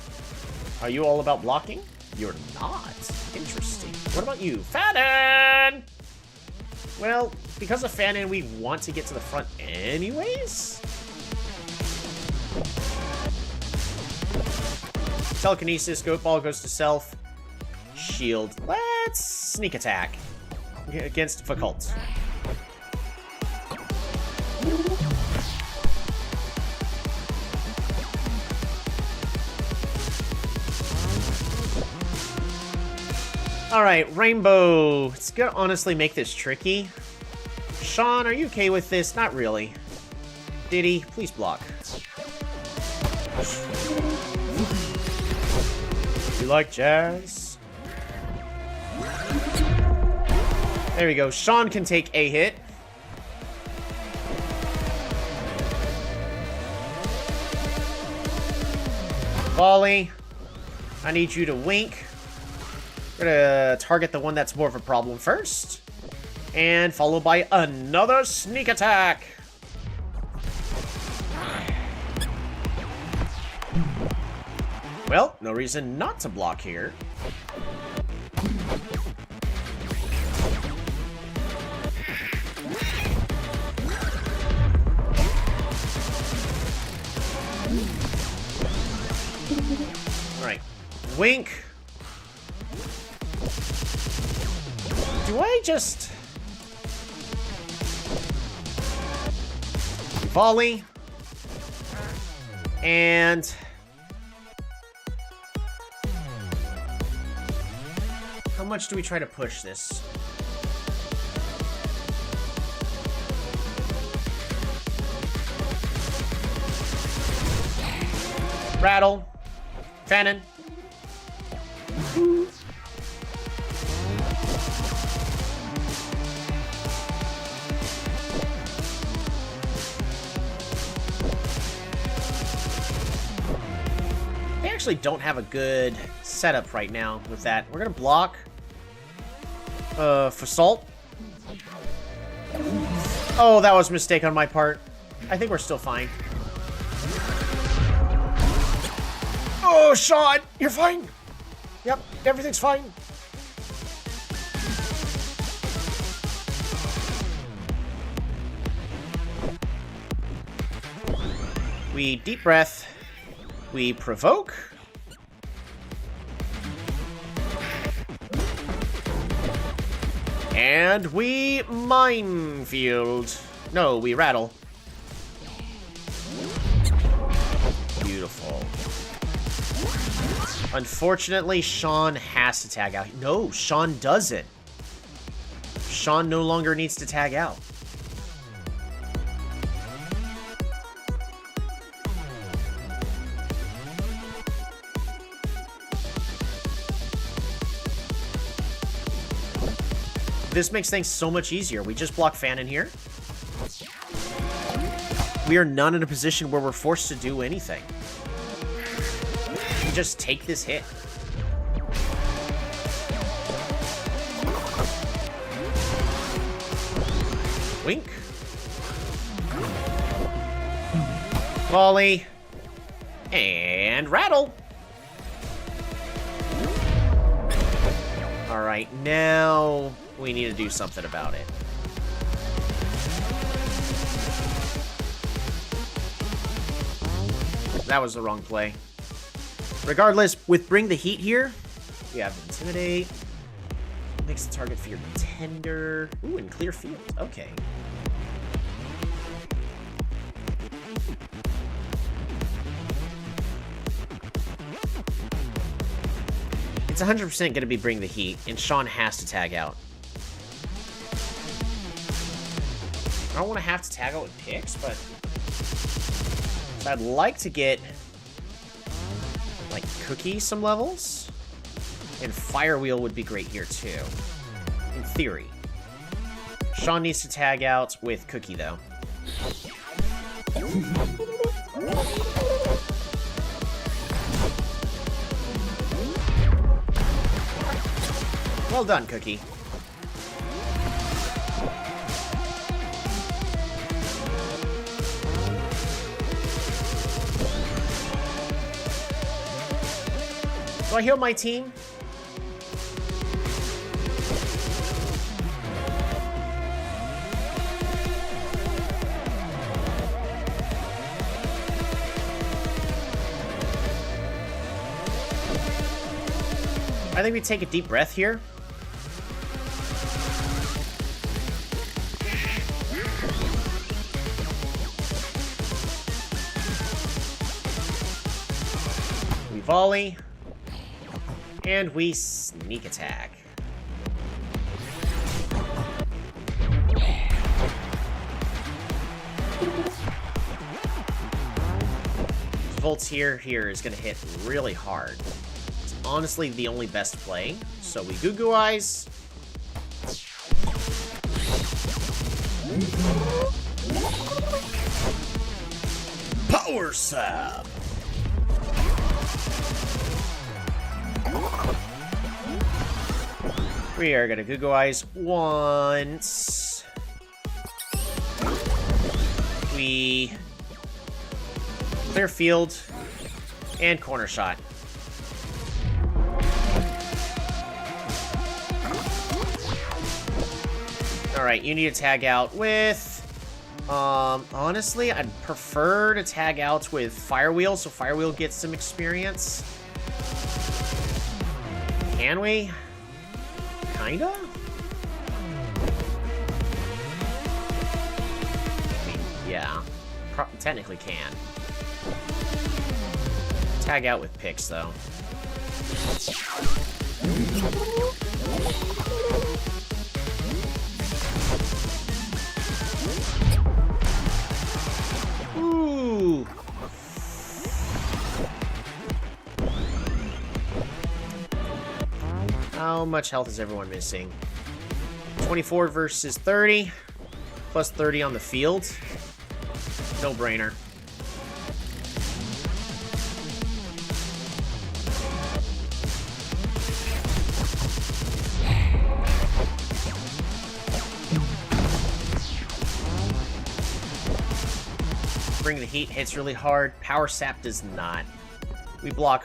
S1: Are you all about blocking? You're not. Interesting. What about you? Fanon! Well, because of Fanon, we want to get to the front anyways? Telekinesis, Goat Ball goes to self. Shield. Let's sneak attack against Fakult. Alright, Rainbow. It's gonna honestly make this tricky. Sean, are you okay with this? Not really. Diddy, please block. You like jazz? There we go. Sean can take a hit. Volley. I need you to wink. We're gonna target the one that's more of a problem first. And followed by another sneak attack. Well, no reason not to block here. Alright. Wink. Do I just... volley? And... how much do we try to push this? Rattle. Fanon.
S3: actually don't have a good setup right now with that. We're gonna block for salt. Oh, that was a mistake on my part. I think we're still fine.
S6: Oh, Sean, you're fine. Yep, everything's fine.
S3: We deep breath. We provoke. And we minefield. No, we rattle. Beautiful. Unfortunately, Sean has to tag out. No, Sean doesn't. Sean no longer needs to tag out. This makes things so much easier. We just block Fan in here. We are not in a position where we're forced to do anything. We just take this hit. Wink. Volley. And rattle. Alright, now we need to do something about it. That was the wrong play. Regardless, with Bring the Heat here, we have Intimidate. Makes the target fear tender. Ooh, and Clear Field. Okay. It's 100% going to be Bring the Heat, and Sean has to tag out. I don't want to have to tag out with picks, but so I'd like to get like Cookie some levels, and Firewheel would be great here too, in theory. Sean needs to tag out with Cookie though. Well done, Cookie. Do I heal my team? I think we take a deep breath here. We volley. And we sneak attack. Voltaire here is going to hit really hard. It's honestly the only best play. So we Goo Goo Eyes.
S6: Power Sap.
S3: We are gonna Goo Goo Eyes once. We clear field and corner shot. Alright, you need to tag out with honestly, I'd prefer to tag out with Firewheel, so Firewheel gets some experience. Can we? Kinda? I mean, yeah. Technically can. Tag out with picks, though. Ooh! How much health is everyone missing? 24 versus 30. Plus 30 on the field. No brainer. Bring the Heat hits really hard. Power Sap does not. We block,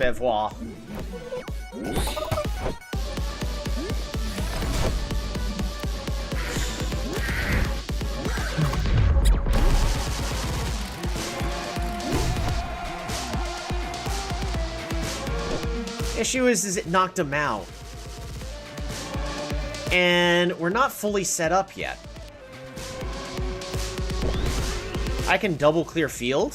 S3: Bevois. Issue is it knocked him out. And we're not fully set up yet. I can double clear field.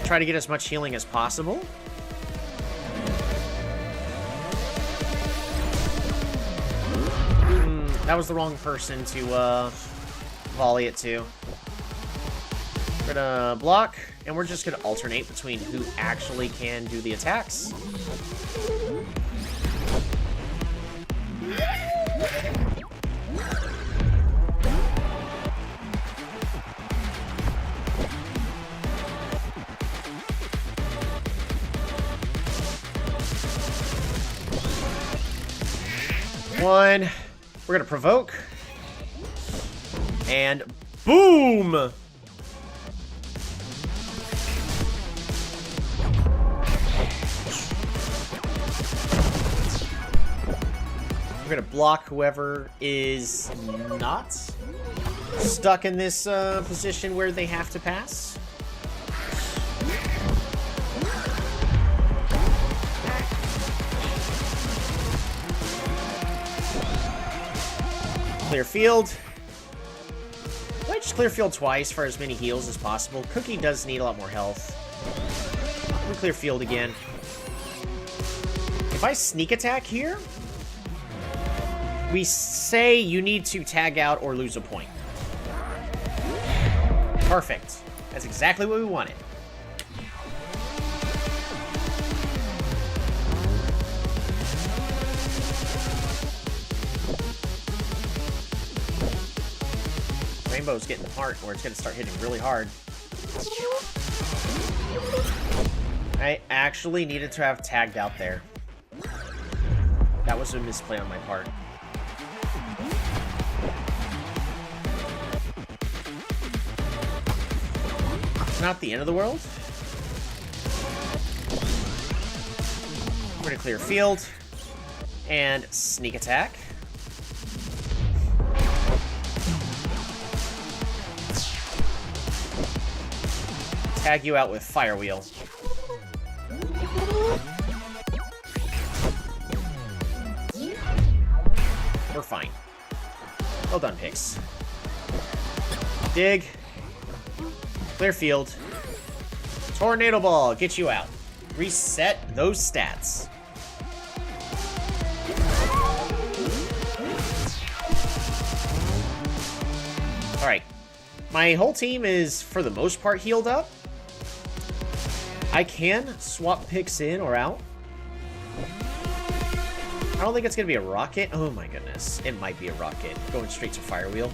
S3: Try to get as much healing as possible. That was the wrong person to volley it to. We're gonna block, and we're just gonna alternate between who actually can do the attacks. One. We're gonna provoke. And boom! We're gonna block whoever is not stuck in this position where they have to pass. Clear field. Let's just clear field twice for as many heals as possible. Cookie does need a lot more health. We clear field again. If I sneak attack here, we say you need to tag out or lose a point. Perfect. That's exactly what we wanted. Rainbow's getting the part where it's going to start hitting really hard. I actually needed to have tagged out there. That was a misplay on my part. Not the end of the world. We're going to clear field and sneak attack. Tag you out with Fire Wheel. We're fine. Well done, Pix. Dig. Clear field. Tornado Ball, get you out. Reset those stats. Alright. My whole team is, for the most part, healed up. I can swap picks in or out. I don't think it's going to be a rocket. Oh my goodness. It might be a rocket. Going straight to Fire Wheel.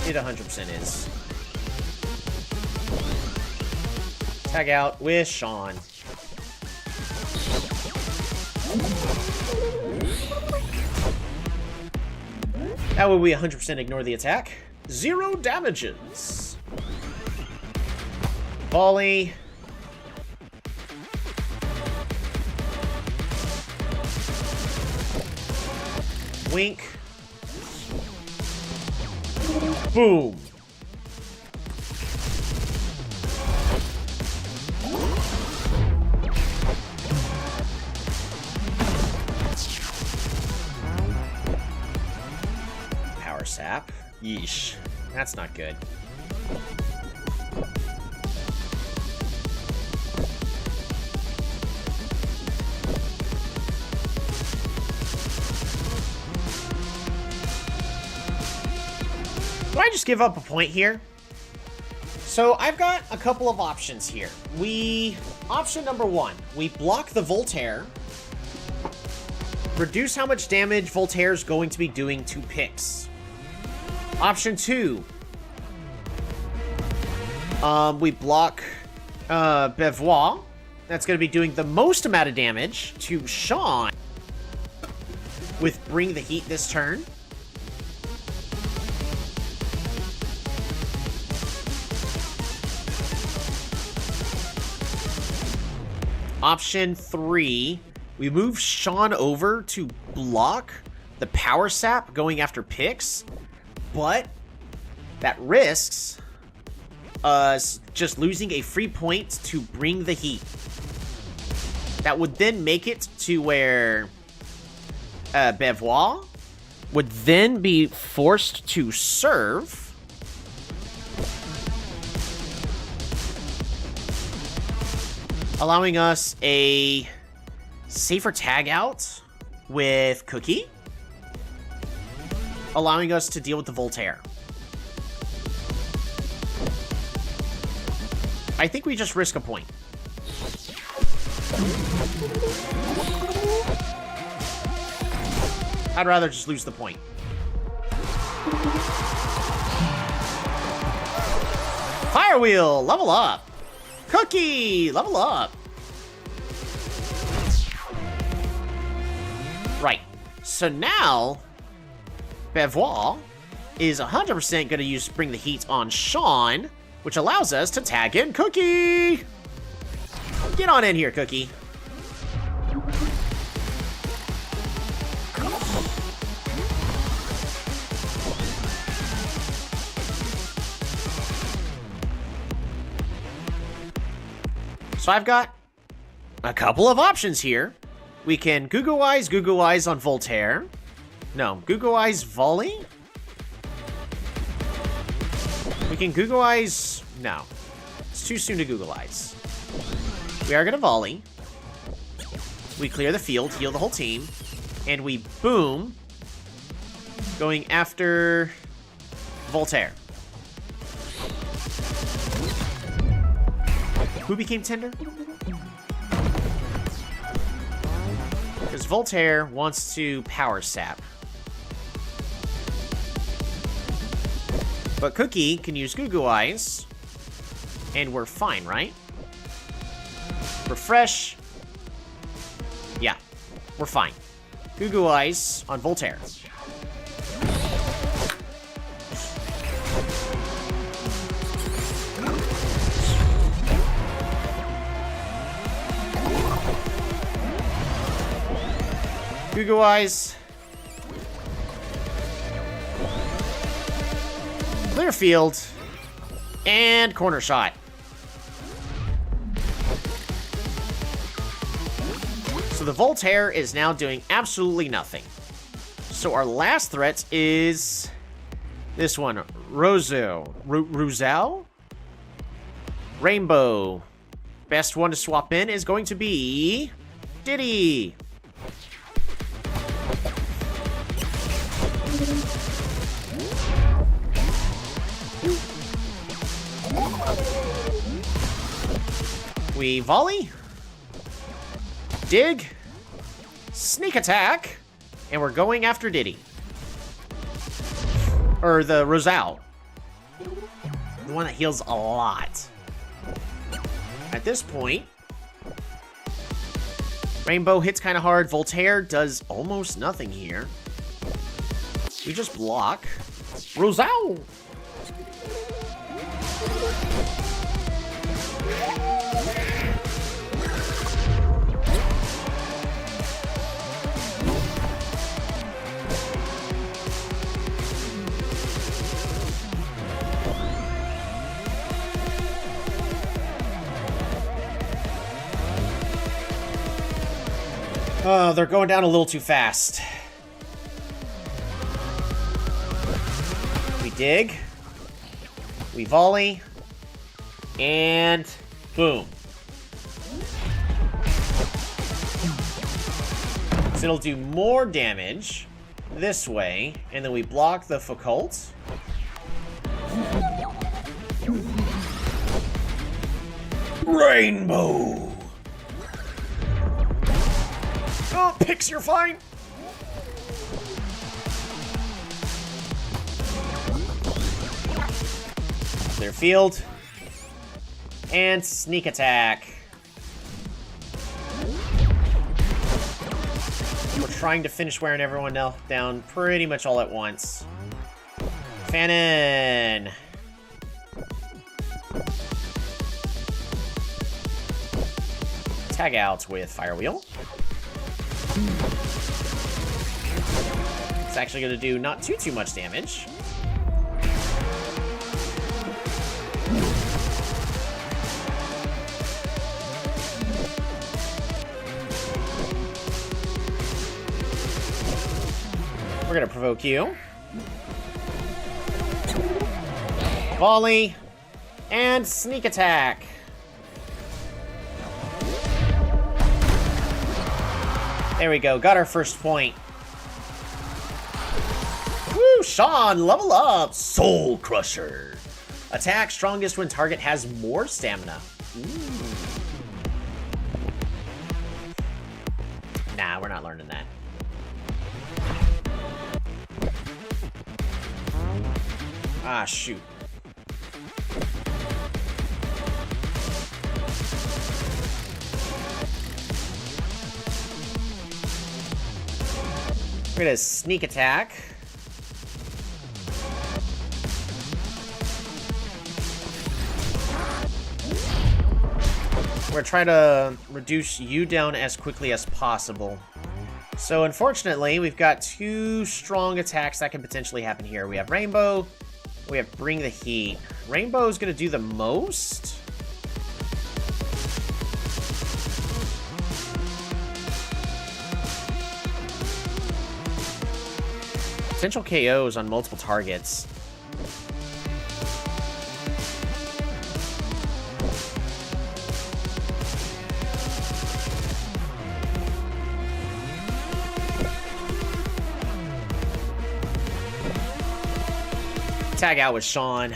S3: It 100% is. Tag out with Sean. That way we 100% ignore the attack. 0 damages. Volley. Wink. Boom. Power sap. Yeesh. That's not good. Do I just give up a point here? So I've got a couple of options here. Option number 1, we block the Voltaire. Reduce how much damage Voltaire's going to be doing to Pix. Option 2, we block Bevois. That's going to be doing the most amount of damage to Sean with Bring the Heat this turn. Option 3, we move Sean over to block the Power Sap going after picks, but that risks us just losing a free point to Bring the Heat. That would then make it to where Bevois would then be forced to serve. Allowing us a safer tag out with Cookie. Allowing us to deal with the Voltaire. I think we just risk a point. I'd rather just lose the point. Firewheel, level up. Cookie, level up. Right. So now, Bevois is 100% going to use Bring the Heat on Sean, which allows us to tag in Cookie. Get on in here, Cookie. So I've got a couple of options here. We can Goo Goo Eyes on Voltaire. No, Goo Goo Eyes Volley? We can Goo Goo Eyes... No. It's too soon to Goo Goo Eyes. We are going to Volley. We clear the field, heal the whole team. And we boom. Going after Voltaire. Who became Tender? Because Voltaire wants to Power Sap. But Cookie can use Goo Goo Eyes. And we're fine, right? Refresh. Yeah, we're fine. Goo Goo Eyes on Voltaire. Goo Goo Eyes. Clear field. And corner shot. So the Voltaire is now doing absolutely nothing. So our last threat is this one. Rosal? Rainbow. Best one to swap in is going to be Diddy. We volley, dig, sneak attack, and we're going after Diddy. Or the Rosal. The one that heals a lot. At this point, Rainbow hits kind of hard. Voltaire does almost nothing here. We just block. Rosal! Oh, they're going down a little too fast. We dig. We volley. And boom. So it'll do more damage this way. And then we block the Foucault. Rainbow. Oh, Pix, you're fine. Clear field. And sneak attack. We're trying to finish wearing everyone down pretty much all at once. Fannin! Tag out with Fire Wheel. It's actually going to do not too much damage. We're going to provoke you. Volley. And sneak attack. There we go. Got our first point. Woo! Sean, level up. Soul Crusher. Attack strongest when target has more stamina. Ooh. Nah, we're not learning that. Ah, shoot. We're gonna sneak attack. We're gonna try to reduce you down as quickly as possible. So unfortunately, we've got two strong attacks that can potentially happen here. We have Rainbow, we have Bring the Heat. Rainbow is gonna do the most. Potential KOs on multiple targets. Tag out with Sean.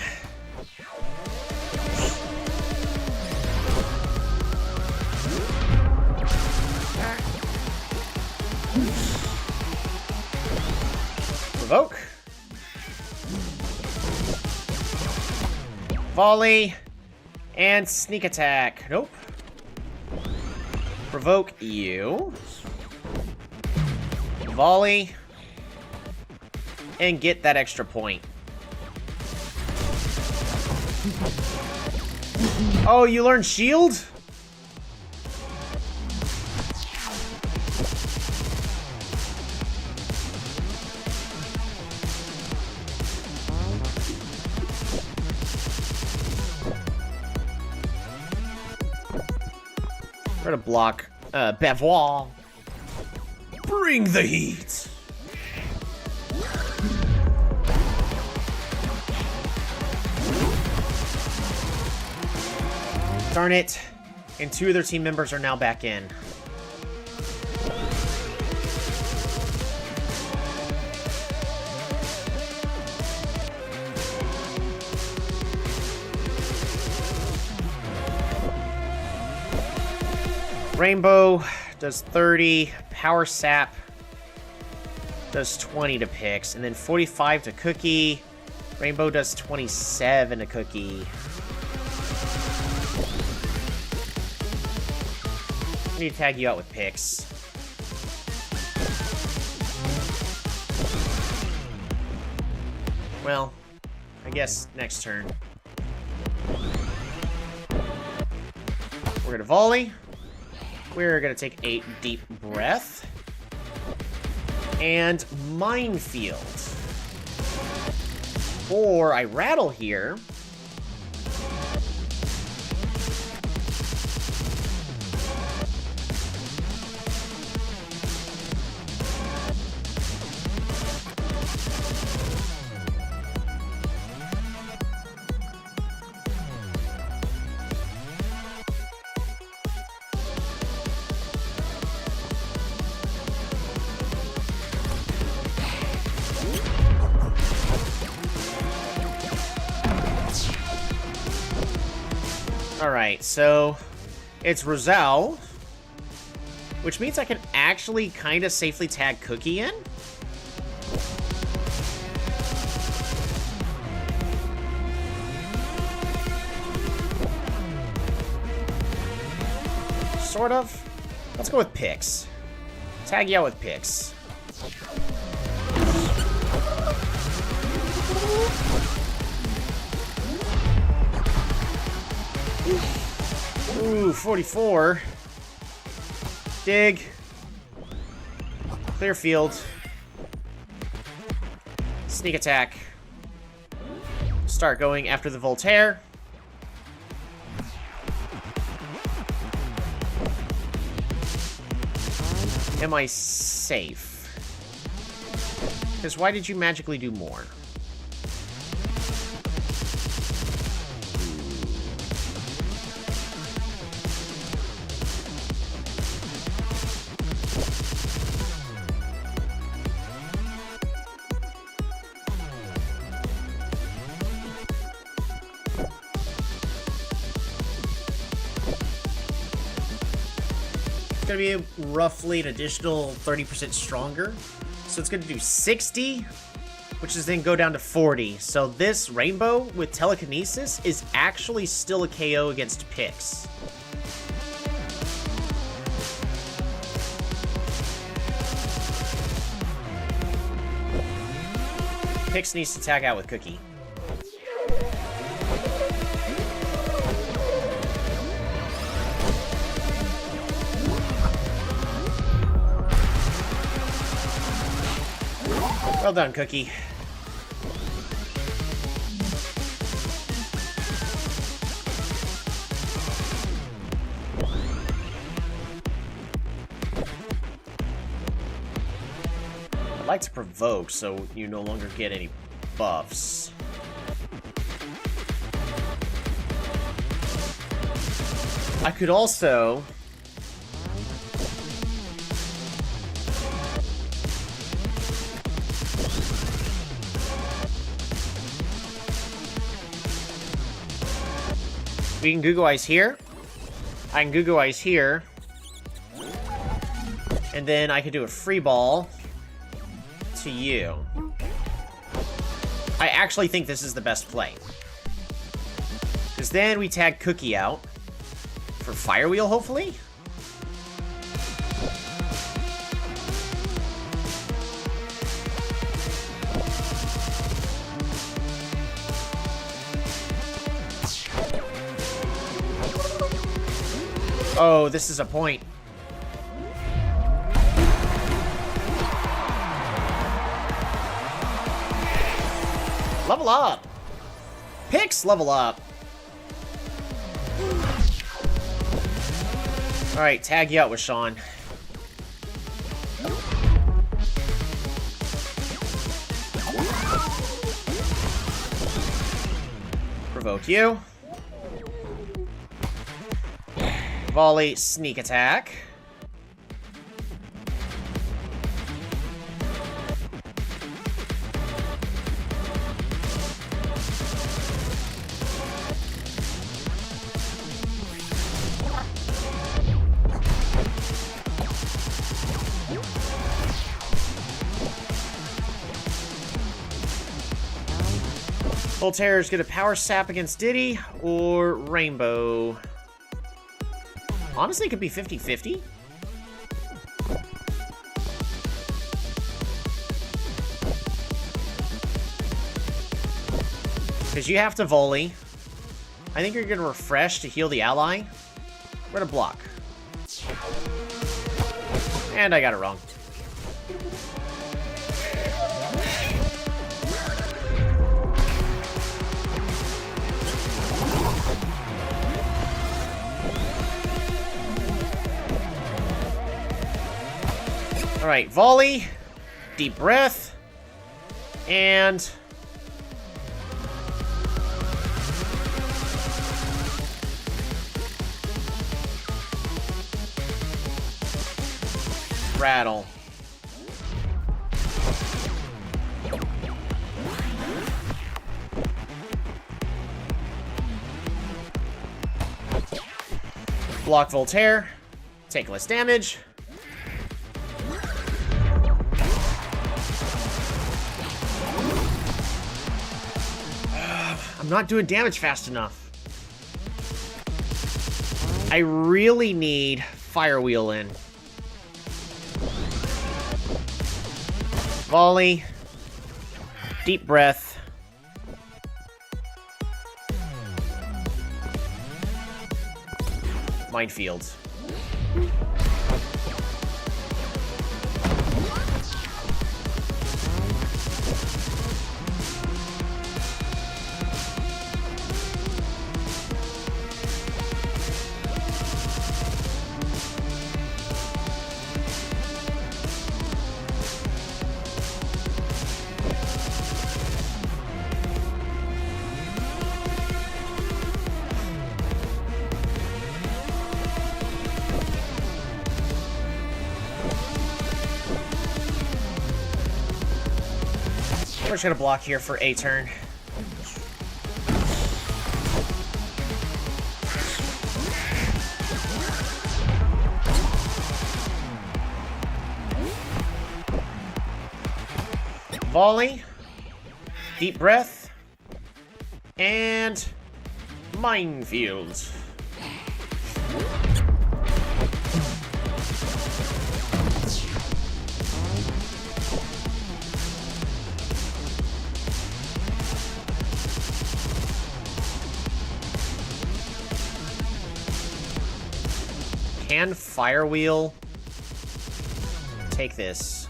S3: Provoke. Volley. And sneak attack. Nope. Provoke you. Volley. And get that extra point. Oh, you learned shield? We're gonna block Bevois. Bring the heat. Darn it. And two of their team members are now back in. Rainbow does 30. Power Sap does 20 to Pix. And then 45 to Cookie. Rainbow does 27 to Cookie. I need to tag you out with Pix. Well, I guess next turn. We're gonna volley. We're gonna take a deep breath. And minefield. Or I rattle here. Alright, so it's Roselle, which means I can actually kind of safely tag Cookie in. Sort of. Let's go with Pix. Tag you out with picks. Ooh, 44. Dig. Clear field. Sneak attack. Start going after the Voltaire. Am I safe? Because why did you magically do more?
S1: It's gonna be roughly an additional 30% stronger. So it's gonna do 60, which is then go down to 40. So this rainbow with telekinesis is actually still a KO against Pix. Pix needs to tag out with Cookie. Well done, Cookie. I'd like to provoke so you no longer get any buffs. I could also... We can Goo Goo Eyes here. I can Goo Goo Eyes here. And then I could do a free ball to you. I actually think this is the best play. Because then we tag Cookie out for Firewheel, hopefully? Oh, this is a point. Level up! Pix, level up! Alright, tag you out with Sean. Provoke you. Volley, sneak attack. Voltaire's gonna power sap against Diddy or Rainbow. Honestly, it could be 50-50. Because you have to volley. I think you're going to refresh to heal the ally. We're going to block. And I got it wrong. Alright, volley, deep breath, and... rattle. Block Voltaire, take less damage. I'm not doing damage fast enough. I really need Firewheel in.
S3: Volley. Deep breath. Minefield. We're just gonna block here for a turn. Volley. Deep breath. And minefield. Can Firewheel take this?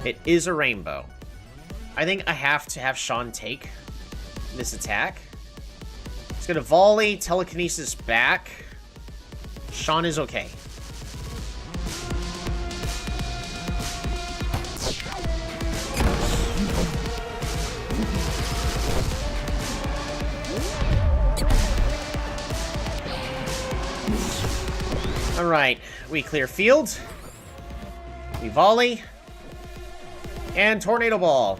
S3: It is a rainbow. I think I have to have Sean take this attack. It's gonna volley, telekinesis back. Sean is okay. Alright, we clear field. We volley. And Tornado Ball.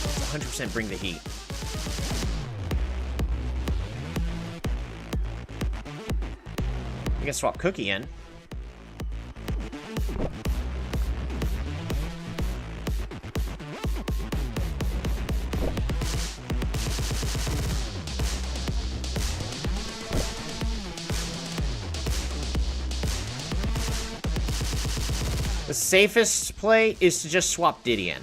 S3: It's 100% bring the heat. I guess swap Cookie in. The safest play is to just swap Diddy in.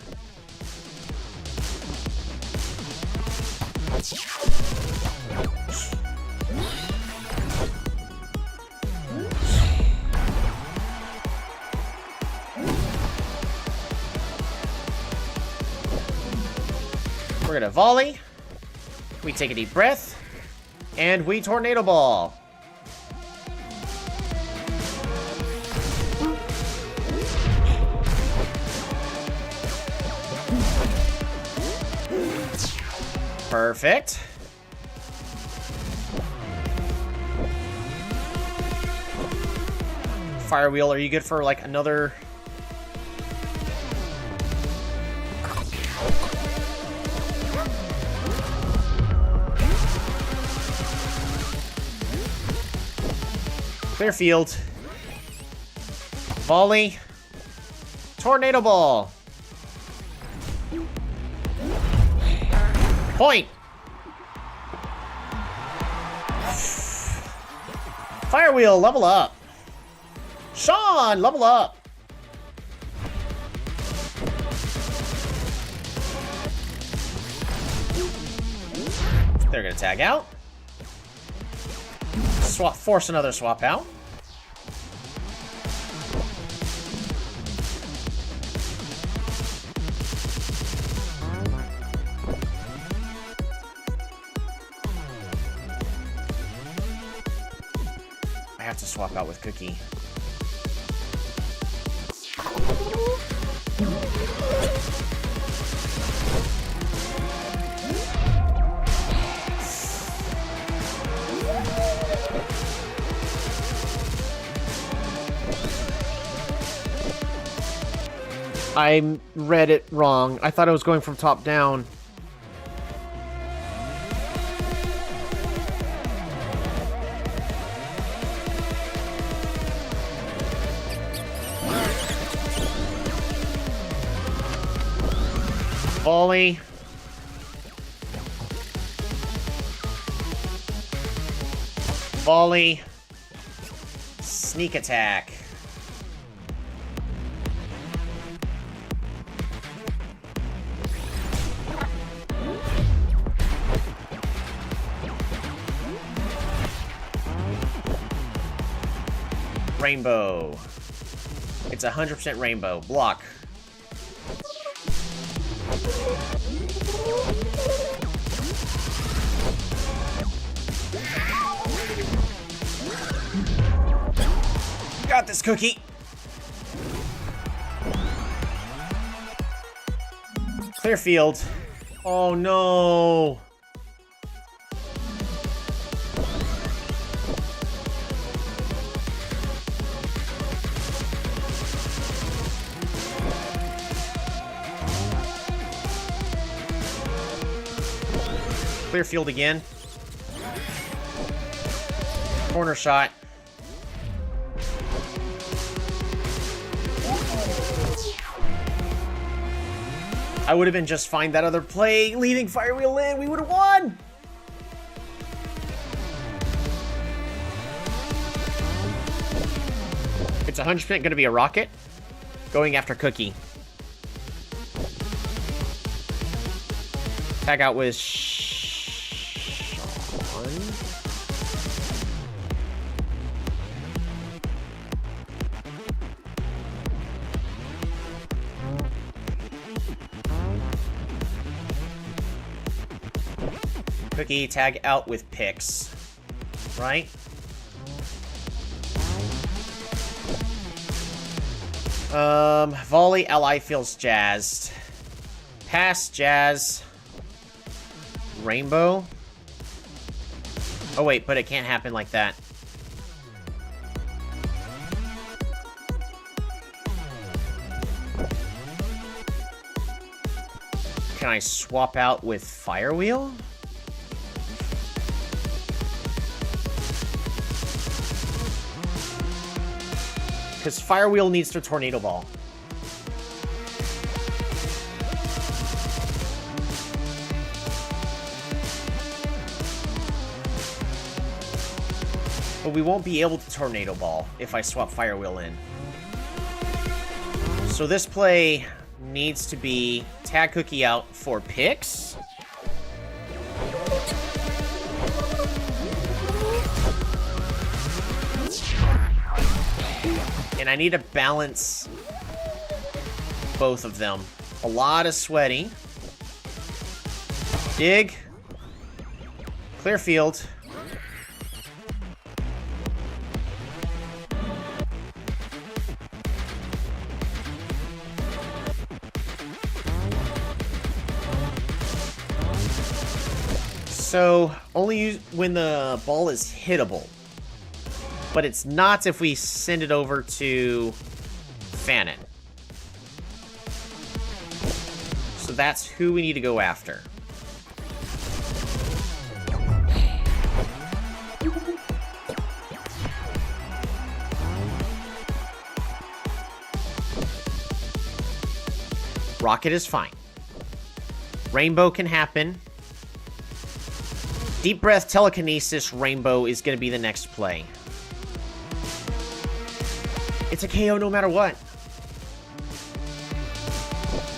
S3: We're gonna volley. We take a deep breath. And we Tornado Ball. Perfect. Firewheel, are you good for like another? Clear field. Volley. Tornado Ball. Point. Firewheel, level up. Sean, level up. They're gonna tag out. Swap, force another swap out. I have to swap out with Cookie. I read it wrong. I thought I was going from top down. Volley. Volley. Sneak attack. Rainbow. It's 100% rainbow. Block. Got this, Cookie. Clear field. Oh no. Clear field again. Corner shot. I would have been just fine that other play, leaving Firewheel in. We would have won. It's 100% going to be a rocket going after Cookie. Tag out with Sean. Cookie, tag out with Pix. Right? Volley, ally feels jazzed. Pass, jazz. Rainbow. Oh wait, but it can't happen like that. Can I swap out with Firewheel? Because Firewheel needs to Tornado Ball. But we won't be able to Tornado Ball if I swap Firewheel in. So this play needs to be tag Cookie out for Pix. And I need to balance both of them. A lot of sweaty. Dig. Clear field. So, only use when the ball is hittable. But it's not if we send it over to Fanon. So that's who we need to go after. Rocket is fine. Rainbow can happen. Deep Breath, Telekinesis, Rainbow is going to be the next play. It's a KO no matter what.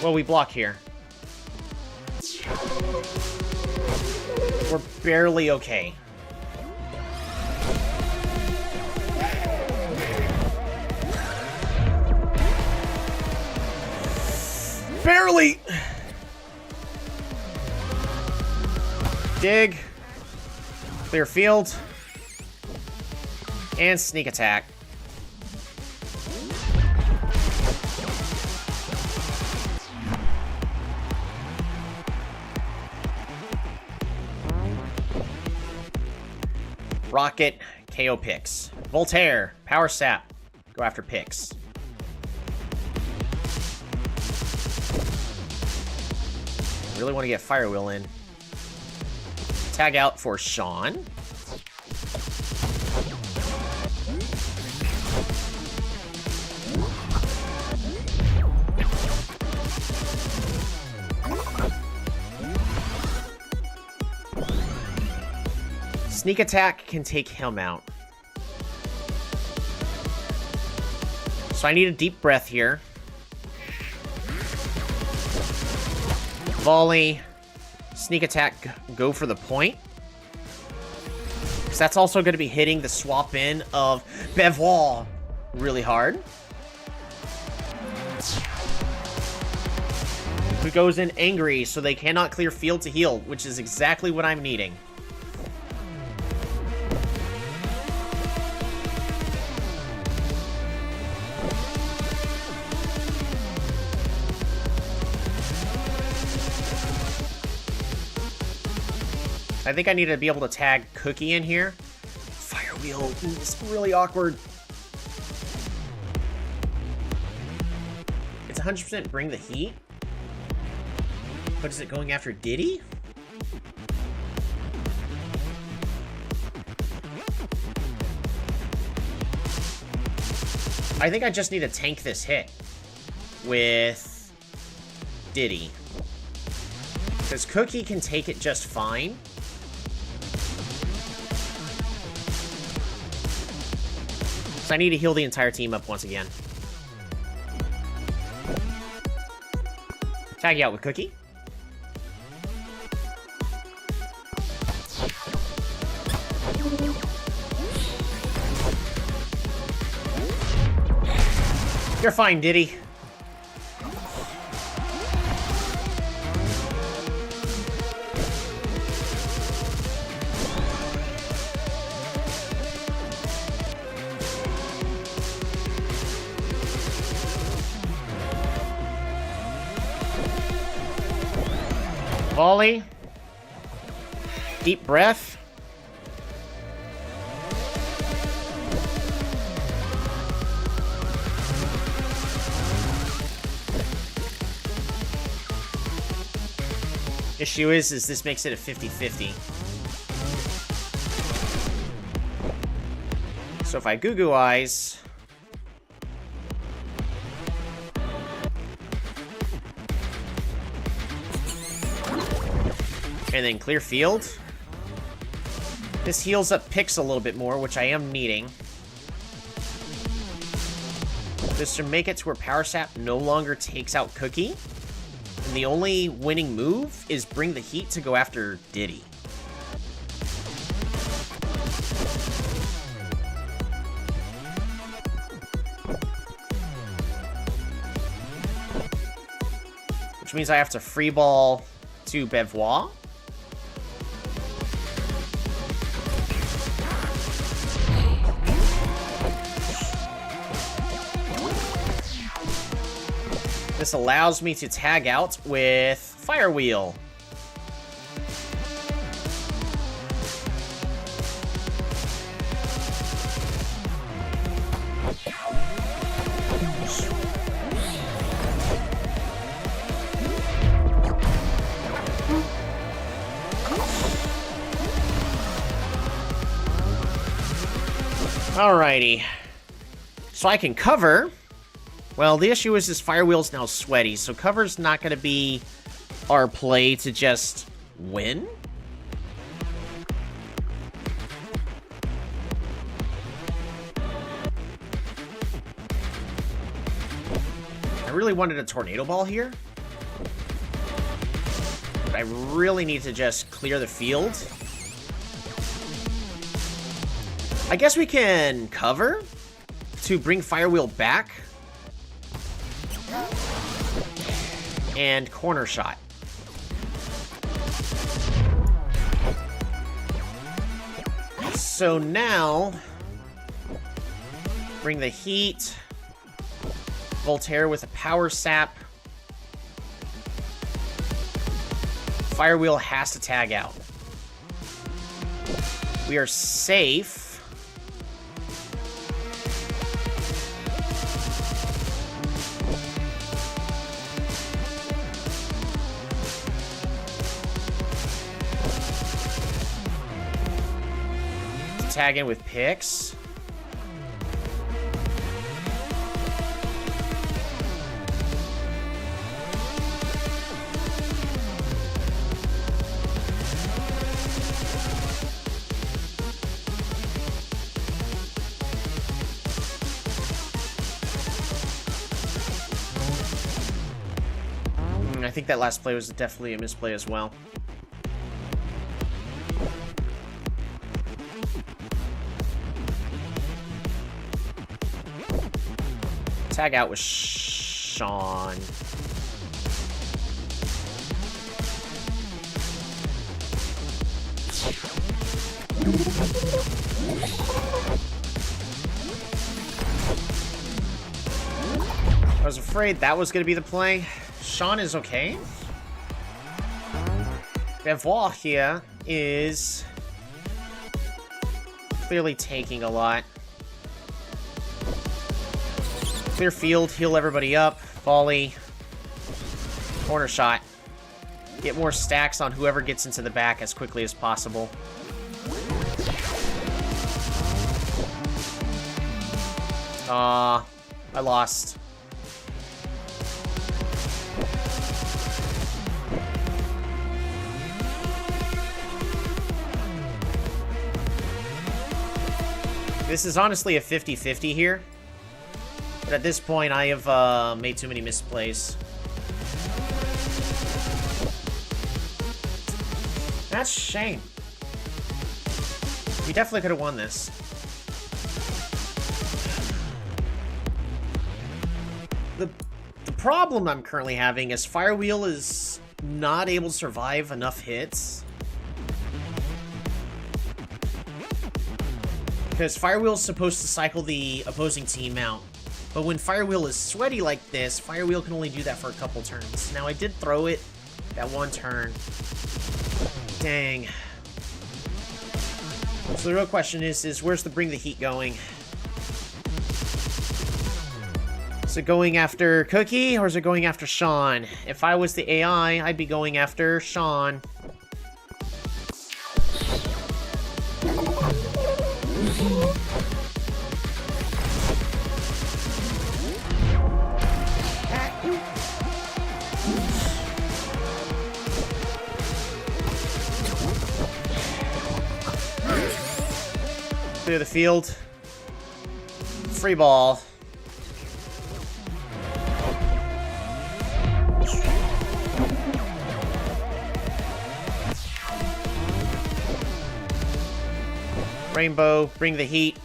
S3: Well, we block here. We're barely okay. Barely! Dig. Clear field. And sneak attack. Rocket, KO Pix. Voltaire, Power Sap. Go after Pix. Really want to get Firewheel in. Tag out for Sean. Sneak attack can take him out. So I need a deep breath here. Volley. Sneak attack, go for the point. Because that's also going to be hitting the swap in of Bevois really hard. Who goes in angry, so they cannot clear field to heal, which is exactly what I'm needing. I think I need to be able to tag Cookie in here. Fire wheel is really awkward. It's 100% bring the heat. But is it going after Diddy? I think I just need to tank this hit with Diddy. Because Cookie can take it just fine. So I need to heal the entire team up once again. Tag you out with Cookie. You're fine, Diddy. Volley. Deep breath. Issue is this makes it a 50-50. So if I Goo Goo Eyes... and then clear field. This heals up Pix a little bit more, which I am needing. This should make it to where Power Sap no longer takes out Cookie. And the only winning move is bring the heat to go after Diddy. Which means I have to free ball to Bevois. This allows me to tag out with Fire Wheel. Alrighty. So I can cover. Well, the issue is this Fire Wheel's now sweaty, so cover's not going to be our play to just win. I really wanted a Tornado Ball here. But I really need to just clear the field. I guess we can cover to bring Fire Wheel back. And corner shot. So now, bring the heat. Voltaire with a Power Sap. Fire Wheel has to tag out. We are safe. Tag in with Pix. I think that last play was definitely a misplay as well. Tag out with Sean. I was afraid that was going to be the play. Sean is okay. Beauvoir here is clearly taking a lot. Clear field, heal everybody up. Volley. Corner shot. Get more stacks on whoever gets into the back as quickly as possible. I lost. This is honestly a 50-50 here. But at this point, I have made too many misplays. That's a shame. We definitely could have won this. The problem I'm currently having is Firewheel is not able to survive enough hits. Because Firewheel is supposed to cycle the opposing team out. But when Firewheel is sweaty like this, Firewheel can only do that for a couple turns. Now, I did throw it that one turn. Dang. So the real question is where's the Bring the Heat going? Is it going after Cookie, or is it going after Sean? If I was the AI, I'd be going after Sean. Clear the field. Free ball. Rainbow, bring the heat.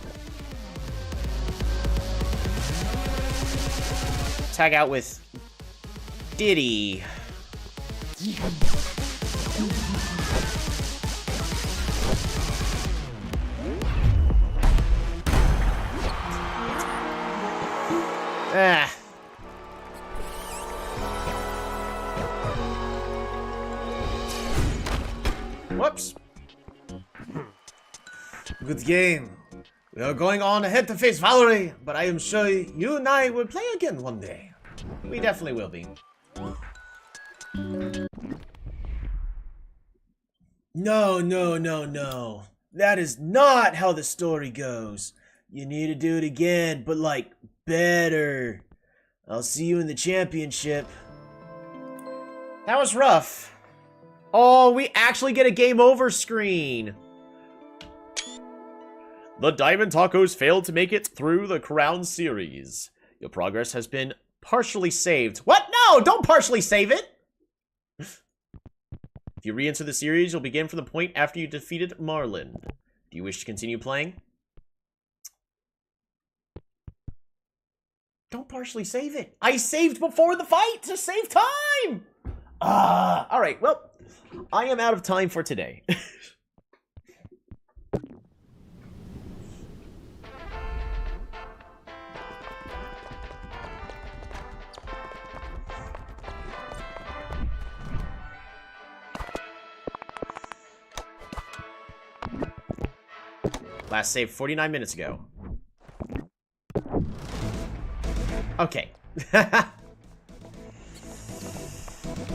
S3: Tag out with Diddy. Ah. Whoops.
S6: Good game. We are going on ahead to face Valerie, but I am sure you and I will play again one day.
S1: We definitely will be.
S6: No, no, no, no. That is not how the story goes. You need to do it again, but like, better. I'll see you in the championship.
S3: That was rough. Oh, we actually get a game over screen.
S6: The Diamond Tacos failed to make it through the Crown Series. Your progress has been partially saved.
S3: What? No, don't partially save it.
S6: If you re-enter the series, you'll begin from the point after you defeated Marlin. Do you wish to continue playing?
S3: Don't partially save it. I saved before the fight to save time.
S6: Alright, well, I am out of time for today.
S3: Last save 49 minutes ago. Okay.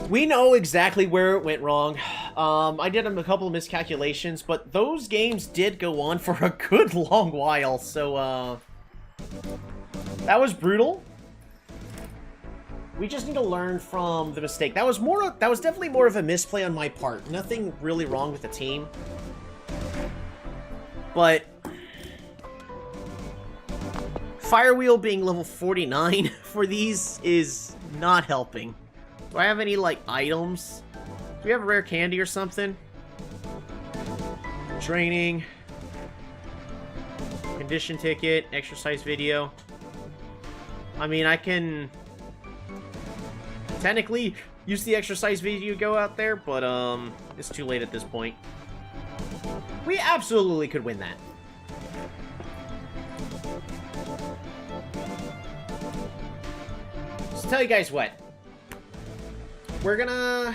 S3: We know exactly where it went wrong. I did a couple of miscalculations, but those games did go on for a good long while, so, that was brutal. We just need to learn from the mistake. That was definitely more of a misplay on my part. Nothing really wrong with the team. But Firewheel being level 49 for these is not helping. Do I have any, like, items? Do we have a rare candy or something? Training. Condition ticket. Exercise video. I mean, I can technically use the exercise video to go out there, but, it's too late at this point. We absolutely could win that. So tell you guys what. We're gonna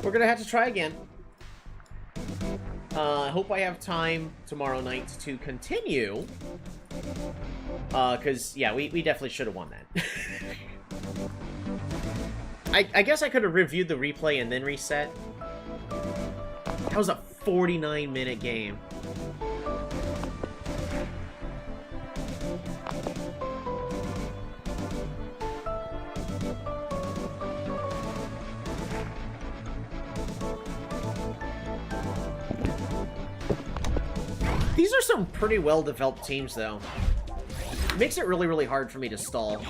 S3: have to try again. I hope I have time tomorrow night to continue. Cause yeah, we definitely should have won that. I guess I could have reviewed the replay and then reset. That was a 49-minute game. These are some pretty well-developed teams, though. It makes it really, really hard for me to stall.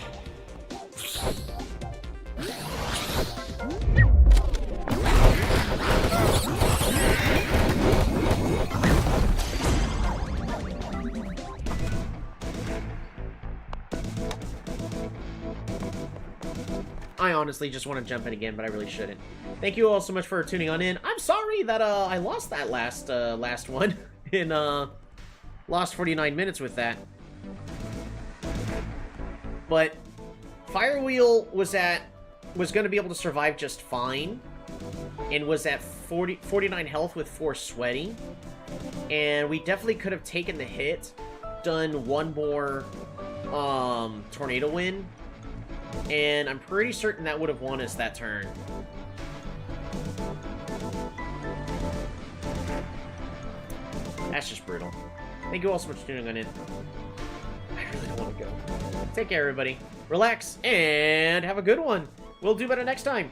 S3: I honestly just want to jump in again, but I really shouldn't. Thank you all so much for tuning on in. I'm sorry that I lost that last one in lost 49 minutes with that. But Firewheel was going to be able to survive just fine, and was at 49 health with 4 sweaty, and we definitely could have taken the hit, done one more tornado win, and I'm pretty certain that would have won us that turn. That's just brutal. Thank you all so much for tuning in. I really don't want to go. Take care, everybody. Relax, and have a good one. We'll do better next time.